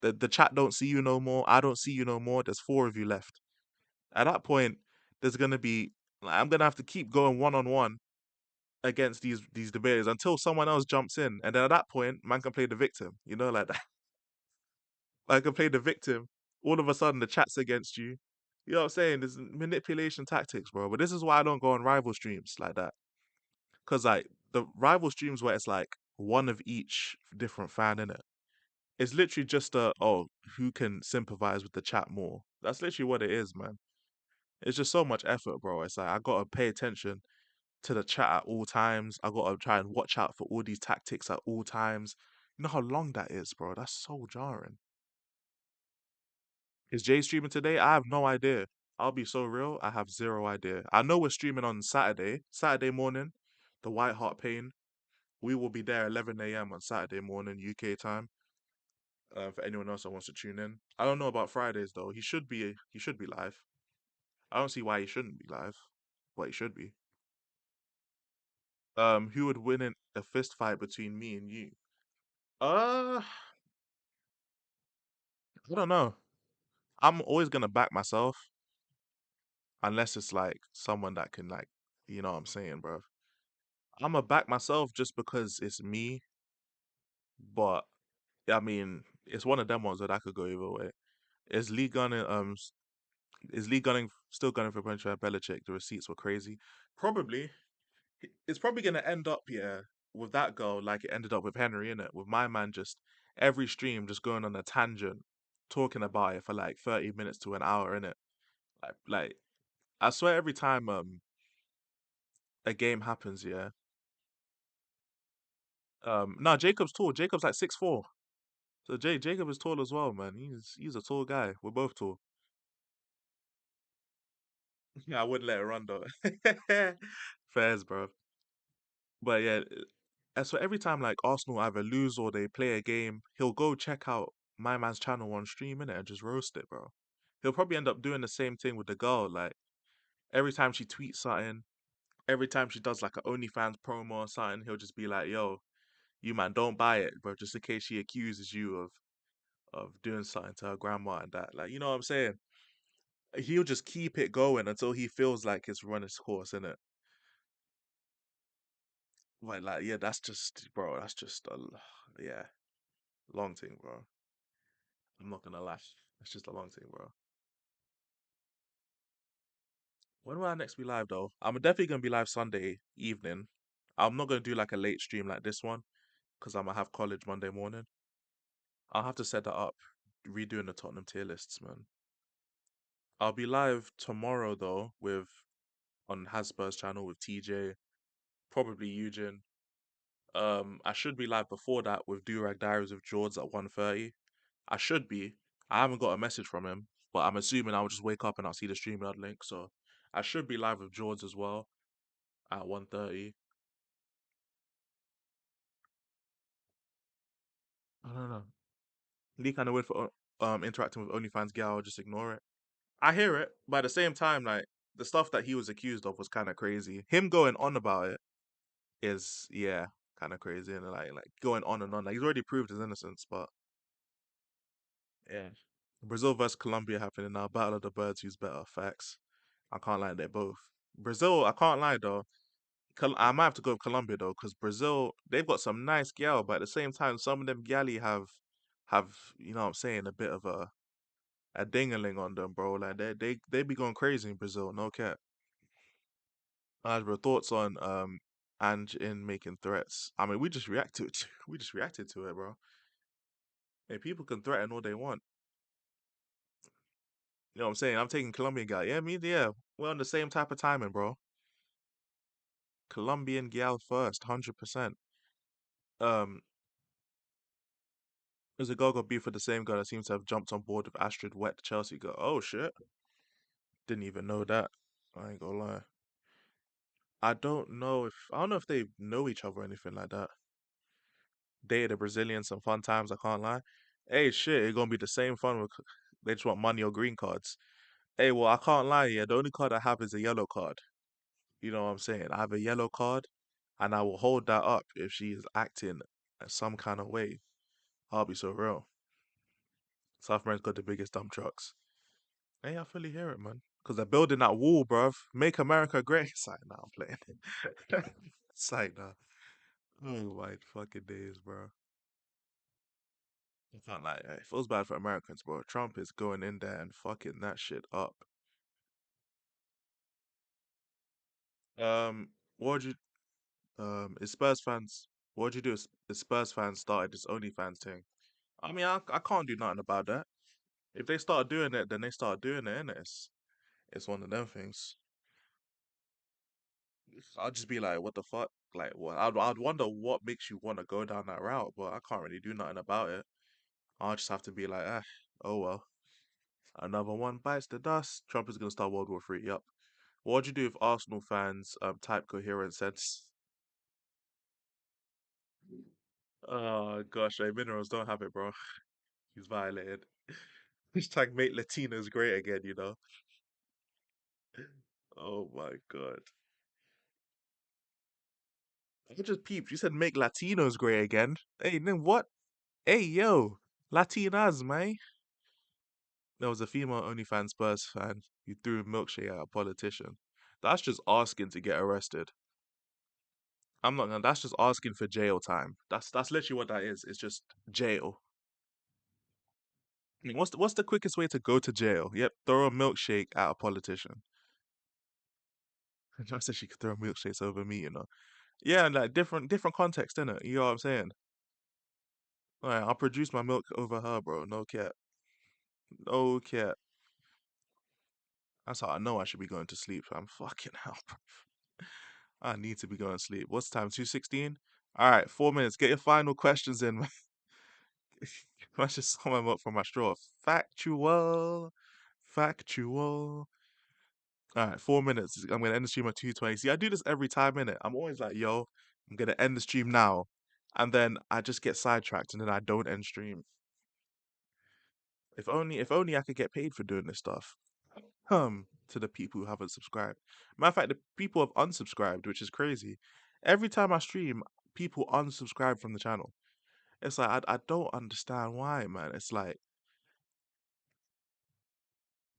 The chat don't see you no more. I don't see you no more. There's four of you left. At that point, there's gonna be like, I'm gonna have to keep going 1-on-1 against these debaters until someone else jumps in, and then at that point, man can play the victim. You know, like that. I can play the victim. All of a sudden, the chat's against you. You know what I'm saying? There's manipulation tactics, bro. But this is why I don't go on rival streams like that. Cause like the rival streams where it's like one of each different fan in it. It's literally just who can sympathize with the chat more. That's literally what it is, man. It's just so much effort, bro. It's like I gotta pay attention to the chat at all times. I gotta try and watch out for all these tactics at all times. You know how long that is, bro? That's so jarring. Is Jay streaming today? I have no idea. I'll be so real. I have zero idea. I know we're streaming on Saturday morning, the White Hart Pain. We will be there 11 a.m. on Saturday morning UK time. For anyone else that wants to tune in, I don't know about Fridays though. He should be live. I don't see why he shouldn't be live, but he should be. Who would win in a fist fight between me and you? I don't know. I'm always gonna back myself unless it's like someone that can like, you know what I'm saying, bro. I'm gonna back myself just because it's me, but I mean, it's one of them ones that I could go either way. Is Lee gunning? Is Lee gunning still gunning for Belichick? The receipts were crazy. Probably. It's probably gonna end up with that girl like it ended up with Henry in it. With my man just every stream just going on a tangent, talking about it for like 30 minutes to an hour in it. Like I swear every time a game happens, yeah. No, Jacob's tall. Jacob's like 6'4". So Jacob is tall as well, man. He's a tall guy. We're both tall. Yeah, I wouldn't let it run though. Fairs, bro. But yeah, and so every time like Arsenal either lose or they play a game, he'll go check out my man's channel on stream innit, and just roast it, bro. He'll probably end up doing the same thing with the girl. Like every time she tweets something, every time she does like an OnlyFans promo or something, he'll just be like, "Yo, you man, don't buy it, bro, just in case she accuses you of doing something to her grandma and that." Like, you know what I'm saying? He'll just keep it going until he feels like it's run its course, innit? Like, yeah, that's just, bro, that's just yeah, long thing, bro. I'm not gonna lie. It's just a long thing, bro. When will I next be live though? I'm definitely gonna be live Sunday evening. I'm not gonna do like a late stream like this one because I'm gonna have college Monday morning. I'll have to set that up, redoing the Tottenham tier lists, man. I'll be live tomorrow though with on Hasper's channel with TJ, probably Eugene. I should be live before that with Durag Diaries of George at 1:30. I should be. I haven't got a message from him, but I'm assuming I'll just wake up and I'll see the StreamYard link. So I should be live with George as well at 1:30. I don't know. Lee kind of weird for interacting with OnlyFans gal. I'll just ignore it. I hear it, but at the same time, like the stuff that he was accused of was kind of crazy. Him going on about it is kind of crazy, and like going on and on. Like he's already proved his innocence, but yeah. Brazil versus Colombia happening now. Battle of the Birds. Who's better? Facts. I can't lie. They're both. Brazil. I can't lie though. I might have to go with Colombia though, because Brazil they've got some nice gal, but at the same time, some of them galley have you know what I'm saying a bit of a dingaling on them, bro. Like they be going crazy in Brazil, no cap. Bro, thoughts on Ange in making threats? I mean, we just reacted to we just reacted to it, bro. Hey, people can threaten all they want. You know what I'm saying? I'm taking Colombian guy. Yeah, me, yeah. We're on the same type of timing, bro. Colombian gal first, 100%. Um, there's a girl got beef with the same girl that seems to have jumped on board with Astrid Wet Chelsea girl. Oh shit. Didn't even know that. I ain't gonna lie. I don't know if they know each other or anything like that. Dated a Brazilian some fun times, I can't lie. Hey shit, it's gonna be the same fun with they just want money or green cards. Hey, well I can't lie, yeah. The only card I have is a yellow card. You know what I'm saying? I have a yellow card and I will hold that up if she is acting some kind of way. I'll be so real. South America's got the biggest dump trucks. Hey, I fully hear it, man. Because they're building that wall, bruv. Make America great. It's like, nah, I'm playing. It's like, nah. Oh my fucking days, bro. I can't lie. It feels bad for Americans, bro. Trump is going in there and fucking that shit up. Um, what would you, is Spurs fans, what would you do if Spurs fans started this OnlyFans thing? I mean, I can't do nothing about that. If they start doing it, then they start doing it, innit? It's one of them things. I'll just be like, what the fuck? Like, what? I'd wonder what makes you want to go down that route, but I can't really do nothing about it. I'll just have to be like, oh well. Another one bites the dust. Trump is gonna start World War Three. Yup. What'd you do if Arsenal fans type coherent sense? Oh gosh, Minerals don't have it, bro. He's violated. Hashtag make Latinos great again, you know. Oh my god. I just peeped. You said make Latinos great again. Hey, then what? Hey, yo, Latinas, man. There was a female OnlyFans Spurs fan who threw a milkshake at a politician. That's just asking to get arrested. I'm not gonna. That's just asking for jail time. That's literally what that is. It's just jail. I mean, what's the quickest way to go to jail? Yep, throw a milkshake at a politician. I said she could throw milkshakes over me, you know. Yeah, and like different context, innit? You know what I'm saying? Alright, I'll produce my milk over her, bro. No cap. No cap. That's how I know I should be going to sleep. I'm fucking hell, bro. I need to be going to sleep. What's the time? 2:16? Alright, 4 minutes. Get your final questions in, man. I just saw my milk from my straw. Factual. Factual. Alright, 4 minutes. I'm gonna end the stream at 2:20. See, I do this every time, innit? I'm always like, yo, I'm gonna end the stream now. And then I just get sidetracked and then I don't end stream. If only I could get paid for doing this stuff. To the people who haven't subscribed. Matter of fact, the people have unsubscribed, which is crazy. Every time I stream, people unsubscribe from the channel. It's like I don't understand why, man. It's like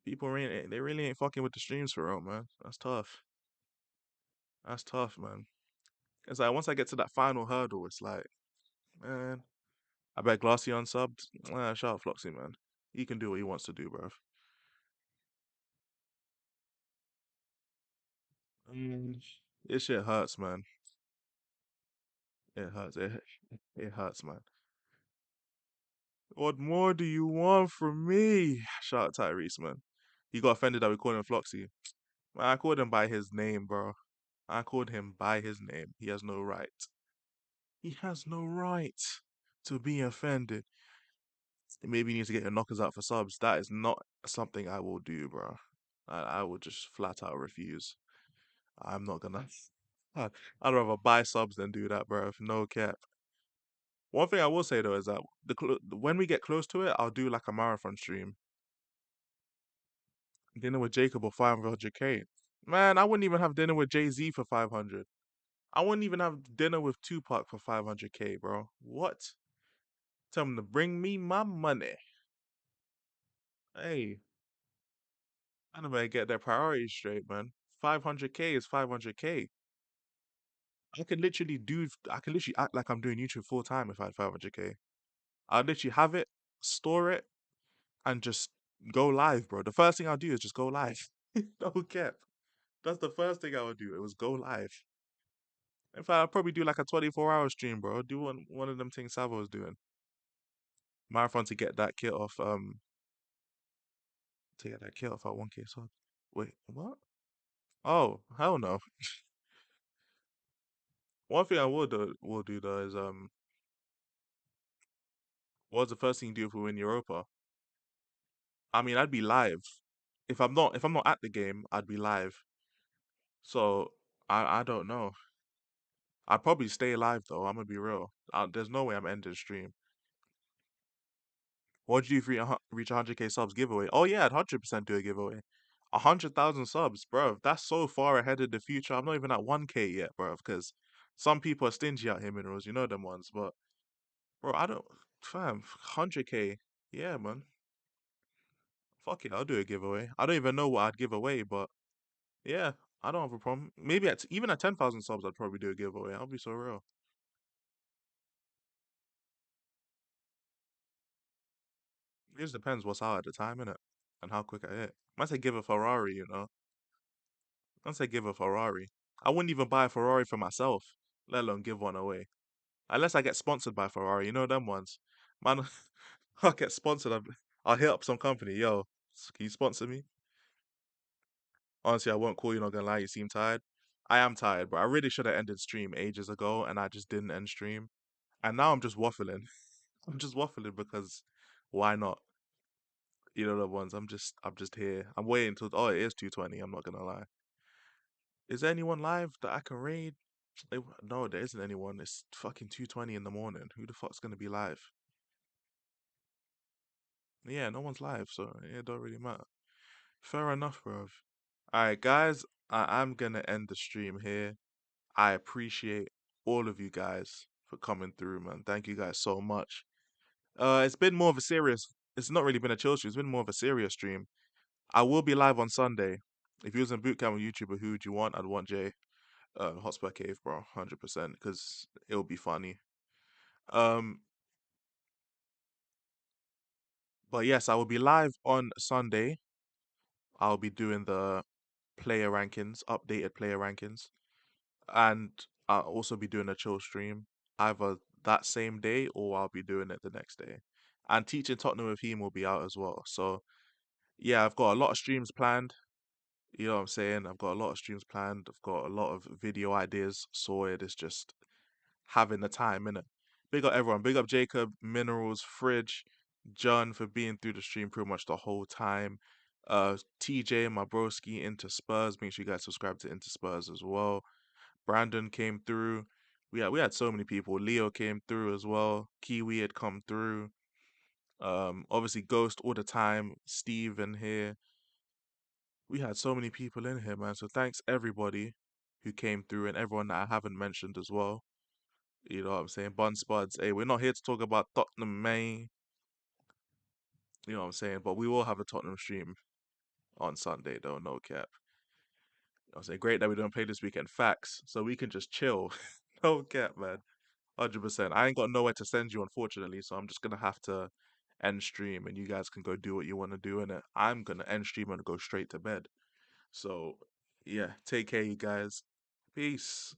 people really ain't fucking with the streams for real, man. That's tough. That's tough, man. It's like once I get to that final hurdle, it's like, man, I bet Glassy unsubbed. Shout out Floxy, man. He can do what he wants to do, bruv. Mm, this shit hurts, man. It hurts. It hurts, man. What more do you want from me? Shout out Tyrese, man. He got offended that we called him Floxy. Man, I called him by his name, bro. I called him by his name. He has no right. He has no right to be offended. Maybe he needs to get your knockers out for subs. That is not something I will do, bro. I will just flat out refuse. I'm not gonna. I'd rather buy subs than do that, bro. No cap. One thing I will say though is that when we get close to it, I'll do like a marathon stream. Dinner with Jacob or 500k. Man, I wouldn't even have dinner with Jay Z for 500. I wouldn't even have dinner with Tupac for 500k, bro. What? Tell them to bring me my money. Hey, I better get their priorities straight, man. 500k is 500k. I can literally act like I'm doing YouTube full time if I had 500k. I'd literally have it, store it, and just go live, bro. The first thing I'll do is just go live. No cap. That's the first thing I would do. It was go live. In fact, I'll probably do like a 24-hour stream, bro. Do one of them things Savo was doing. Marathon to get that kit off at 1k subs. Wait, what? Oh, hell no. One thing I will do though is what's the first thing you do if we win Europa? I mean, I'd be live. If I'm not at the game, I'd be live. So I don't know. I'd probably stay live though. I'm gonna be real. There's no way I'm ending stream. What'd you do if you reach 100k subs giveaway? Oh yeah, I'd 100% do a giveaway. 100,000 subs, bro. That's so far ahead of the future. I'm not even at 1k yet, bro. Because some people are stingy out here, minerals. You know them ones, but bro, I don't. Fam, 100k. Yeah, man. Fuck it, I'll do a giveaway. I don't even know what I'd give away, but yeah, I don't have a problem. Maybe even at 10,000 subs, I'd probably do a giveaway. I'll be so real. It just depends what's out at the time, innit? And how quick I hit. I say give a Ferrari, you know. I say give a Ferrari. I wouldn't even buy a Ferrari for myself, let alone give one away. Unless I get sponsored by Ferrari, you know them ones. Man, I'll get sponsored. I'll hit up some company. Yo, can you sponsor me? Honestly, I won't call you, not gonna lie, you seem tired. I am tired, but I really should have ended stream ages ago, and I just didn't end stream. And now I'm just waffling. I'm just waffling because why not? You know the ones. I'm just here. I'm waiting till it is 2:20. I'm not gonna lie. Is there anyone live that I can raid? No, there isn't anyone. It's fucking 2:20 in the morning. Who the fuck's gonna be live? Yeah, no one's live, so it don't really matter. Fair enough, bro. Alright, guys, I am gonna end the stream here. I appreciate all of you guys for coming through, man. Thank you guys so much. It's been more of a serious. It's not really been a chill stream. It's been more of a serious stream. I will be live on Sunday. If you was in bootcamp with YouTuber, who would you want? I'd want Jay. Hotspur Cave, bro, 100%, because it'll be funny. Um, but yes, I will be live on Sunday. I'll be doing the player rankings, updated player rankings, and I'll also be doing a chill stream either that same day or I'll be doing it the next day. And teaching Tottenham with him will be out as well. So yeah, I've got a lot of streams planned. You know what I'm saying? I've got a lot of streams planned. I've got a lot of video ideas sorted. It's just having the time, innit? Big up everyone. Big up Jacob, Minerals, Fridge, John for being through the stream pretty much the whole time. TJ, my broski, Into Spurs. Make sure you guys subscribe to Into Spurs as well. Brandon came through. We had so many people. Leo came through as well. Kiwi had come through. Obviously Ghost all the time. Steve in here. We had so many people in here, man. So thanks everybody who came through and everyone that I haven't mentioned as well. You know what I'm saying? Bun Spuds. Hey, we're not here to talk about Tottenham, May. You know what I'm saying? But we will have a Tottenham stream on Sunday, though. No cap. You know what I'm saying? Great that we don't play this weekend. Facts. So we can just chill. No cap, man. 100%. I ain't got nowhere to send you, unfortunately. So I'm just going to have to end stream and you guys can go do what you want to do in it. I'm going to end stream and go straight to bed. So, yeah. Take care, you guys. Peace.